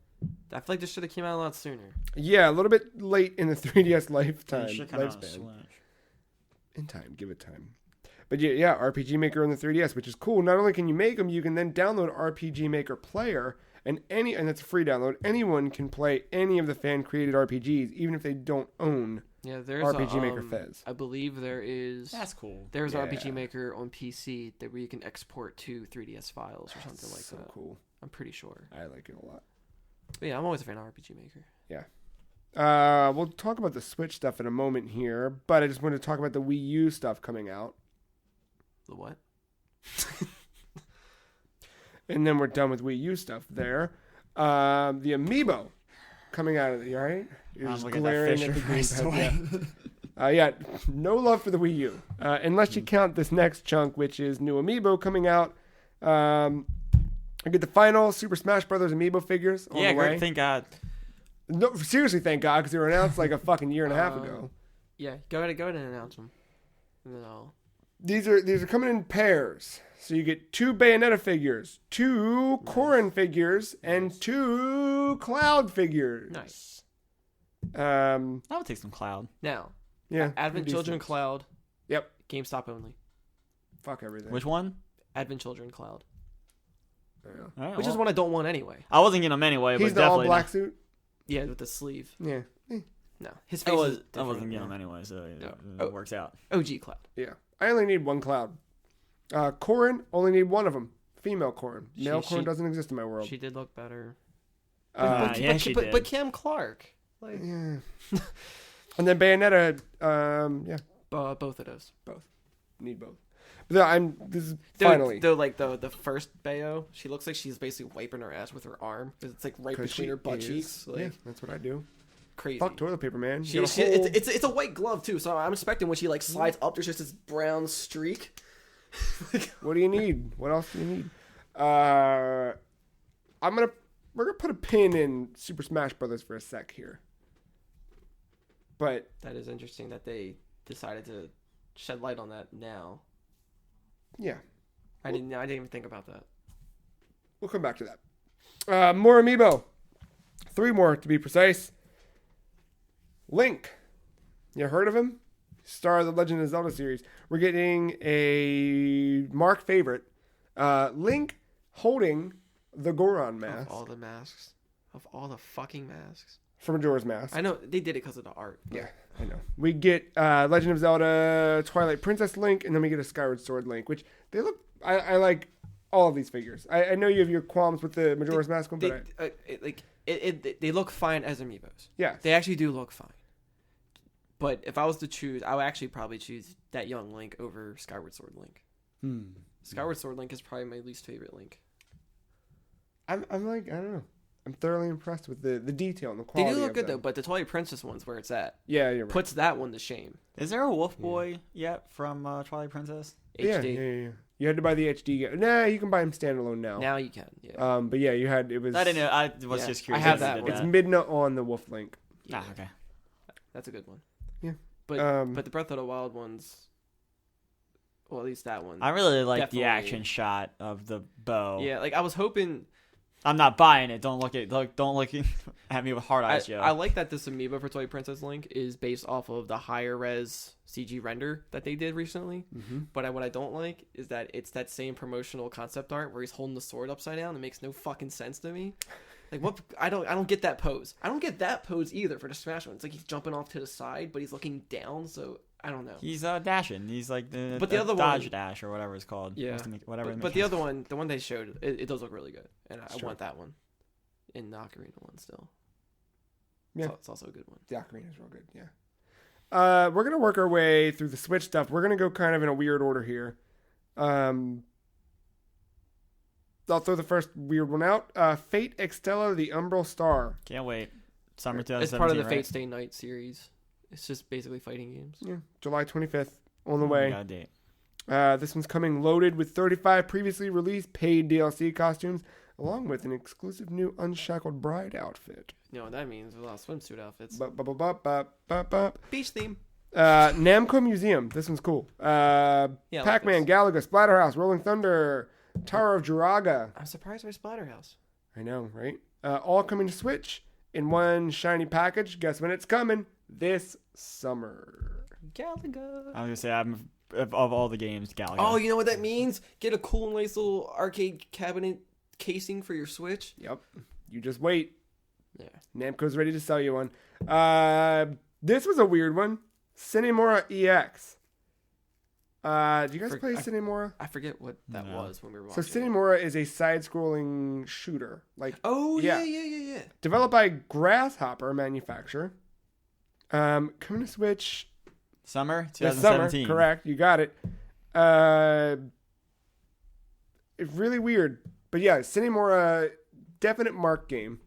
Speaker 2: I feel like this should have came out a lot sooner.
Speaker 1: Yeah, a little bit late in the 3DS lifetime.
Speaker 3: It should come out on
Speaker 1: lifespan.
Speaker 3: Switch.
Speaker 1: In time, give it time. But yeah, RPG Maker on the 3DS, which is cool. Not only can you make them, you can then download RPG Maker Player, and it's a free download. Anyone can play any of the fan-created RPGs, even if they don't own
Speaker 2: Yeah, there's
Speaker 1: RPG Maker Fez.
Speaker 2: I believe there is.
Speaker 3: That's cool.
Speaker 2: There's
Speaker 1: Yeah.
Speaker 2: RPG Maker on PC where you can export to 3DS files or something like
Speaker 1: So
Speaker 2: that.
Speaker 1: cool.
Speaker 2: I'm pretty sure.
Speaker 1: I like it a lot.
Speaker 2: But yeah, I'm always a fan of RPG Maker.
Speaker 1: We'll talk about the Switch stuff in a moment here, but I just want to talk about the Wii U stuff coming out.
Speaker 2: The what?
Speaker 1: And then we're done with Wii U stuff there. The Amiibo coming out of the, all right? You're just glaring at the gamepad. Yeah, no love for the Wii U. Unless you count this next chunk, which is new Amiibo coming out. I get the final Super Smash Brothers Amiibo figures on the way.
Speaker 3: Great, thank God.
Speaker 1: No, seriously, thank God, because they were announced like a fucking year and a half ago.
Speaker 2: Yeah, go ahead and announce them. And then I'll...
Speaker 1: These are coming in pairs. So you get 2 Bayonetta figures, 2 Corrin figures, and 2 Cloud figures.
Speaker 2: Nice.
Speaker 3: I would take some Cloud.
Speaker 2: Now,
Speaker 1: Yeah.
Speaker 2: Advent
Speaker 1: decent.
Speaker 2: Children Cloud.
Speaker 1: Yep.
Speaker 2: GameStop only.
Speaker 1: Fuck everything.
Speaker 3: Which one?
Speaker 2: Advent Children Cloud.
Speaker 1: Yeah.
Speaker 3: All right,
Speaker 2: Which is one I don't want anyway.
Speaker 3: I wasn't getting them anyway,
Speaker 1: He's
Speaker 3: but
Speaker 1: the all
Speaker 3: definitely
Speaker 1: black suit.
Speaker 2: Yeah, with the sleeve.
Speaker 1: Yeah.
Speaker 2: No, his face is
Speaker 3: I wasn't
Speaker 2: different.
Speaker 3: getting them anyway, so
Speaker 2: Oh.
Speaker 3: it works out.
Speaker 2: OG Cloud.
Speaker 1: Yeah. I only need 1 Cloud. Corrin, only need 1 of them. Female Corrin. Male Corrin doesn't exist in my world.
Speaker 2: She did look better.
Speaker 3: Yeah, she did.
Speaker 2: But Kim Clark. Like,
Speaker 1: Yeah. And then Bayonetta, yeah,
Speaker 2: both of those.
Speaker 1: both. Need both. But this is finally.
Speaker 2: Though, like the first Bayo, she looks like she's basically wiping her ass with her arm because it's like right
Speaker 1: 'Cause
Speaker 2: between
Speaker 1: she
Speaker 2: her butt
Speaker 1: is-
Speaker 2: cheeks. Like
Speaker 1: yeah, that's what I do.
Speaker 2: crazy.
Speaker 1: Fuck toilet paper, man.
Speaker 2: She,
Speaker 1: You got a whole-
Speaker 2: it's a white glove too, so I'm expecting when she like slides up, there's just this brown streak.
Speaker 1: What do you need? What else do you need? We're gonna put a pin in Super Smash Brothers for a sec here. But
Speaker 2: That is interesting that they decided to shed light on that now.
Speaker 1: yeah,
Speaker 2: I didn't even think about that.
Speaker 1: we'll come back to that. More amiibo. 3 more to be precise. Link. You heard of him? Star of the Legend of Zelda series. We're getting a Marc favorite. Link holding the Goron mask
Speaker 2: Of all the masks, of all the fucking masks.
Speaker 1: from Majora's Mask.
Speaker 2: I know they did it because of the art. But
Speaker 1: Yeah, I know. We get Legend of Zelda Twilight Princess Link, and then we get a Skyward Sword Link, which they look. I like all of these figures. I know you have your qualms with the Majora's Mask one, but
Speaker 2: they look fine as amiibos.
Speaker 1: yeah,
Speaker 2: They actually do look fine. But if I was to choose, I would actually probably choose that young Link over Skyward Sword Link. Skyward Sword Link is probably my least favorite Link.
Speaker 1: I'm like, I don't know. I'm thoroughly impressed with the detail and the
Speaker 2: They
Speaker 1: quality.
Speaker 2: do look
Speaker 1: of
Speaker 2: good
Speaker 1: them.
Speaker 2: though, but the Twilight Princess one's where it's at.
Speaker 1: Yeah, you're right.
Speaker 2: Puts that one to shame.
Speaker 3: Is there a Wolf Boy yet from Twilight Princess?
Speaker 2: HD.
Speaker 1: Yeah. You had to buy the HD. Nah, you can buy them standalone now.
Speaker 2: Now you can. Yeah.
Speaker 1: But yeah, you had it was.
Speaker 3: I didn't know. I was
Speaker 2: Yeah,
Speaker 3: just curious.
Speaker 2: I have
Speaker 3: if you
Speaker 2: that
Speaker 3: did
Speaker 2: one.
Speaker 1: It's Midna on the Wolf Link.
Speaker 3: Ah, okay.
Speaker 2: That's a good one.
Speaker 1: Yeah.
Speaker 2: But the Breath of the Wild ones, well, at least that one.
Speaker 3: I really like the
Speaker 2: Definitely.
Speaker 3: action shot of the bow.
Speaker 2: Yeah, like I was hoping.
Speaker 3: I'm not buying it. Don't look at me with hard eyes, Joe.
Speaker 2: I like that this amiibo for Twilight Princess Link is based off of the higher res CG render that they did recently.
Speaker 1: Mm-hmm.
Speaker 2: But what I don't like is that it's that same promotional concept art where he's holding the sword upside down. It makes no fucking sense to me. Like what? I don't get that pose. I don't get that pose either for the Smash one. It's like he's jumping off to the side, but he's looking down. So I don't know.
Speaker 3: He's dashing. He's like the
Speaker 2: other
Speaker 3: dodge
Speaker 2: one-
Speaker 3: dash or whatever it's called.
Speaker 2: Yeah.
Speaker 3: Whatever.
Speaker 2: But the other one, the one they showed, it does look really good, and I
Speaker 1: Sure.
Speaker 2: want that one in the Ocarina one still.
Speaker 1: Yeah.
Speaker 2: It's also a good one.
Speaker 1: The Ocarina is real good. Yeah. We're gonna work our way through the Switch stuff. We're gonna go kind of in a weird order here. I'll throw the first weird one out. Fate Extella, the Umbral Star.
Speaker 3: Can't wait. Summer 2017.
Speaker 2: It's part of the
Speaker 3: right?
Speaker 2: Fate Stay Night series. It's just basically fighting games.
Speaker 1: Yeah, July 25th on the
Speaker 3: We
Speaker 1: way.
Speaker 3: got a date.
Speaker 1: This one's coming loaded with 35 previously released paid DLC costumes, along with an exclusive new Unshackled Bride outfit.
Speaker 2: You know what that means? A lot of swimsuit outfits.
Speaker 1: Ba-ba-ba-ba-ba-ba.
Speaker 2: Beach theme.
Speaker 1: Namco Museum. This one's cool.
Speaker 2: Yeah, I
Speaker 1: Pac-Man,
Speaker 2: like this.
Speaker 1: Galaga, Splatterhouse, Rolling Thunder, Tower of Jiraga.
Speaker 2: I'm surprised by Splatterhouse.
Speaker 1: I know, right? All coming to Switch in one shiny package. Guess when it's coming? This summer.
Speaker 2: Galaga.
Speaker 3: I was gonna say I'm of all the games, Galaga.
Speaker 2: Oh, you know what that means? Get a cool, nice little arcade cabinet casing for your Switch.
Speaker 1: Yep. You just wait.
Speaker 2: Yeah.
Speaker 1: Namco's ready to sell you one. This was a weird one. Cinemora EX. Do you guys play Cinemora?
Speaker 2: I forget what that
Speaker 3: No.
Speaker 2: was when we were
Speaker 1: So
Speaker 2: watching.
Speaker 1: Cinemora is a side-scrolling shooter.
Speaker 2: Oh,
Speaker 1: Yeah.
Speaker 2: yeah.
Speaker 1: Developed by Grasshopper manufacturer. Coming to Switch
Speaker 3: Summer
Speaker 1: this summer.
Speaker 3: 2017.
Speaker 1: Correct. You got it. It's really weird. But yeah, Cinemora, definite Marc game.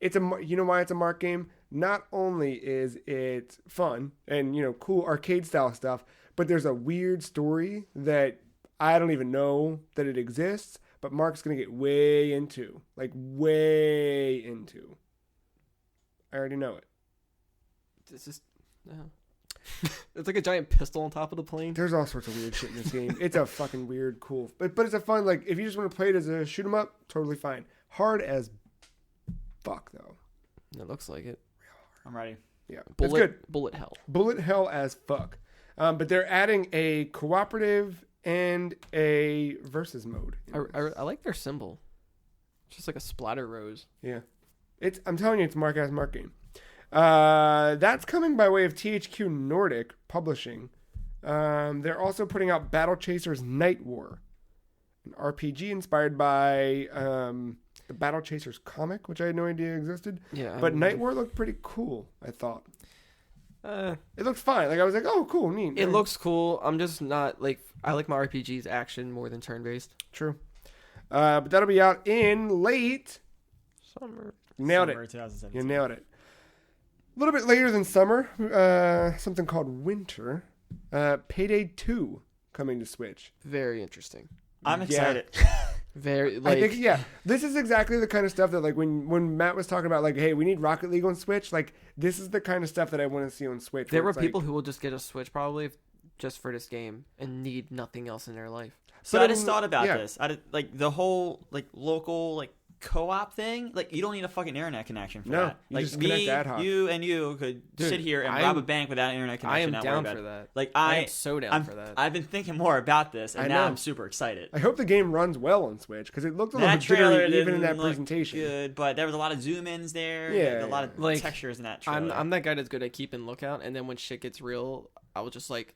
Speaker 1: You know why it's a Marc game? Not only is it fun and, cool arcade style stuff, but there's a weird story that I don't even know that it exists, but Marc's going to get way into. Like, way into. I already know it.
Speaker 2: It's just, it's like a giant pistol on top of the plane.
Speaker 1: There's all sorts of weird shit in this game. It's a fucking weird, cool. But it's a fun, like, if you just want to play it as a shoot 'em up, totally fine. Hard as fuck, though.
Speaker 2: It looks like it.
Speaker 3: I'm ready.
Speaker 1: Yeah. It's
Speaker 2: Bullet,
Speaker 1: good.
Speaker 2: bullet hell.
Speaker 1: Bullet hell as fuck. But they're adding a cooperative and a versus mode.
Speaker 2: I like their symbol. It's just like a splatter rose.
Speaker 1: Yeah. I'm telling you, it's Marc game. That's coming by way of THQ Nordic Publishing. They're also putting out Battle Chasers Night War, an RPG inspired by the Battle Chasers comic, which I had no idea existed.
Speaker 2: Yeah.
Speaker 1: But Night War looked pretty cool, I thought.
Speaker 2: Uh,
Speaker 1: It looked fine. Like, I was like, oh, cool, neat.
Speaker 2: it looks cool. I'm just not like I like my RPGs action more than turn based.
Speaker 1: True. But that'll be out in late.
Speaker 2: Summer.
Speaker 1: Nailed
Speaker 3: Summer
Speaker 1: it.
Speaker 3: 2017.
Speaker 1: You nailed it. A little bit later than summer, something called winter. Payday 2 coming to Switch.
Speaker 2: Very interesting.
Speaker 3: I'm excited.
Speaker 2: Very like
Speaker 1: I think, yeah, this is exactly the kind of stuff that, like, when Matt was talking about, like, hey, we need Rocket League on Switch, like, this is the kind of stuff that I want to see on Switch.
Speaker 2: there
Speaker 1: where
Speaker 2: were
Speaker 1: it's
Speaker 2: people
Speaker 1: like,
Speaker 2: who will just get a Switch probably just for this game and need nothing else in their life.
Speaker 3: So
Speaker 1: But
Speaker 3: I just thought about
Speaker 1: yeah.
Speaker 3: this. Like the whole like local like co-op thing. Like you don't need a fucking internet connection for
Speaker 1: No,
Speaker 3: that.
Speaker 1: you
Speaker 3: Like
Speaker 1: just connect
Speaker 3: me,
Speaker 1: ad hoc.
Speaker 3: you could
Speaker 2: Dude,
Speaker 3: sit here and
Speaker 2: I
Speaker 3: rob
Speaker 2: am-
Speaker 3: a bank without an internet
Speaker 2: I
Speaker 3: connection.
Speaker 2: am
Speaker 3: not
Speaker 2: down
Speaker 3: worry
Speaker 2: for
Speaker 3: about it.
Speaker 2: that.
Speaker 3: Like
Speaker 2: I am so down for that.
Speaker 3: I've been thinking more about this, and
Speaker 1: I
Speaker 3: now
Speaker 1: know.
Speaker 3: I'm super excited.
Speaker 1: I hope the game runs well on Switch, because it looked a little
Speaker 3: That
Speaker 1: bit
Speaker 3: trailer
Speaker 1: jittery even in
Speaker 3: didn't
Speaker 1: that
Speaker 3: look
Speaker 1: presentation.
Speaker 3: good, but there was a lot of zoom ins there.
Speaker 1: Yeah,
Speaker 3: a lot of
Speaker 2: Like,
Speaker 3: textures in that trailer.
Speaker 2: I'm that guy that's good at keeping lookout, and then when shit gets real, I will just like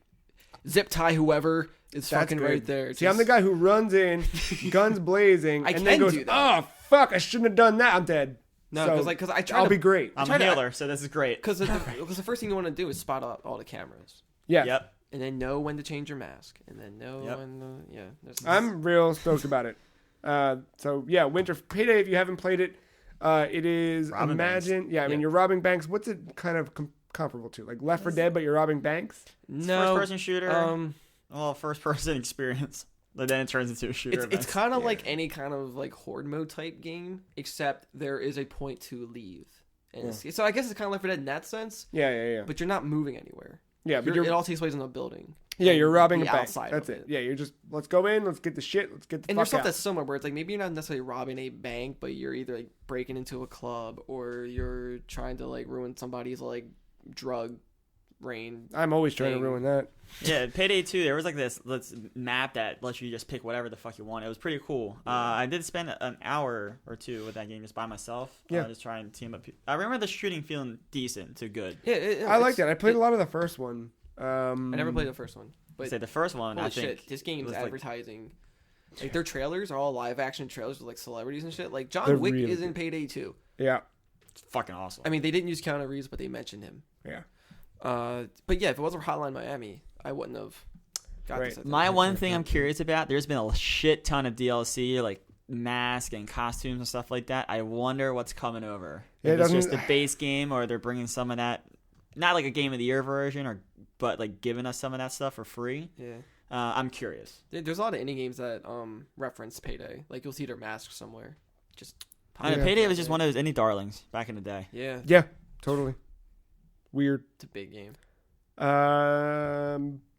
Speaker 2: zip tie whoever is
Speaker 1: That's
Speaker 2: fucking
Speaker 1: good.
Speaker 2: right there.
Speaker 1: See, I'm the guy who runs in, guns blazing,
Speaker 2: I
Speaker 1: and then
Speaker 2: can
Speaker 1: goes,
Speaker 2: do that.
Speaker 1: oh, fuck, I shouldn't have done that. I'm dead.
Speaker 2: No,
Speaker 1: So,
Speaker 2: because I try
Speaker 1: I'll
Speaker 2: to
Speaker 1: be great.
Speaker 3: I'm
Speaker 2: try
Speaker 3: a
Speaker 2: to-
Speaker 3: healer, so this is great.
Speaker 2: because the first thing you want to do is spot out all the cameras.
Speaker 1: Yeah.
Speaker 3: Yep.
Speaker 2: And then know when to change your mask, and then know
Speaker 3: Yep.
Speaker 2: when there's
Speaker 1: I'm real stoked about it. So, yeah, Winter Payday, if you haven't played it, it is,
Speaker 3: Robbing
Speaker 1: imagine, yeah, I mean,
Speaker 2: Yeah.
Speaker 1: you're robbing banks. What's it kind of comparable to? Like Left 4 Dead, but you're robbing banks?
Speaker 3: It's
Speaker 2: no
Speaker 3: first person shooter. Well, first person experience. But then it turns into a shooter.
Speaker 2: it's kind of like any kind of like horde mode type game, except there is a point to leave. And so I guess it's kind of Left 4 Dead in that sense,
Speaker 1: Yeah.
Speaker 2: but you're not moving anywhere.
Speaker 1: Yeah, but
Speaker 2: It all takes place in a building.
Speaker 1: yeah, you're
Speaker 2: and
Speaker 1: robbing
Speaker 2: the
Speaker 1: a bank.
Speaker 2: outside
Speaker 1: That's
Speaker 2: of
Speaker 1: it. Yeah, you're just, let's go in, let's get the shit, let's get the
Speaker 2: And
Speaker 1: fuck
Speaker 2: there's stuff
Speaker 1: out.
Speaker 2: that's similar where it's like maybe you're not necessarily robbing a bank, but you're either like breaking into a club or you're trying to like ruin somebody's like drug reign.
Speaker 1: I'm always trying to
Speaker 2: thing.
Speaker 1: ruin that.
Speaker 3: Yeah, Payday 2, there was like this map that lets you just pick whatever the fuck you want. It was pretty cool. I did spend an hour or two with that game just by myself.
Speaker 1: Yeah.
Speaker 3: Just trying to team up. I remember the shooting feeling decent to good.
Speaker 2: Yeah,
Speaker 1: I like that. I played a lot of the first one.
Speaker 2: I never played the first one, but
Speaker 3: Say the first one,
Speaker 2: holy
Speaker 3: I think.
Speaker 2: shit, this game's
Speaker 3: was like-
Speaker 2: advertising. Like their trailers are all live action trailers with like celebrities and shit. Like John
Speaker 1: They're
Speaker 2: Wick
Speaker 1: really
Speaker 2: is in
Speaker 1: good.
Speaker 2: Payday 2.
Speaker 1: Yeah.
Speaker 3: It's fucking awesome.
Speaker 2: I mean, they didn't use Keanu Reeves, but they mentioned him.
Speaker 1: Yeah.
Speaker 2: But yeah, if it wasn't for Hotline Miami, I wouldn't have got
Speaker 1: Right.
Speaker 2: this. I think.
Speaker 3: My one thing I'm curious about, there's been a shit ton of DLC, like mask and costumes and stuff like that. I wonder what's coming over.
Speaker 1: Yeah,
Speaker 3: If it's
Speaker 1: doesn't-
Speaker 3: just a base game or they're bringing some of that, not like a Game of the Year version, but like giving us some of that stuff for free.
Speaker 2: Yeah.
Speaker 3: I'm curious.
Speaker 2: There's a lot of indie games that reference Payday. Like you'll see their masks somewhere. Just
Speaker 3: I mean,
Speaker 1: Yeah.
Speaker 3: Payday was just one of those indie darlings back in the day.
Speaker 2: yeah,
Speaker 1: Yeah, totally. Weird.
Speaker 2: it's a big game.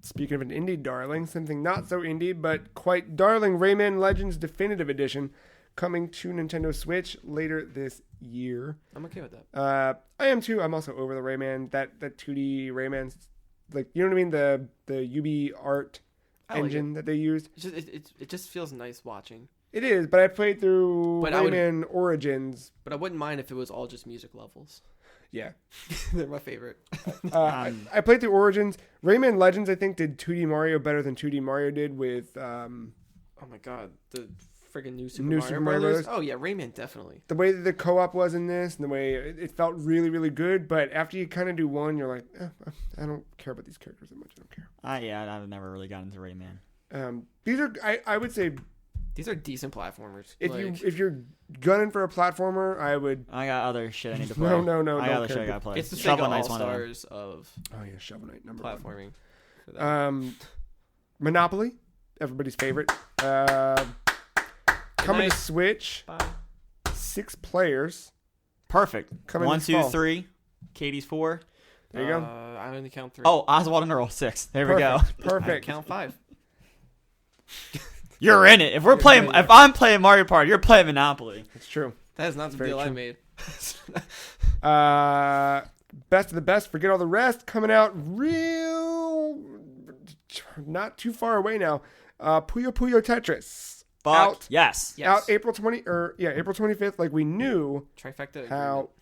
Speaker 1: Speaking of an indie darling, something not so indie, but quite darling, Rayman Legends Definitive Edition, coming to Nintendo Switch later this year.
Speaker 2: I'm okay with that.
Speaker 1: I am too. I'm also over the Rayman, that 2D Rayman, like, you know what I mean? The UB art
Speaker 2: I like
Speaker 1: engine that they used.
Speaker 2: It's just it just feels nice watching.
Speaker 1: It is, but I played through
Speaker 2: But I would-
Speaker 1: Rayman Origins.
Speaker 2: But I wouldn't mind if it was all just music levels.
Speaker 1: Yeah.
Speaker 2: They're my favorite.
Speaker 1: I played through Origins. Rayman Legends, I think, did 2D Mario better than 2D Mario did with
Speaker 2: Oh my god, the friggin' new Super
Speaker 1: New
Speaker 2: Mario
Speaker 1: Super Mario
Speaker 2: Brothers.
Speaker 1: Brothers.
Speaker 2: Oh yeah, Rayman definitely.
Speaker 1: the way that the co-op was in this, and the way it felt really, really good. But after you kind of do one, you're like, I don't care about these characters that much. I don't care.
Speaker 3: Yeah, I've never really gotten into Rayman.
Speaker 1: These are, I would say,
Speaker 2: These are decent platformers.
Speaker 1: if you're gunning for a platformer, I would.
Speaker 3: I got other shit I need to play.
Speaker 1: No,
Speaker 3: I got
Speaker 1: don't
Speaker 3: other
Speaker 1: care.
Speaker 3: shit I gotta play.
Speaker 2: it's the
Speaker 3: Shovel
Speaker 2: Sega
Speaker 3: Knight's
Speaker 2: All
Speaker 3: one of them.
Speaker 2: Stars of
Speaker 1: Oh yeah, Shovel Knight number one.
Speaker 2: platforming. For that.
Speaker 1: Monopoly, everybody's favorite. Coming to Switch,
Speaker 2: Bye.
Speaker 1: 6 players.
Speaker 3: Perfect.
Speaker 1: Coming
Speaker 3: 1,
Speaker 1: this
Speaker 3: 2,
Speaker 1: fall.
Speaker 3: 3. Katie's 4.
Speaker 1: There you go.
Speaker 2: I only count 3.
Speaker 3: Oh, Oswald and Earl 6. There we go.
Speaker 1: Perfect.
Speaker 2: I
Speaker 1: Perfect.
Speaker 2: count 5.
Speaker 3: You're in it. If we're playing, if I'm playing Mario Party, you're playing Monopoly.
Speaker 1: It's true.
Speaker 2: That is not the
Speaker 1: Very
Speaker 2: deal I
Speaker 1: true.
Speaker 2: made.
Speaker 1: Best of the best. Forget all the rest. Coming out real, not too far away now. Puyo Puyo Tetris.
Speaker 3: Fuck
Speaker 1: Out.
Speaker 3: yes.
Speaker 2: Yes.
Speaker 1: Out April 25th, like we knew.
Speaker 2: Trifecta. agreement.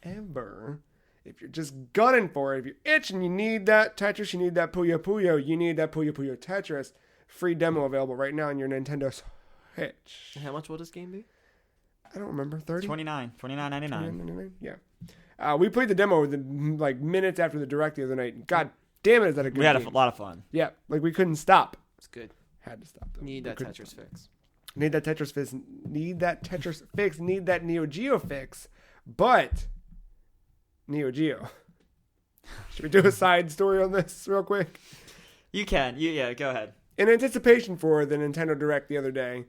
Speaker 1: However, if you're just gunning for it, if you're itching, you need that Tetris, you need that Puyo Puyo, you need that Puyo Puyo Tetris. Free demo available right now on your Nintendo Switch.
Speaker 2: How much will this game be?
Speaker 1: I don't remember. 30?
Speaker 3: $29.99.
Speaker 1: Yeah. We played the demo like minutes after the direct the other night. God damn it, is that a good
Speaker 3: We had
Speaker 1: game.
Speaker 3: a lot of fun.
Speaker 1: Yeah, like we couldn't stop.
Speaker 2: It's good.
Speaker 1: Had to stop though.
Speaker 2: Need
Speaker 1: We
Speaker 2: that
Speaker 1: couldn't
Speaker 2: Tetris
Speaker 1: stop.
Speaker 2: fix.
Speaker 1: Need that Tetris fix. Need that Tetris fix. Need that Neo Geo fix. But Neo Geo. Should we do a side story on this real quick?
Speaker 3: You can. Yeah, go ahead.
Speaker 1: In anticipation for the Nintendo Direct the other day,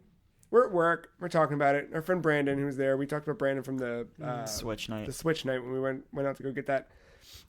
Speaker 1: we're at work. We're talking about it. Our friend Brandon, who was there, we talked about Brandon from the
Speaker 3: Switch night.
Speaker 1: The Switch night when we went out to go get that.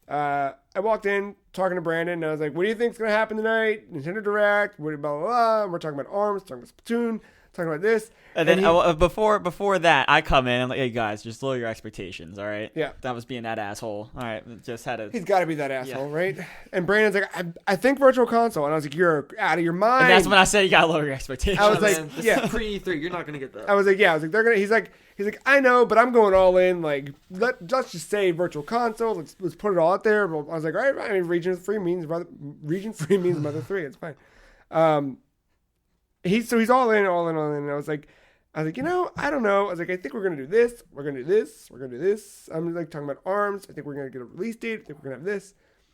Speaker 1: I walked in talking to Brandon, and I was like, "What do you think's gonna happen tonight? Nintendo Direct, blah blah blah." And we're talking about ARMS, talking about Splatoon, talking about this.
Speaker 3: And then before that, I come in and I'm like, hey guys, just lower your expectations, all right?
Speaker 1: Yeah.
Speaker 3: That was being that asshole. All right, just had to.
Speaker 1: He's got to be that asshole, right? And Brandon's like, I think Virtual Console, and I was like, "You're out of your mind."
Speaker 3: And that's when I said you gotta lower your expectations.
Speaker 1: I was like,
Speaker 2: Man, this
Speaker 1: yeah.
Speaker 2: is pre-E3. You're not gonna get that.
Speaker 1: I was like, "Yeah." I was like, "They're gonna." He's like, "I know, but I'm going all in. Like, let's just say Virtual Console. Let's put it all out there." I was like, "All right, I mean, region free means mother 3. It's fine." He's all in. And I was like, I don't know. I was like, I think we're going to do this. We're going to do this. We're going to do this. I'm like talking about ARMS. I think we're going to get a release date. I think we're going to have this.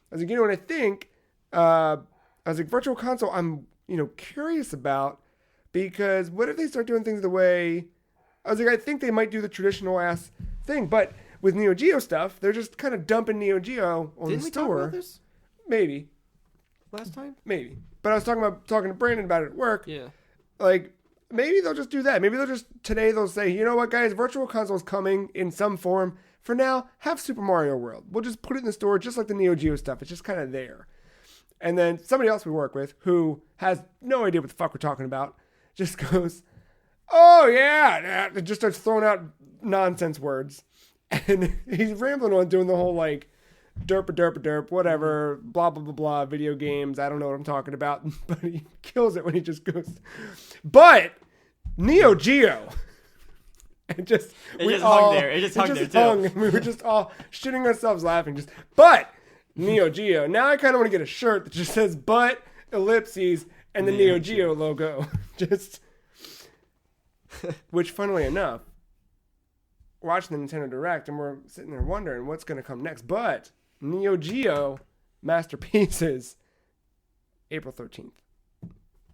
Speaker 1: I was like, what I think? I was like, Virtual Console, I'm, curious about, because what if they start doing things the way, I was like, I think they might do the traditional ass thing, but with Neo Geo stuff, they're just kind of dumping Neo Geo on
Speaker 2: Didn't
Speaker 1: the
Speaker 2: we
Speaker 1: store.
Speaker 2: talk about this
Speaker 1: Maybe.
Speaker 2: last time?
Speaker 1: Maybe. But I was talking to Brandon about it at work.
Speaker 2: Yeah.
Speaker 1: Like, maybe they'll just do that. Maybe today they'll say, you know what, guys, Virtual Console's coming in some form. For now, have Super Mario World. We'll just put it in the store just like the Neo Geo stuff. It's just kind of there. And then somebody else we work with who has no idea what the fuck we're talking about just goes, oh, yeah. It just starts throwing out nonsense words. And he's rambling on doing the whole, like, derp, whatever, blah, blah, blah, blah, video games. I don't know what I'm talking about. But he kills it when he just goes, but Neo Geo. It just
Speaker 3: hung there. It just hung there, too.
Speaker 1: We were just all shitting ourselves laughing. But Neo Geo. Now I kind of want to get a shirt that just says but, ellipses, and the Neo Geo logo. Which, funnily enough, watching the Nintendo Direct, and we're sitting there wondering what's going to come next. But Neo Geo Masterpieces, April 13th,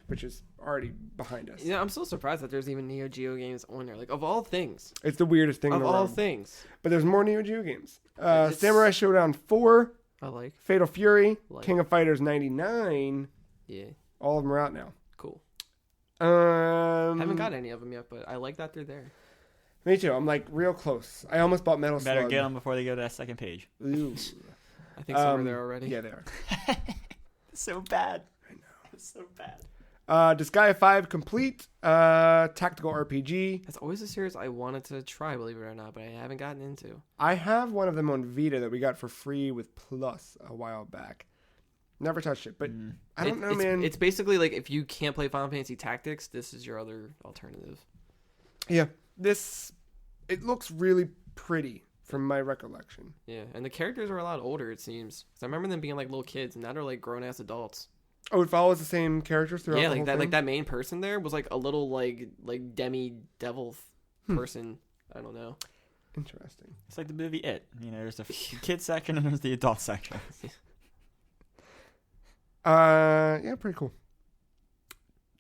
Speaker 1: which is already behind us.
Speaker 2: Yeah, I'm so surprised that there's even Neo Geo games on there. Like, of all things.
Speaker 1: It's the weirdest thing in
Speaker 2: Of
Speaker 1: the
Speaker 2: all
Speaker 1: world.
Speaker 2: things.
Speaker 1: But there's more Neo Geo games. Samurai Showdown 4,
Speaker 2: I like.
Speaker 1: Fatal Fury,
Speaker 2: Like.
Speaker 1: King of Fighters 99.
Speaker 2: Yeah.
Speaker 1: All of them are out now.
Speaker 2: Cool.
Speaker 1: I
Speaker 2: Haven't got any of them yet, but I like that they're there.
Speaker 1: Me too. I'm like real close. I almost bought Metal
Speaker 3: Better
Speaker 1: Slug.
Speaker 3: get them before they go to that second page.
Speaker 1: Ooh.
Speaker 2: I think some are there already.
Speaker 1: Yeah, they are.
Speaker 3: It's so bad. I know. It's so bad.
Speaker 1: Disgaea 5 Complete, tactical RPG.
Speaker 2: That's always a series I wanted to try, believe it or not, but I haven't gotten into.
Speaker 1: I have one of them on Vita that we got for free with Plus a while back. Never touched it, but I don't know, man.
Speaker 2: It's basically like if you can't play Final Fantasy Tactics, this is your other alternative.
Speaker 1: Yeah, it looks really pretty from my recollection.
Speaker 2: Yeah, and the characters are a lot older, it seems. 'Cause I remember them being like little kids, and now they're like grown-ass adults.
Speaker 1: Oh, it follows the same characters throughout
Speaker 2: Yeah,
Speaker 1: the
Speaker 2: like
Speaker 1: whole
Speaker 2: that,
Speaker 1: thing?
Speaker 2: like that main person there was like a little like demi-devil person. I don't know.
Speaker 1: Interesting.
Speaker 3: It's like the movie It. There's the kids section and there's the adult section.
Speaker 1: Yeah, pretty cool.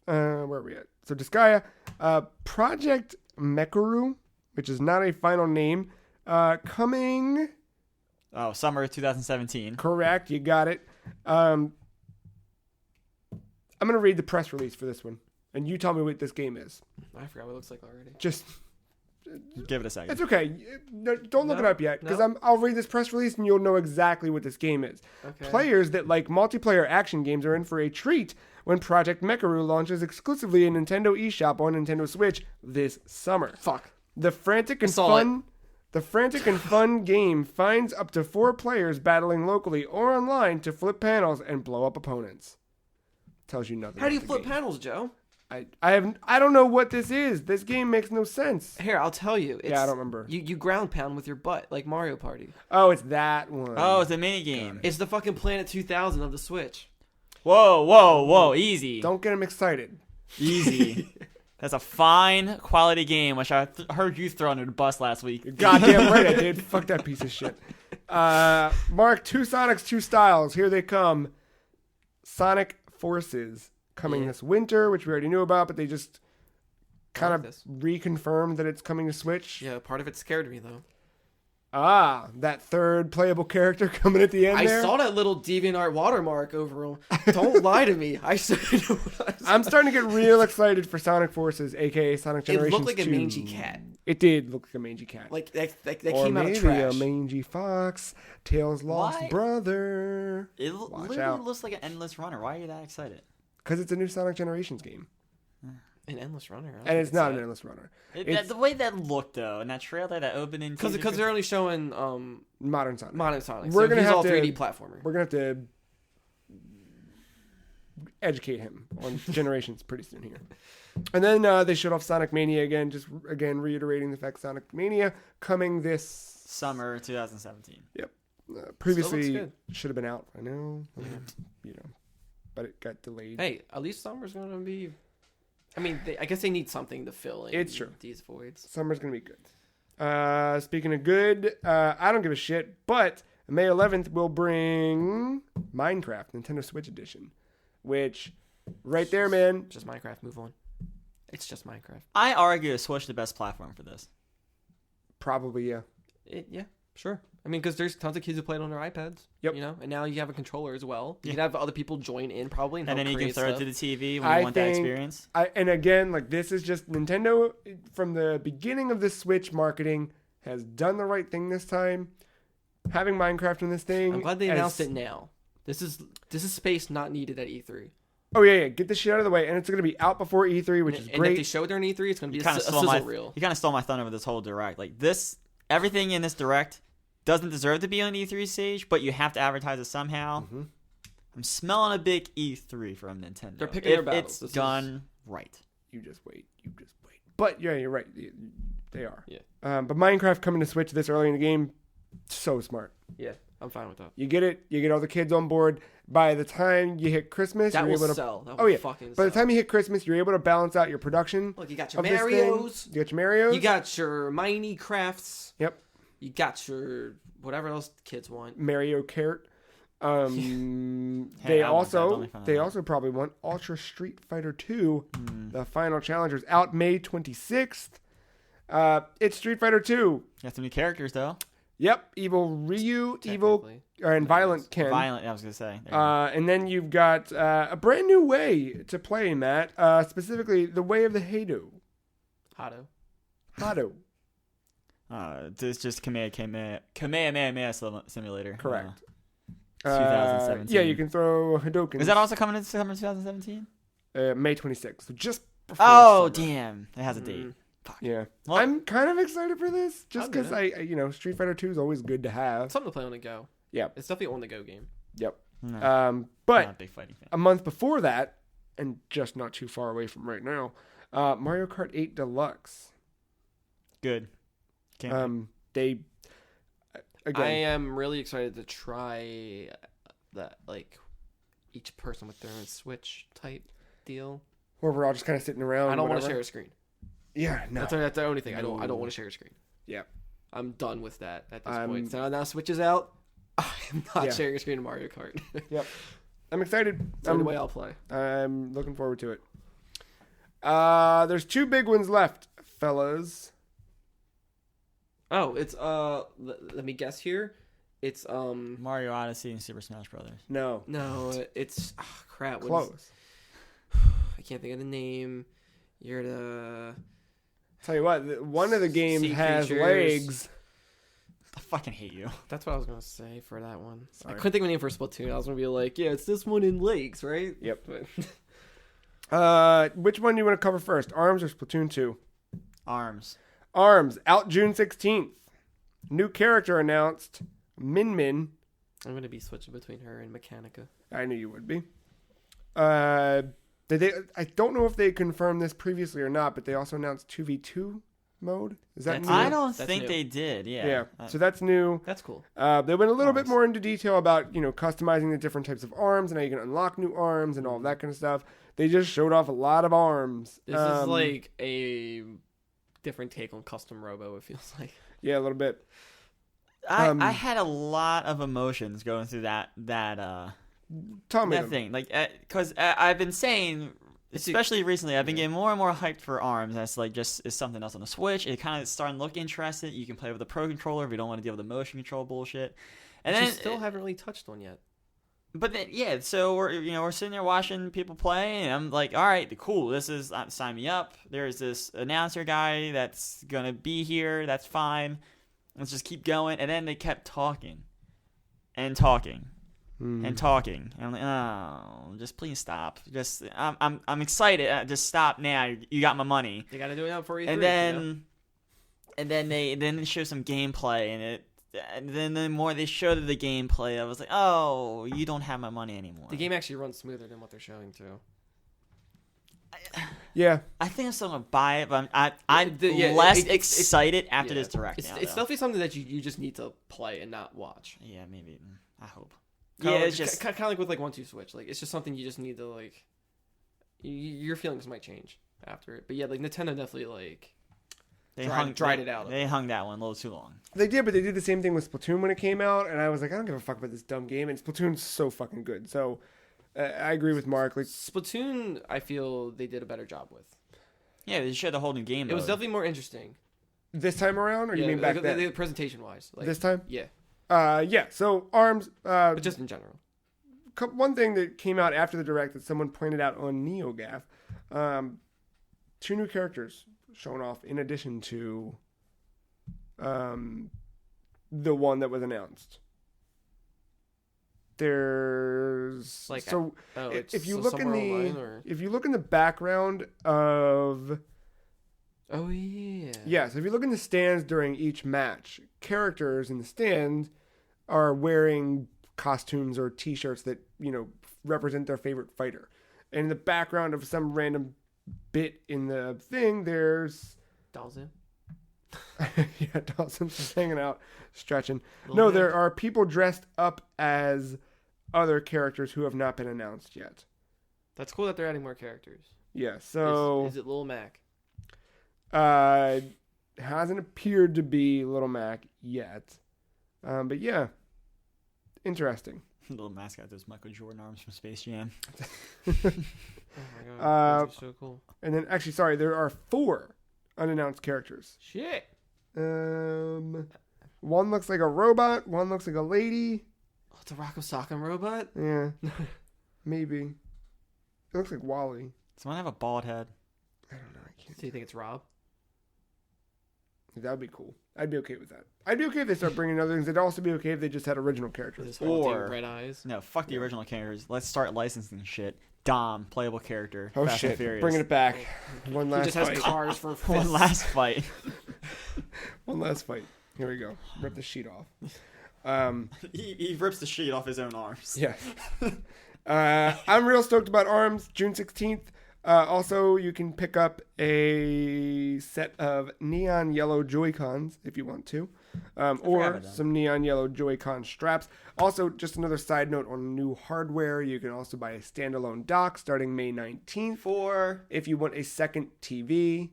Speaker 1: Where are we at? So Disgaea, Project Mekaru, which is not a final name, coming.
Speaker 3: Oh, summer of 2017.
Speaker 1: Correct, you got it. I'm gonna read the press release for this one, and you tell me what this game is.
Speaker 2: I forgot what it looks like already.
Speaker 1: Just.
Speaker 3: Give it a second.
Speaker 1: It's okay. Don't look it up yet, because
Speaker 2: No.
Speaker 1: I'll read this press release and you'll know exactly what this game is.
Speaker 2: Okay.
Speaker 1: Players that like multiplayer action games are in for a treat when Project Mekaru launches exclusively in Nintendo eShop on Nintendo Switch this summer.
Speaker 2: Fuck.
Speaker 1: The frantic and
Speaker 2: saw
Speaker 1: fun game finds up to 4 players battling locally or online to flip panels and blow up opponents. Tells you nothing.
Speaker 2: How do you
Speaker 1: about the
Speaker 2: flip
Speaker 1: game.
Speaker 2: panels, Joe?
Speaker 1: I don't know what this is. This game makes no sense.
Speaker 2: Here, I'll tell you.
Speaker 1: Yeah, I don't remember.
Speaker 2: You ground pound with your butt, like Mario Party.
Speaker 1: Oh, it's that one.
Speaker 3: Oh, it's a mini game.
Speaker 2: It's the fucking Planet 2000 of the Switch.
Speaker 3: Whoa. Easy.
Speaker 1: Don't get him excited.
Speaker 3: Easy. That's a fine quality game, which I heard you throw under the bus last week.
Speaker 1: You're goddamn right I did. Fuck that piece of shit. Mark, 2 Sonics, 2 styles. Here they come. Sonic Forces coming this winter, which we already knew about, but they just kind of reconfirmed that it's coming to Switch.
Speaker 2: Yeah, part of it scared me though.
Speaker 1: That third playable character coming at the end there.
Speaker 2: I saw that little DeviantArt watermark over him. Don't lie to me.
Speaker 1: I'm starting to get real excited for Sonic Forces, aka Sonic Generations 2.
Speaker 2: It looked like a mangy cat.
Speaker 1: It did look like a mangy cat.
Speaker 2: Like that
Speaker 1: or
Speaker 2: came out
Speaker 1: maybe
Speaker 2: of trash.
Speaker 1: a mangy fox, Tails' lost
Speaker 3: Why?
Speaker 1: brother.
Speaker 3: It literally looks like an endless runner. Why are you that excited?
Speaker 1: Because it's a new Sonic Generations game.
Speaker 2: An endless runner.
Speaker 1: And it's not an endless runner.
Speaker 3: The way that looked, though, in that trailer, that opening...
Speaker 2: Because they're only showing
Speaker 1: Modern Sonic.
Speaker 2: Modern Sonic.
Speaker 1: We're gonna
Speaker 2: he's
Speaker 1: have
Speaker 2: all
Speaker 1: to
Speaker 2: 3D platformer.
Speaker 1: We're going to have to educate him on Generations pretty soon here. And then they showed off Sonic Mania again, just again reiterating the fact Sonic Mania coming this...
Speaker 3: Summer 2017.
Speaker 1: Yep. Previously
Speaker 2: good.
Speaker 1: should have been out. I know. You know. But it got delayed.
Speaker 2: Hey, at least summer's going to be... I mean, I guess they need something to fill in
Speaker 1: It's true.
Speaker 2: These voids.
Speaker 1: Summer's going to be good. Speaking of good, I don't give a shit, but May 11th will bring Minecraft, Nintendo Switch Edition, which, right there, man.
Speaker 2: Just Minecraft, move on. It's just Minecraft.
Speaker 3: I argue Switch the best platform for this.
Speaker 1: Probably, yeah.
Speaker 2: Yeah, sure. I mean, because there's tons of kids who play it on their iPads.
Speaker 1: Yep.
Speaker 2: You know, and now you have a controller as well. You can have other people join in probably and
Speaker 3: And
Speaker 2: help
Speaker 3: then you can
Speaker 2: create
Speaker 3: throw
Speaker 2: stuff.
Speaker 3: it to the TV when you want that experience.
Speaker 1: And again, like, this is just Nintendo, from the beginning of the Switch marketing, has done the right thing this time. Having Minecraft in this thing.
Speaker 2: I'm glad they announced it now. This is space not needed at E3.
Speaker 1: Oh, yeah. Get this shit out of the way. And it's going to be out before E3, which is
Speaker 2: And
Speaker 1: great.
Speaker 2: if they show it during E3, it's going to be a
Speaker 3: You
Speaker 2: sizzle reel.
Speaker 3: kind of stole my thunder with this whole Direct. Like, everything in this Direct doesn't deserve to be on E3 stage, but you have to advertise it somehow.
Speaker 1: Mm-hmm.
Speaker 3: I'm smelling a big E3 from Nintendo.
Speaker 2: They're picking their battles.
Speaker 3: It's done right.
Speaker 1: You just wait. But, yeah, you're right. They are.
Speaker 2: Yeah.
Speaker 1: But Minecraft coming to Switch this early in the game, so smart.
Speaker 2: Yeah, I'm fine with that.
Speaker 1: You get it. You get all the kids on board. By the time you hit Christmas,
Speaker 2: That
Speaker 1: you're
Speaker 2: will
Speaker 1: able to
Speaker 2: sell. That will fucking
Speaker 1: By
Speaker 2: sell.
Speaker 1: the time you hit Christmas, you're able to balance out your production.
Speaker 2: Look, you got your
Speaker 1: of this thing.
Speaker 2: Marios.
Speaker 1: You got your Marios.
Speaker 2: You got your Minecrafts.
Speaker 1: Yep.
Speaker 2: You got your whatever else kids want.
Speaker 1: Mario Kart.
Speaker 3: Hey,
Speaker 1: They
Speaker 3: I want that. Don't
Speaker 1: also
Speaker 3: make fun of
Speaker 1: they
Speaker 3: that.
Speaker 1: also probably want Ultra Street Fighter 2, the final challengers, out May 26th. It's Street Fighter 2.
Speaker 3: Got some new characters, though.
Speaker 1: Yep, Evil Ryu, Evil
Speaker 2: Technically.
Speaker 1: and Violent Ken.
Speaker 3: Violent, I was going to say. There you go.
Speaker 1: And then you've got a brand new way to play, Matt. Specifically, the way of the Hado. Hado.
Speaker 3: It's just Kamehameha Simulator.
Speaker 1: Correct.
Speaker 3: 2017.
Speaker 1: Yeah, you can throw Hadouken.
Speaker 3: Is that also coming in summer 2017?
Speaker 1: May 26th? So just before
Speaker 3: Oh,
Speaker 1: summer.
Speaker 3: damn. It has a date. Fuck.
Speaker 1: Yeah.
Speaker 3: Well-
Speaker 1: I'm kind of excited for this, just
Speaker 2: I'll
Speaker 1: because
Speaker 2: do
Speaker 1: Street Fighter 2 is always good to have.
Speaker 2: It's something to play on the go.
Speaker 1: Yeah.
Speaker 2: It's definitely on the go game.
Speaker 1: Yep.
Speaker 3: No,
Speaker 1: But
Speaker 3: not a big fighting fan.
Speaker 1: a month before that, and just not too far away from right now, Mario Kart 8 Deluxe.
Speaker 3: Good. Can't
Speaker 1: They again.
Speaker 2: I am really excited to try that, like, each person with their own Switch type deal.
Speaker 1: Where we're all just kind of sitting around.
Speaker 2: I don't want to
Speaker 1: whatever.
Speaker 2: share a screen.
Speaker 1: Yeah, no.
Speaker 2: That's the only thing. I don't
Speaker 1: No.
Speaker 2: want to share a screen.
Speaker 1: Yeah.
Speaker 2: I'm done with that at this
Speaker 1: I'm-
Speaker 2: point. So now Switch is out. I'm not
Speaker 1: Yeah.
Speaker 2: sharing a screen in Mario Kart.
Speaker 1: Yep. I'm excited.
Speaker 2: That's the only way I'll play.
Speaker 1: I'm looking forward to it. There's 2 big ones left, fellas.
Speaker 2: Oh, it's let me guess here. It's
Speaker 3: Mario Odyssey and Super Smash Brothers.
Speaker 1: No.
Speaker 2: it's crap. what is-
Speaker 1: Close.
Speaker 2: I can't think of the name. You're the
Speaker 1: Tell you what, one of the games
Speaker 2: Sea
Speaker 1: has
Speaker 2: creatures.
Speaker 1: legs.
Speaker 3: I fucking hate you.
Speaker 2: That's what I was gonna say for that one.
Speaker 1: Sorry.
Speaker 2: I couldn't think of a name for Splatoon. I was gonna be like, yeah, it's this one in lakes, right?
Speaker 1: Yep.
Speaker 2: But
Speaker 1: Which one do you want to cover first? ARMS or Splatoon 2?
Speaker 3: ARMS.
Speaker 1: ARMS, out June 16th. New character announced, Min Min.
Speaker 2: I'm gonna be switching between her and Mechanica.
Speaker 1: I knew you would be. I don't know if they confirmed this previously or not, but they also announced 2v2 mode. Is that
Speaker 2: That's
Speaker 1: new?
Speaker 3: I don't
Speaker 2: That's
Speaker 3: think
Speaker 2: new.
Speaker 3: they did. Yeah.
Speaker 1: Yeah. So that's new.
Speaker 2: That's cool.
Speaker 1: They went a little bit
Speaker 3: Arms.
Speaker 1: more into detail about, customizing the different types of arms and how you can unlock new arms and all of that kind of stuff. They just showed off a lot of arms.
Speaker 2: This is like a different take on custom Robo, it feels like.
Speaker 1: Yeah, a little bit.
Speaker 3: I had a lot of emotions going through that
Speaker 1: Tell me.
Speaker 3: that thing, like, because I've been saying, especially recently, I've been getting more and more hyped for ARMS. That's like just is something else on the Switch. It kind of starting to look interesting. You can play with the Pro controller if you don't want to deal with the motion control bullshit. And
Speaker 2: Which
Speaker 3: then
Speaker 2: you still haven't really touched on yet.
Speaker 3: But then, yeah, so we're sitting there watching people play, and I'm like, all right, cool. This is sign me up. There's this announcer guy that's gonna be here. That's fine. Let's just keep going. And then they kept talking, and talking, and talking. And I'm like, oh, just please stop. Just I'm excited. Just stop now. You got my money.
Speaker 2: They got to do it now for E3.
Speaker 3: And then they show some gameplay, and then the more they showed the gameplay, I was like, oh, you don't have my money anymore.
Speaker 2: The game actually runs smoother than what they're showing too.
Speaker 1: Yeah.
Speaker 3: I think I'm still gonna buy it, but I'm
Speaker 2: Yeah,
Speaker 3: less
Speaker 2: it's-
Speaker 3: excited after
Speaker 2: yeah.
Speaker 3: this direct.
Speaker 2: It's
Speaker 3: now,
Speaker 2: it's
Speaker 3: though.
Speaker 2: definitely something that you just need to play and not watch.
Speaker 3: Yeah, maybe. I hope.
Speaker 2: Kinda
Speaker 3: Yeah,
Speaker 2: like,
Speaker 3: it's just
Speaker 2: kind of like with like 1-2 Switch. Like it's just something you just need to like. Your feelings might change after it, but yeah, like Nintendo definitely like. dried it out.
Speaker 3: They hung that one a little too long.
Speaker 1: They did, but they did the same thing with Splatoon when it came out, and I was like, I don't give a fuck about this dumb game, and Splatoon's so fucking good. So I agree with Mark. Like
Speaker 2: Splatoon, I feel they did a better job with.
Speaker 3: Yeah, they showed the whole new game.
Speaker 2: It was
Speaker 3: mode.
Speaker 2: definitely more interesting.
Speaker 1: this time around, or you mean back
Speaker 2: like,
Speaker 1: then?
Speaker 2: presentation wise, like,
Speaker 1: This time?
Speaker 2: yeah,
Speaker 1: Yeah. So ARMS.
Speaker 2: but just in general.
Speaker 1: One thing that came out after the direct that someone pointed out on NeoGAF, 2 new characters shown off in addition to the one that was announced. There's
Speaker 2: Like,
Speaker 1: so
Speaker 2: it's
Speaker 1: if you
Speaker 2: so
Speaker 1: look in
Speaker 2: somewhere
Speaker 1: the
Speaker 2: online, or...
Speaker 1: if you look in the background of
Speaker 2: Oh yeah.
Speaker 1: yeah, so if you look in the stands during each match, characters in the stand are wearing costumes or T-shirts that represent their favorite fighter. And in the background of some random bit in the thing, there's
Speaker 2: Dalsim.
Speaker 1: yeah, Dawson's just hanging out, stretching.
Speaker 2: Little
Speaker 1: No,
Speaker 2: Mac.
Speaker 1: there are people dressed up as other characters who have not been announced yet.
Speaker 2: That's cool that they're adding more characters.
Speaker 1: Yeah, so
Speaker 2: Is it Lil Mac?
Speaker 1: hasn't appeared to be Little Mac yet. But yeah, interesting.
Speaker 3: Little mascot, those Michael Jordan arms from Space Jam.
Speaker 2: Oh my god, that's so cool.
Speaker 1: And then, actually, sorry, there are 4 unannounced characters.
Speaker 2: Shit.
Speaker 1: One looks like a robot. One looks like a lady.
Speaker 2: Oh, it's a Rocco Sock'em robot.
Speaker 1: Yeah, maybe. It looks like Wally.
Speaker 3: Someone have a bald head.
Speaker 1: I don't know. I can't.
Speaker 2: So you think it's Rob?
Speaker 1: That would be cool. I'd be okay with that. I'd be okay if they start bringing other things. I'd also be okay if they just had original
Speaker 2: With
Speaker 1: characters.
Speaker 2: his haunting
Speaker 3: Or-
Speaker 2: red eyes.
Speaker 3: No, fuck the original characters. Let's start licensing shit. Dom, playable character.
Speaker 1: Oh
Speaker 3: Fast and
Speaker 1: shit!
Speaker 3: Furious.
Speaker 1: Bringing it back. One
Speaker 2: He
Speaker 1: last
Speaker 2: just has
Speaker 1: fight.
Speaker 2: cars for
Speaker 3: One
Speaker 2: fists.
Speaker 3: last fight.
Speaker 1: One last fight. Here we go. Rip the sheet off.
Speaker 3: he rips the sheet off his own arms.
Speaker 1: Yeah. I'm real stoked about ARMS, June 16th. Also, you can pick up a set of neon yellow Joy-Cons if you want to. Or
Speaker 3: about that.
Speaker 1: some neon yellow Joy-Con straps. Also, just another side note on new hardware. You can also buy a standalone dock starting May 19th.
Speaker 3: For
Speaker 1: If you want a second TV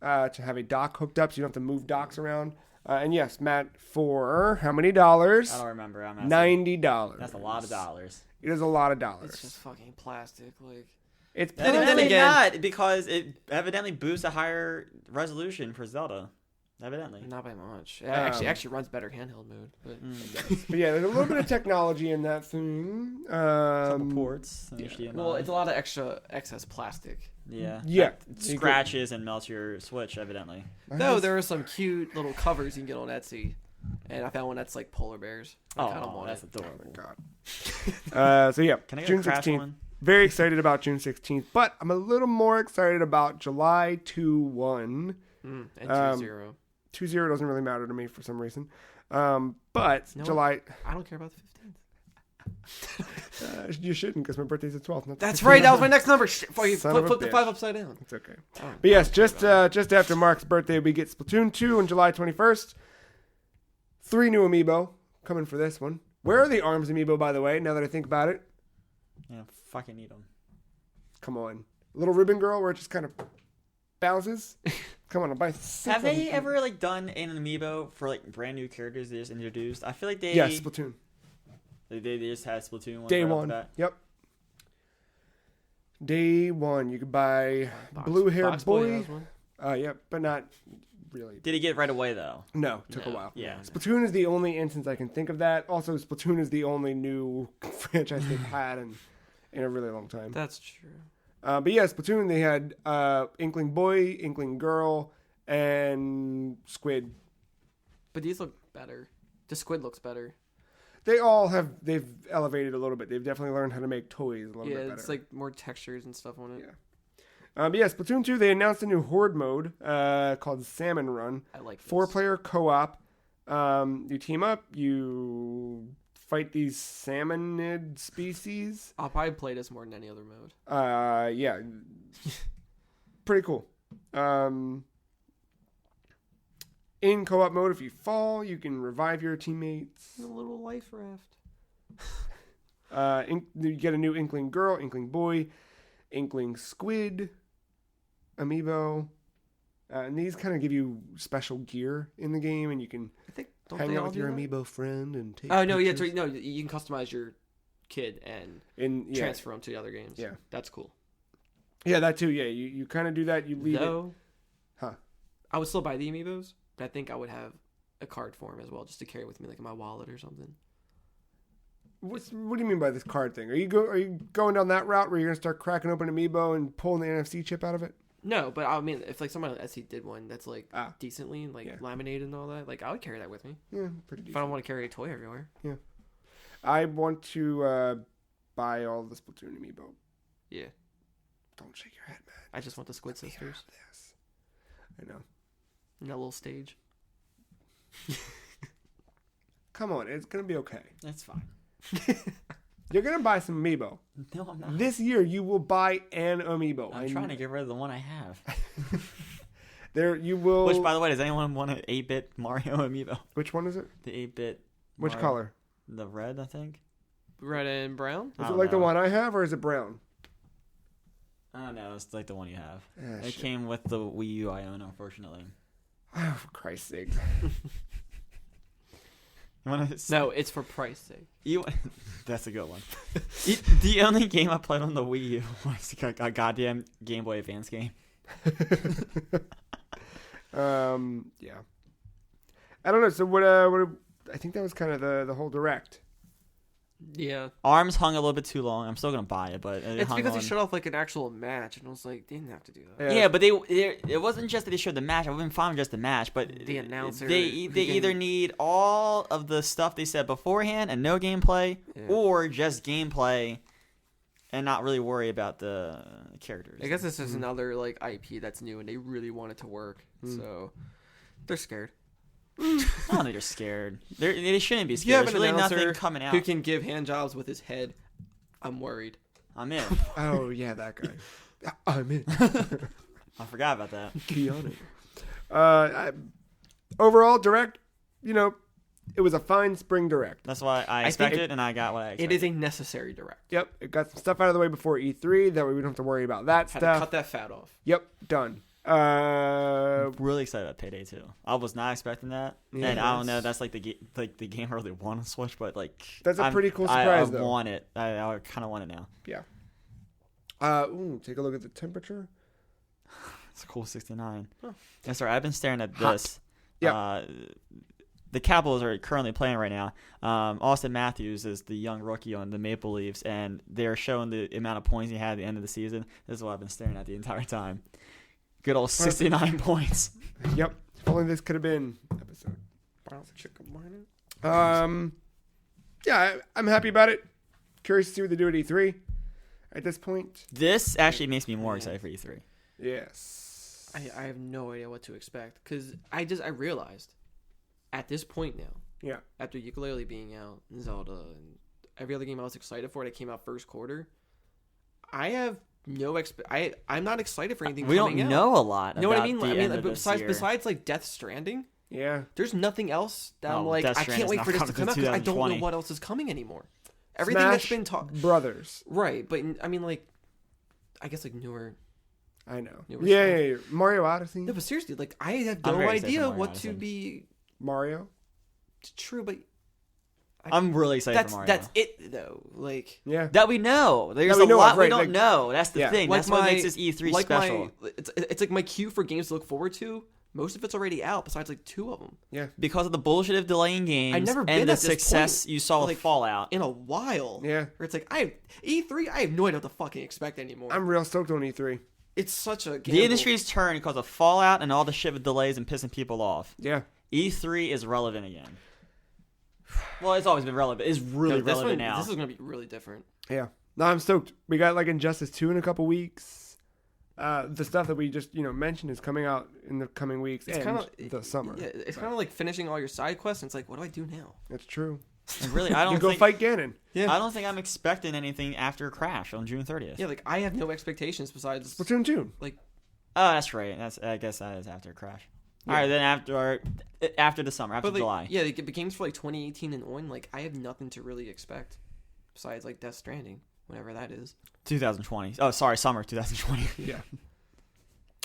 Speaker 1: to have a dock hooked up so you don't have to move docks around. And yes, Matt, for how many dollars?
Speaker 3: I don't remember. I'm asking.
Speaker 1: $90.
Speaker 3: That's a lot of dollars.
Speaker 1: It is a lot of dollars.
Speaker 2: It's just fucking plastic. Like,
Speaker 1: It's
Speaker 2: Then
Speaker 3: Evidently
Speaker 2: again-
Speaker 3: not, because it evidently boosts a higher resolution for Zelda. Evidently.
Speaker 2: not by much. It actually runs better handheld mode. But
Speaker 1: But yeah, there's a little bit of technology in that thing.
Speaker 3: Couple ports. HDMI.
Speaker 2: well, it's a lot of excess plastic.
Speaker 3: Yeah.
Speaker 1: Yeah.
Speaker 3: That scratches and melts your Switch, evidently.
Speaker 2: Though there are some cute little covers you can get on Etsy, and I found one that's like polar bears. I kind of
Speaker 3: Oh,
Speaker 2: want
Speaker 3: that's
Speaker 2: it.
Speaker 3: adorable.
Speaker 1: God. So yeah,
Speaker 3: Can I get
Speaker 1: June
Speaker 3: a craft
Speaker 1: 16th.
Speaker 3: one?
Speaker 1: Very excited about June 16th, but I'm a little more excited about July 2-1.
Speaker 2: And 2-0.
Speaker 1: 2-0 doesn't really matter to me for some reason. But
Speaker 2: No.
Speaker 1: July...
Speaker 2: I don't care about the 15th.
Speaker 1: You shouldn't, because my birthday's the 12th.
Speaker 2: That's right. That was my next number. Flip
Speaker 1: Son of a
Speaker 2: the
Speaker 1: bitch.
Speaker 2: 5 upside down.
Speaker 1: It's okay.
Speaker 2: Oh,
Speaker 1: But yes, just after Mark's birthday, we get Splatoon 2 on July 21st. 3 new amiibo coming for this one. Where are the ARMS amiibo, by the way, now that I think about it?
Speaker 3: Yeah, fucking need them.
Speaker 1: Come on. Little ribbon girl where it just kind of bounces. Come on, I'll buy 6
Speaker 3: Have
Speaker 1: of
Speaker 3: they
Speaker 1: them.
Speaker 3: ever like done an amiibo for like brand new characters they just introduced? I feel like they
Speaker 1: Yes, Splatoon.
Speaker 3: they just had Splatoon one
Speaker 1: Day
Speaker 3: right off
Speaker 1: one.
Speaker 3: the bat.
Speaker 1: Yep. Day one. You could buy
Speaker 2: Box-
Speaker 1: blue hair
Speaker 2: Box
Speaker 1: boy.
Speaker 2: has one.
Speaker 1: Yep, but not really.
Speaker 3: Did he get right away though?
Speaker 1: No, took a
Speaker 2: No.
Speaker 1: while.
Speaker 3: Yeah.
Speaker 1: Splatoon is the only instance I can think of that. Also, Splatoon is the only new franchise they've had in a really long time.
Speaker 2: That's true.
Speaker 1: But yeah, Splatoon, they had Inkling Boy, Inkling Girl, and Squid.
Speaker 2: But these look better. The squid looks better.
Speaker 1: They've elevated a little bit. They've definitely learned how to make toys a little bit better.
Speaker 2: It's like more textures and stuff on it.
Speaker 1: Yeah. But yeah, Splatoon 2, they announced a new Horde mode called Salmon Run.
Speaker 2: I like this.
Speaker 1: 4-player co-op. You team up, you fight these salmonid species.
Speaker 2: I'll probably play this more than any other mode.
Speaker 1: Yeah. Pretty cool. In co-op mode, if you fall, you can revive your teammates.
Speaker 2: A little life raft.
Speaker 1: You get a new Inkling Girl, Inkling Boy, Inkling Squid, Amiibo. And these kind of give you special gear in the game, and you can
Speaker 2: I think don't
Speaker 1: hang
Speaker 2: they
Speaker 1: out
Speaker 2: all
Speaker 1: with your
Speaker 2: do that?
Speaker 1: Amiibo friend and take
Speaker 2: Oh no, yeah,
Speaker 1: pictures.
Speaker 2: no, you can customize your kid and
Speaker 1: Yeah.
Speaker 2: transfer them to the other games.
Speaker 1: Yeah.
Speaker 2: That's cool.
Speaker 1: Yeah, that too. Yeah, you kind of do that. You leave it.
Speaker 2: Though,
Speaker 1: Huh.
Speaker 2: I would still buy the amiibos, but I think I would have a card for them as well, just to carry with me, like in my wallet or something.
Speaker 1: What do you mean by this card thing? Are you going down that route where you're gonna start cracking open Amiibo and pulling the NFC chip out of it?
Speaker 2: No, but I mean, if like someone on Etsy did one that's like decently like
Speaker 1: Yeah.
Speaker 2: laminated and all that, like I would carry that with me
Speaker 1: Yeah, pretty
Speaker 2: if I
Speaker 1: decent.
Speaker 2: don't want to carry a toy everywhere.
Speaker 1: I want to buy all the Splatoon Amiibo.
Speaker 2: Yeah,
Speaker 1: Don't shake your head, man.
Speaker 2: I just want the Squid Sisters
Speaker 1: This. I know.
Speaker 2: in that little stage.
Speaker 1: Come on, it's gonna be okay.
Speaker 3: That's fine.
Speaker 1: You're gonna buy some Amiibo.
Speaker 3: No, I'm not.
Speaker 1: This year, you will buy an Amiibo.
Speaker 3: I'm trying to get rid of the one I have.
Speaker 1: There, you will.
Speaker 3: Which, by the way, does anyone want an 8-bit Mario amiibo?
Speaker 1: Which one is it?
Speaker 3: The 8-bit.
Speaker 1: Which
Speaker 3: Mario-
Speaker 1: color?
Speaker 3: The red, I think.
Speaker 2: Red and brown.
Speaker 3: I
Speaker 1: Is it
Speaker 3: don't
Speaker 1: like the
Speaker 3: know.
Speaker 1: one I have, or is it brown?
Speaker 3: I don't know. It's like the one you have.
Speaker 1: Ah,
Speaker 3: It
Speaker 1: shit.
Speaker 3: came with the Wii U I own, unfortunately.
Speaker 1: Oh, for Christ's sake.
Speaker 3: You want to?
Speaker 2: No, it's for price sake.
Speaker 3: That's a good one. The only game I played on the Wii U was a goddamn Game Boy Advance game.
Speaker 1: Yeah. I don't know. So what? I think that was kind of the whole direct.
Speaker 2: Yeah,
Speaker 3: ARMS hung a little bit too long. I'm still gonna buy it, but it
Speaker 2: it's
Speaker 3: hung
Speaker 2: because
Speaker 3: on.
Speaker 2: they showed off like an actual match, and I was like, they didn't have to do that.
Speaker 3: Yeah, but it wasn't just that they showed the match. I would have been fine with just the match, but
Speaker 2: The announcer,
Speaker 3: they
Speaker 2: who
Speaker 3: either
Speaker 2: can-
Speaker 3: need all of the stuff they said beforehand and no gameplay,
Speaker 2: Yeah.
Speaker 3: or just gameplay and not really worry about the characters.
Speaker 2: I guess this is another like IP that's new, and they really want it to work, so they're scared.
Speaker 3: I don't think they're scared. They shouldn't be
Speaker 2: If you
Speaker 3: scared.
Speaker 2: have
Speaker 3: There's
Speaker 2: an
Speaker 3: really
Speaker 2: announcer
Speaker 3: nothing coming out.
Speaker 2: who can give hand jobs with his head, I'm worried.
Speaker 3: I'm in.
Speaker 1: Oh yeah, that guy. I'm in.
Speaker 3: I forgot about that.
Speaker 1: Keanu. Overall, direct. It was a fine spring direct.
Speaker 3: That's why I
Speaker 2: think
Speaker 3: expected, and I got what I expected.
Speaker 2: It is a necessary direct.
Speaker 1: Yep, it got some stuff out of the way before E3. That way we don't have to worry about that
Speaker 2: Had
Speaker 1: stuff.
Speaker 2: to cut that fat off.
Speaker 1: Yep, done.
Speaker 3: I'm really excited about Payday 2. I was not expecting that,
Speaker 1: Yeah,
Speaker 3: and I don't know.
Speaker 1: that's-
Speaker 3: That's like the game I really want to Switch, but like
Speaker 1: That's a pretty cool
Speaker 3: I
Speaker 1: surprise, though.
Speaker 3: want it. I kind of want it now.
Speaker 1: Yeah. Take a look at the temperature.
Speaker 3: It's a cool 69.
Speaker 2: Huh.
Speaker 3: That's right. I've been staring at
Speaker 1: Hot.
Speaker 3: this.
Speaker 1: Yep.
Speaker 3: The Capitals are currently playing right now. Austin Matthews is the young rookie on the Maple Leafs, and they're showing the amount of points he had at the end of the season. This is what I've been staring at the entire time. Good old 69 points.
Speaker 1: Yep. If only this could have been episode. Yeah, I'm happy about it. Curious to see what they do at E3 at this point.
Speaker 3: This actually makes me more excited for E3.
Speaker 1: Yes.
Speaker 2: I have no idea what to expect, because I realized at this point now,
Speaker 1: Yeah.
Speaker 2: after Yooka-Laylee being out, and Zelda, and every other game I was excited for that came out first quarter, I have no I'm not excited for anything
Speaker 3: We
Speaker 2: coming
Speaker 3: don't
Speaker 2: out.
Speaker 3: know a lot.
Speaker 2: You know what I
Speaker 3: about
Speaker 2: mean?
Speaker 3: the
Speaker 2: I mean,
Speaker 3: end
Speaker 2: like,
Speaker 3: of this year.
Speaker 2: besides like Death Stranding,
Speaker 1: Yeah.
Speaker 2: there's nothing else that I'm like,
Speaker 3: Death
Speaker 2: I can't
Speaker 3: Stranding's
Speaker 2: wait
Speaker 3: not
Speaker 2: for this to
Speaker 3: coming
Speaker 2: come out
Speaker 3: to
Speaker 2: because I don't know
Speaker 3: 2020.
Speaker 2: what else is coming anymore. Everything
Speaker 1: Smash
Speaker 2: that's been taught,
Speaker 1: Brothers.
Speaker 2: right? But I mean, like, I guess like newer.
Speaker 1: I know.
Speaker 2: Newer
Speaker 1: Yeah. Mario Odyssey.
Speaker 2: No, but seriously, like I have
Speaker 3: I'm
Speaker 2: no
Speaker 3: very excited
Speaker 2: idea
Speaker 3: for Mario
Speaker 2: what
Speaker 3: Odyssey.
Speaker 2: to be
Speaker 1: Mario.
Speaker 2: true, but
Speaker 3: I'm really excited for Mario.
Speaker 2: that's it though. Like
Speaker 1: Yeah.
Speaker 3: That we know. There's
Speaker 1: we
Speaker 3: a
Speaker 1: know
Speaker 3: lot
Speaker 1: of,
Speaker 3: we
Speaker 1: right,
Speaker 3: don't
Speaker 1: like-
Speaker 3: know. That's the
Speaker 1: Yeah.
Speaker 3: thing.
Speaker 2: Like
Speaker 3: That's what
Speaker 2: my-
Speaker 3: makes this E3
Speaker 2: like
Speaker 3: special.
Speaker 2: it's like my queue for games to look forward to. Most of it's already out, besides like 2 of them
Speaker 1: Yeah.
Speaker 3: Because of the bullshit of delaying games
Speaker 2: I've never been
Speaker 3: and the
Speaker 2: at this
Speaker 3: success
Speaker 2: point,
Speaker 3: you saw with
Speaker 2: like,
Speaker 3: Fallout.
Speaker 2: in a while.
Speaker 1: Yeah.
Speaker 2: Where it's like E3, I have no idea what to fucking expect anymore.
Speaker 1: I'm real stoked on E3.
Speaker 2: It's such a gamble.
Speaker 3: The industry's turned because of Fallout and all the shit with delays and pissing people off.
Speaker 1: Yeah.
Speaker 3: E3 is relevant again. Well, it's always been relevant. It's really
Speaker 2: No, this
Speaker 3: relevant
Speaker 2: one-
Speaker 3: now.
Speaker 2: This is gonna be really different.
Speaker 1: Yeah. No, I'm stoked. We got like Injustice 2 in a couple weeks. The stuff that we just mentioned is coming out in the coming weeks
Speaker 2: It's
Speaker 1: and
Speaker 2: kind of
Speaker 1: the summer.
Speaker 2: Yeah, it's kind of like finishing all your side quests. And it's like, what do I do now?
Speaker 1: That's true.
Speaker 3: And really, I
Speaker 1: You
Speaker 3: don't
Speaker 1: go
Speaker 3: think
Speaker 1: fight Ganon.
Speaker 2: Yeah,
Speaker 3: I don't think I'm expecting anything after Crash on June 30th.
Speaker 2: yeah. Like I have no expectations besides
Speaker 1: Splatoon 2.
Speaker 2: like
Speaker 3: Oh, that's right. I guess that is after Crash.
Speaker 1: Yeah.
Speaker 3: All right, then after the summer, after
Speaker 2: but like
Speaker 3: July.
Speaker 2: yeah, like, the games for like 2018 and on. Like I have nothing to really expect besides like Death Stranding, whenever that is.
Speaker 3: 2020. Oh, sorry, summer 2020.
Speaker 1: Yeah.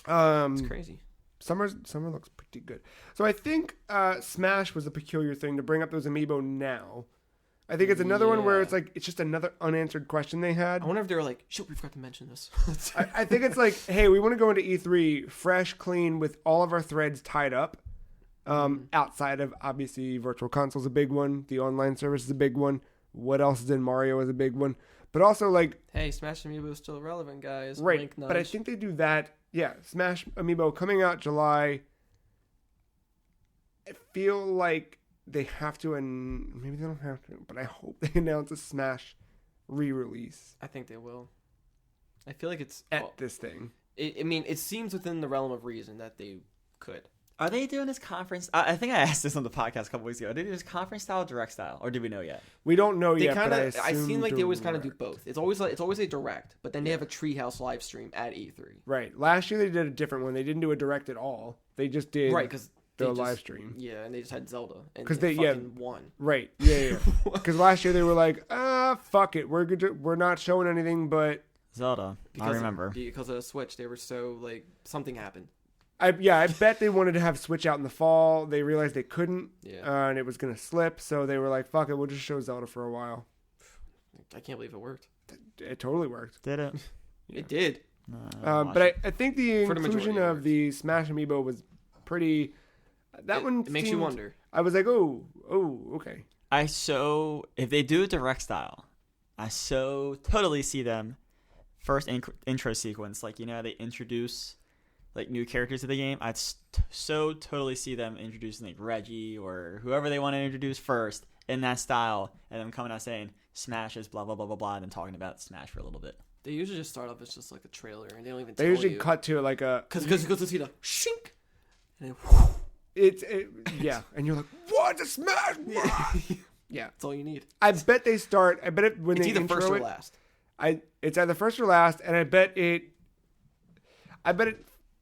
Speaker 2: It's crazy.
Speaker 1: Summer looks pretty good. So I think Smash was a peculiar thing to bring up those amiibo now. I think it's another one where
Speaker 2: Yeah.
Speaker 1: it's like it's just another unanswered question they had.
Speaker 2: I wonder if they were like, shit, we forgot to mention this.
Speaker 1: I think it's like, hey, we want to go into E3 fresh, clean, with all of our threads tied up. Outside of obviously Virtual Console's a big one, the online service is a big one. What else is in Mario is a big one, but also like
Speaker 2: Hey, Smash Amiibo is still relevant, guys.
Speaker 1: right.
Speaker 2: Wink,
Speaker 1: But I
Speaker 2: nudge.
Speaker 1: think they do that. Yeah, Smash Amiibo coming out July. I feel like they have to, and maybe they don't have to, but I hope they announce a Smash re-release
Speaker 2: I think they will. I feel like it's.
Speaker 1: at this thing.
Speaker 2: I mean, it seems within the realm of reason that they could.
Speaker 3: Are they doing this conference? I think I asked this on the podcast a couple weeks ago. Are they doing this conference style, direct style, or do we know yet?
Speaker 1: We don't know
Speaker 2: They
Speaker 1: yet,
Speaker 2: kind
Speaker 1: but
Speaker 2: of. I seem like they always kind of do
Speaker 1: direct.
Speaker 2: both. It's always a direct, but then they have a Treehouse live stream at E3.
Speaker 1: Right. Last year they did a different one. They didn't do a direct at all. They just did
Speaker 2: Right, because
Speaker 1: the live stream.
Speaker 2: Yeah, and they just had Zelda, and
Speaker 1: 'Cause
Speaker 2: they
Speaker 1: they- yeah.
Speaker 2: fucking won.
Speaker 1: Right. Yeah. Because last year they were like, fuck it, we're good. We're not showing anything, but
Speaker 3: Zelda. I remember.
Speaker 2: because of the Switch, they were so like something happened.
Speaker 1: I bet they wanted to have Switch out in the fall. They realized they couldn't,
Speaker 2: Yeah.
Speaker 1: and it was gonna slip. So they were like, fuck it, we'll just show Zelda for a while.
Speaker 2: I can't believe it worked.
Speaker 1: It totally worked.
Speaker 3: Did it?
Speaker 1: Yeah.
Speaker 2: It did.
Speaker 1: But I think the
Speaker 2: For the
Speaker 1: inclusion
Speaker 2: majority, it
Speaker 1: of
Speaker 2: worked.
Speaker 1: the Smash Amiibo was pretty. That one
Speaker 2: It makes you
Speaker 1: seemed-
Speaker 2: wonder.
Speaker 1: I was like, oh, okay.
Speaker 3: If they do a direct style, I so totally see them first intro sequence, like they introduce like new characters to the game. I'd so totally see them introducing like Reggie or whoever they want to introduce first in that style, and them coming out saying Smash is blah blah blah blah blah, and then talking about Smash for a little bit.
Speaker 2: They usually just start off as just like a trailer, and they don't even.
Speaker 1: They
Speaker 2: tell
Speaker 1: usually
Speaker 2: you.
Speaker 1: cut to like a.
Speaker 2: Because you see the shink, and then
Speaker 1: Yeah, and you're like, what? The Smash? Yeah,
Speaker 2: that's all you need.
Speaker 1: I bet they start. I bet it when
Speaker 2: It's
Speaker 1: they
Speaker 2: either
Speaker 1: intro
Speaker 2: first or
Speaker 1: it,
Speaker 2: last.
Speaker 1: It's either first or last, and I bet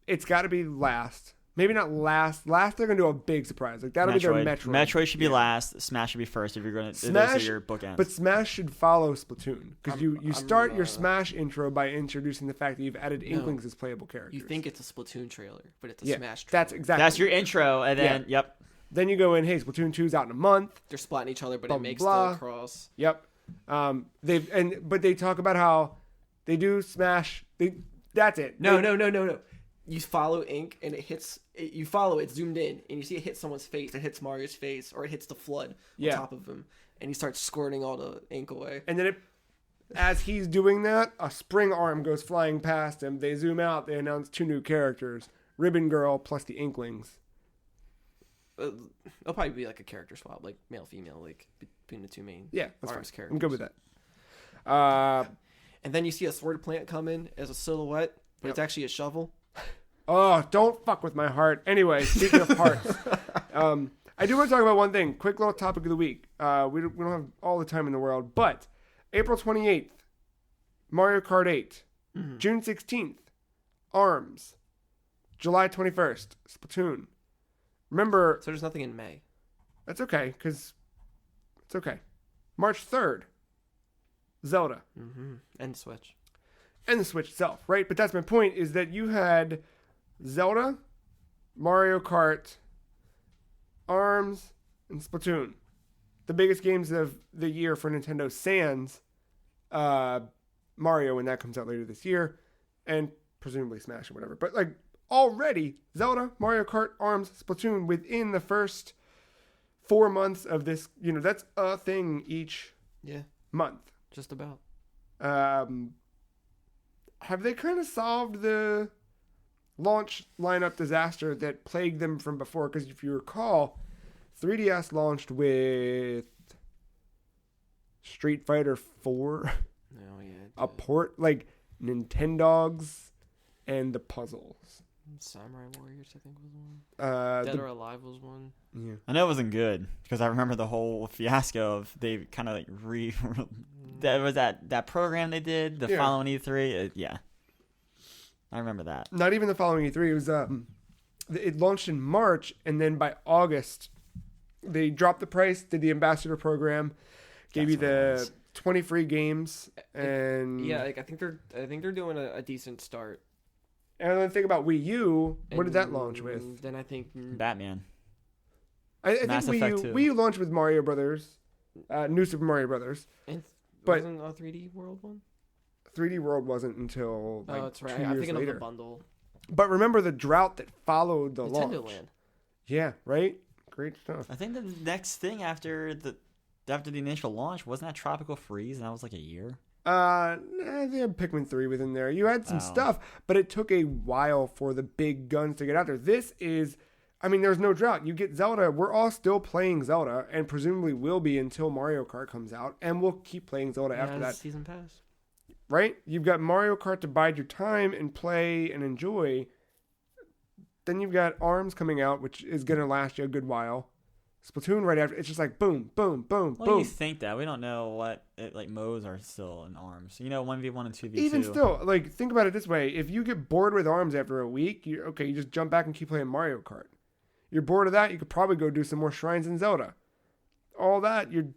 Speaker 1: it's got to be last. Maybe not last. Last, they're gonna do a big surprise. Like that'll be their Metroid.
Speaker 3: Metroid should be
Speaker 1: Yeah.
Speaker 3: last. Smash should be first. If you're gonna those
Speaker 1: Smash,
Speaker 3: are your bookends.
Speaker 1: but Smash should follow Splatoon because you
Speaker 2: I'm,
Speaker 1: start your Smash intro by introducing the fact that you've added Inklings as playable characters.
Speaker 2: You think it's a Splatoon trailer, but it's a
Speaker 1: yeah,
Speaker 2: Smash trailer.
Speaker 1: that's exactly.
Speaker 3: That's your intro, and then yep.
Speaker 1: Then you go in. Hey, Splatoon 2's out in a month.
Speaker 2: They're splatting each other, but
Speaker 1: Blah,
Speaker 2: it makes
Speaker 1: blah.
Speaker 2: the cross.
Speaker 1: Yep. But they talk about how they do Smash. That's it.
Speaker 2: No. You follow ink, and it hits. You follow it zoomed in, and you see it hit someone's face. It hits Mario's face, or it hits the flood on top of him, and he starts squirting all the ink away.
Speaker 1: And then as he's doing that, a spring arm goes flying past him. They zoom out. They announce 2 new characters: Ribbon Girl plus the Inklings.
Speaker 2: It'll probably be like a character swap, like male female, like between the 2 main.
Speaker 1: Yeah, that's
Speaker 2: ARMS
Speaker 1: fine.
Speaker 2: characters.
Speaker 1: I'm good with that.
Speaker 2: And then you see a sword plant come in as a silhouette, but it's actually a shovel.
Speaker 1: Oh, don't fuck with my heart. Anyway, speaking of hearts, I do want to talk about one thing. Quick little topic of the week. We don't have all the time in the world, but April 28th, Mario Kart 8.
Speaker 2: Mm-hmm.
Speaker 1: June 16th, ARMS. July 21st, Splatoon. Remember,
Speaker 2: So there's nothing in May.
Speaker 1: that's okay, because it's okay. March 3rd, Zelda.
Speaker 2: Mm-hmm. And Switch.
Speaker 1: And the Switch itself, right? But that's my point, is that you had Zelda, Mario Kart, ARMS, and Splatoon. The biggest games of the year for Nintendo sans Mario when that comes out later this year, and presumably Smash or whatever. But like already, Zelda, Mario Kart, ARMS, Splatoon within the first 4 months of this, that's a thing each
Speaker 2: Yeah,
Speaker 1: month.
Speaker 2: just about.
Speaker 1: Have they kind of solved the launch lineup disaster that plagued them from before? Because if you recall, 3DS launched with Street Fighter 4,
Speaker 2: Oh, yeah.
Speaker 1: a port like Nintendogs, and the puzzles.
Speaker 2: Samurai Warriors, I think, was one. Dead or Alive was one.
Speaker 1: Yeah.
Speaker 3: I know it wasn't good because I remember the whole fiasco of they kind of like that was that program they did the
Speaker 1: Yeah.
Speaker 3: following E3. Yeah, I remember that.
Speaker 1: Not even the following E3. It was it launched in March, and then by August, they dropped the price, did the ambassador program, gave you
Speaker 3: That's what it
Speaker 1: the
Speaker 3: was.
Speaker 1: 20 free games, and
Speaker 2: Yeah, like I think they're doing a decent start.
Speaker 1: And then think about Wii U. What did that launch with?
Speaker 2: And then I think
Speaker 3: Batman.
Speaker 1: I think
Speaker 3: Mass
Speaker 1: Wii U,
Speaker 3: Effect 2.
Speaker 1: Wii U launched with Mario Brothers, New Super Mario Brothers.
Speaker 2: and
Speaker 1: But-
Speaker 2: wasn't a 3D World one?
Speaker 1: 3D World wasn't until like
Speaker 2: Oh, that's right.
Speaker 1: 2
Speaker 2: I'm
Speaker 1: years
Speaker 2: thinking
Speaker 1: later.
Speaker 2: of the bundle.
Speaker 1: But remember the drought that followed the
Speaker 2: Nintendo
Speaker 1: launch.
Speaker 2: Land.
Speaker 1: Yeah, right. Great stuff.
Speaker 3: I think the next thing after the initial launch wasn't that Tropical Freeze, and that was like a year.
Speaker 1: They had Pikmin 3 within there. You had some
Speaker 3: Oh.
Speaker 1: stuff, but it took a while for the big guns to get out there. This is, there's no drought. You get Zelda. We're all still playing Zelda, and presumably will be until Mario Kart comes out, and we'll keep playing Zelda after that.
Speaker 2: Season pass.
Speaker 1: Right? You've got Mario Kart to bide your time and play and enjoy. Then you've got ARMS coming out, which is going to last you a good while. Splatoon right after. It's just like boom, boom, boom,
Speaker 3: Well,
Speaker 1: boom.
Speaker 3: you think that we don't know what modes are still in ARMS. 1v1 and 2v2.
Speaker 1: Even still, like, think about it this way. If you get bored with ARMS after a week, you just jump back and keep playing Mario Kart. You're bored of that, you could probably go do some more shrines in Zelda. All that, you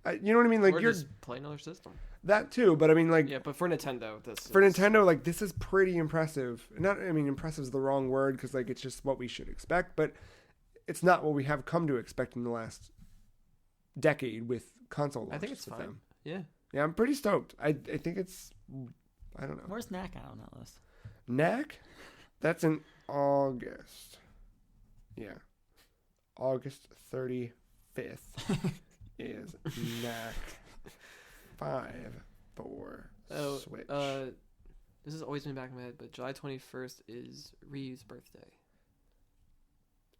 Speaker 1: know what I mean? Like,
Speaker 2: Or
Speaker 1: you're
Speaker 2: just play another system.
Speaker 1: that too, but
Speaker 2: Yeah, but for Nintendo,
Speaker 1: for Nintendo, like, this is pretty impressive. Impressive is the wrong word because, like, it's just what we should expect, but it's not what we have come to expect in the last decade with console launches.
Speaker 2: I think it's
Speaker 1: with
Speaker 2: fine.
Speaker 1: them.
Speaker 2: Yeah.
Speaker 1: Yeah, I'm pretty stoked. I think it's, I don't know.
Speaker 3: Where's Knack out on that list?
Speaker 1: Knack? That's in August. Yeah. August 35th is Knack 5 for Switch.
Speaker 2: This has always been back in my head, but July 21st is Ryu's birthday.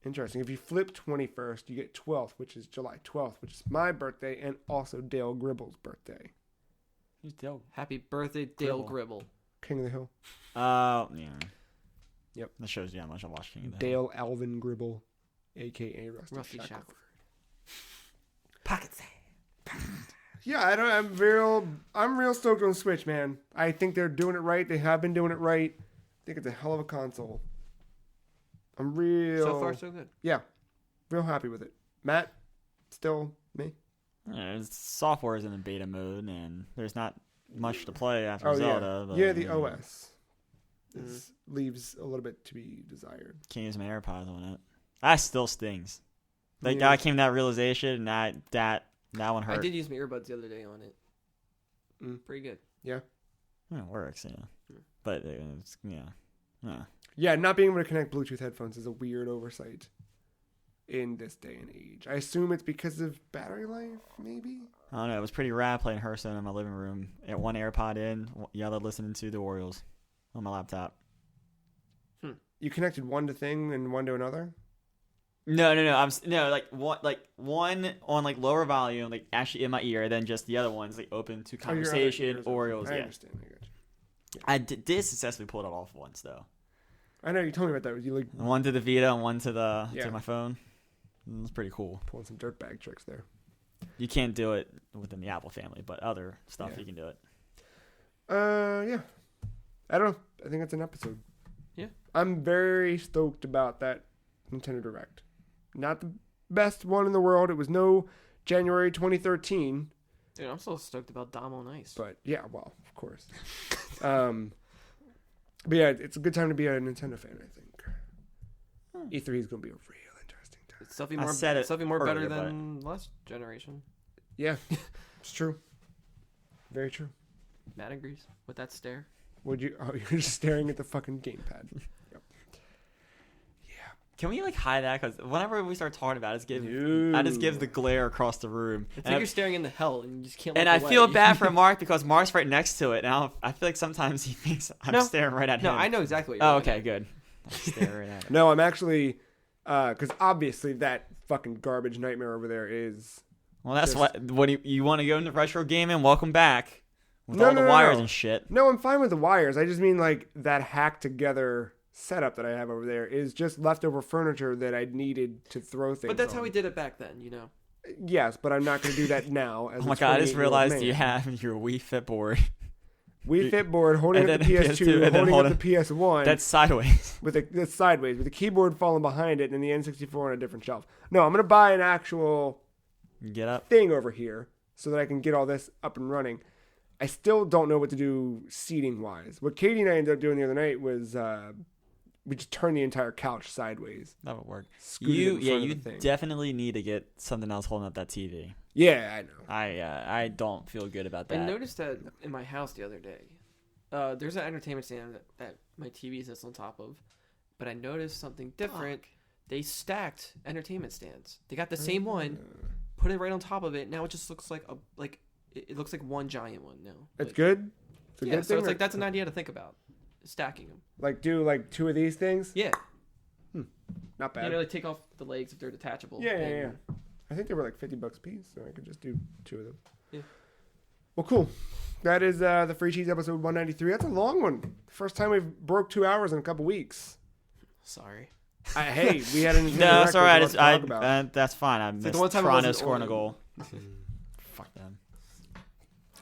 Speaker 1: Interesting. If you flip 21st, you get 12th, which is July 12th, which is my birthday and also Dale Gribble's birthday.
Speaker 3: Who's Dale?
Speaker 2: Happy birthday, Dale Gribble.
Speaker 1: King of the Hill.
Speaker 3: Yeah.
Speaker 1: Yep.
Speaker 3: That shows you how much I watched King of the Hill.
Speaker 1: Dale Alvin Gribble, a.k.a. Rusty Shackleford.
Speaker 2: Pocket sand.
Speaker 1: Yeah, I'm real stoked on Switch, man. I think they're doing it right. They have been doing it right. I think it's a hell of a console. I'm real.
Speaker 2: So far, so good.
Speaker 1: Yeah, real happy with it. Matt, still me.
Speaker 3: Yeah, software is in the beta mode, and there's not much to play after
Speaker 1: Oh
Speaker 3: Zelda.
Speaker 1: yeah,
Speaker 3: But,
Speaker 1: yeah. The OS leaves a little bit to be desired.
Speaker 3: Can't use my AirPods on it. That still stings. Like
Speaker 1: Yeah.
Speaker 3: I came to that realization, and that one hurt.
Speaker 2: I did use my earbuds the other day on it. Pretty good.
Speaker 3: Yeah, it works, yeah. But it's, yeah.
Speaker 1: Yeah, not being able to connect Bluetooth headphones is a weird oversight in this day and age. I assume it's because of battery life, maybe?
Speaker 3: I don't know. It was pretty rad playing Hearthstone in my living room. At one AirPod in, yelled listening to the Orioles on my laptop.
Speaker 1: You connected one to thing and one to another?
Speaker 3: No. Like one on like lower volume, like actually in my ear, then just the other one's like open to
Speaker 1: Oh, your other
Speaker 3: conversation.
Speaker 1: ears are-
Speaker 3: Orioles,
Speaker 1: I
Speaker 3: yeah.
Speaker 1: understand. I got you.
Speaker 3: I did successfully pull it off once though.
Speaker 1: I know you told me about that. You like
Speaker 3: One to the Vita and one to
Speaker 1: Yeah.
Speaker 3: my phone. It's pretty cool.
Speaker 1: Pulling some dirtbag tricks there.
Speaker 3: You can't do it within the Apple family, but other stuff you can do it.
Speaker 1: Yeah. I don't know. I think it's an episode.
Speaker 2: Yeah.
Speaker 1: I'm very stoked about that Nintendo Direct. Not the best one in the world. It was no January 2013.
Speaker 2: Dude, I'm so stoked about Dom on Ice.
Speaker 1: But yeah, well, of course. But yeah, it's a good time to be a Nintendo fan, I think. E3 is going to be a real interesting time.
Speaker 2: It's something more better
Speaker 3: earlier,
Speaker 2: than last generation.
Speaker 1: Yeah, it's true. Very true.
Speaker 2: Matt agrees with that stare.
Speaker 1: Would you? Oh, you're just staring at the fucking gamepad. Yep. Yeah.
Speaker 3: Can we hide that? Because whenever we start talking about it,
Speaker 1: No.
Speaker 3: I just give the glare across the room.
Speaker 2: It's like you're staring into hell and you just can't.
Speaker 3: And
Speaker 2: look
Speaker 3: I
Speaker 2: away.
Speaker 3: feel bad for Mark because Mark's right next to it. Now I feel like sometimes he thinks I'm staring right at him.
Speaker 2: No, I know exactly what you're
Speaker 3: okay, good. I'm staring right at it.
Speaker 1: No, I'm actually, because obviously that fucking garbage nightmare over there is.
Speaker 3: Well, that's what you want to go into retro gaming. Welcome back. With all the wires and shit.
Speaker 1: No, I'm fine with the wires. I just mean like that hacked together setup that I have over there is just leftover furniture that I needed to throw things.
Speaker 2: But that's
Speaker 1: on.
Speaker 2: how we did it back then, you know.
Speaker 1: Yes, but I'm not going to do that now. As
Speaker 3: Oh my god! I just realized you have your Wii Fit board.
Speaker 1: Wii Fit board holding up
Speaker 3: And
Speaker 1: the
Speaker 3: then
Speaker 1: PS2,
Speaker 3: and then
Speaker 1: holding up the PS1.
Speaker 3: That's sideways.
Speaker 1: That's sideways with the keyboard falling behind it and the N64 on a different shelf. No, I'm going to buy an actual
Speaker 3: Get up.
Speaker 1: thing over here so that I can get all this up and running. I still don't know what to do seating wise. What Katie and I ended up doing the other night was we just turned the entire couch sideways.
Speaker 3: That would work.
Speaker 1: Scooted it in front
Speaker 3: You
Speaker 1: of the thing.
Speaker 3: definitely need to get something else holding up that TV.
Speaker 1: Yeah, I know.
Speaker 3: I don't feel good about that.
Speaker 2: I noticed that in my house the other day. There's an entertainment stand that my TV sits on top of, but I noticed something different. They stacked entertainment stands. They got the same one, put it right on top of it. Now it just looks like it looks like one giant one now.
Speaker 1: It's good. It's a
Speaker 2: Yeah,
Speaker 1: good
Speaker 2: so
Speaker 1: thing.
Speaker 2: it's like that's an idea to think about, stacking them.
Speaker 1: Like do like two of these things.
Speaker 2: Yeah,
Speaker 1: Not bad.
Speaker 2: you know, like take off the legs if they're detachable.
Speaker 1: Yeah.
Speaker 2: and-
Speaker 1: I think they were like $50 a piece, so I could just do two of them.
Speaker 2: Yeah.
Speaker 1: Well, cool. That is the Free Cheese episode 193. That's a long one. First time we've broke 2 hours in a couple weeks.
Speaker 2: Sorry.
Speaker 1: Hey, we had a Nintendo
Speaker 3: No,
Speaker 1: Direct
Speaker 3: that's all right.
Speaker 1: we talk about.
Speaker 3: That's fine. I missed
Speaker 2: like the one time it
Speaker 3: Toronto
Speaker 2: wasn't
Speaker 3: scoring a
Speaker 2: on.
Speaker 3: goal. Fuck them.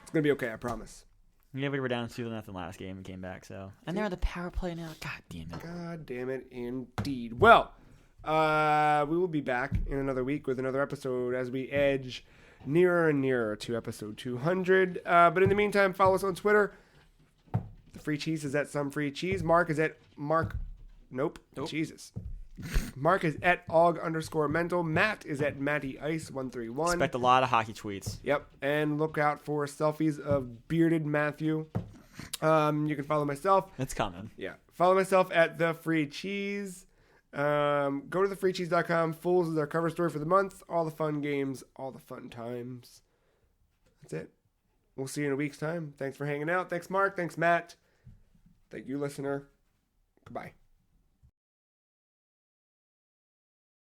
Speaker 1: It's gonna be okay, I promise.
Speaker 3: Yeah, we were down 2-0 last game and came back. So, and they're the power play now. God damn it.
Speaker 1: God damn it, indeed. Well, we will be back in another week with another episode as we edge nearer and nearer to episode 200. But in the meantime, follow us on Twitter. The Free Cheese is at Some Free Cheese. Mark is at Mark. Nope. Jesus. Mark is at Aug_mental. Matt is at MattyIce131.
Speaker 3: Expect a lot of hockey tweets.
Speaker 1: Yep. And look out for selfies of bearded Matthew. You can follow myself.
Speaker 3: It's coming.
Speaker 1: Yeah. Follow myself at The Free Cheese. Go to thefreecheese.com. Fools is our cover story for the month. All the fun games, all the fun times. That's it. We'll see you in a week's time. Thanks for hanging out. Thanks, Mark. Thanks, Matt. Thank you, listener. Goodbye.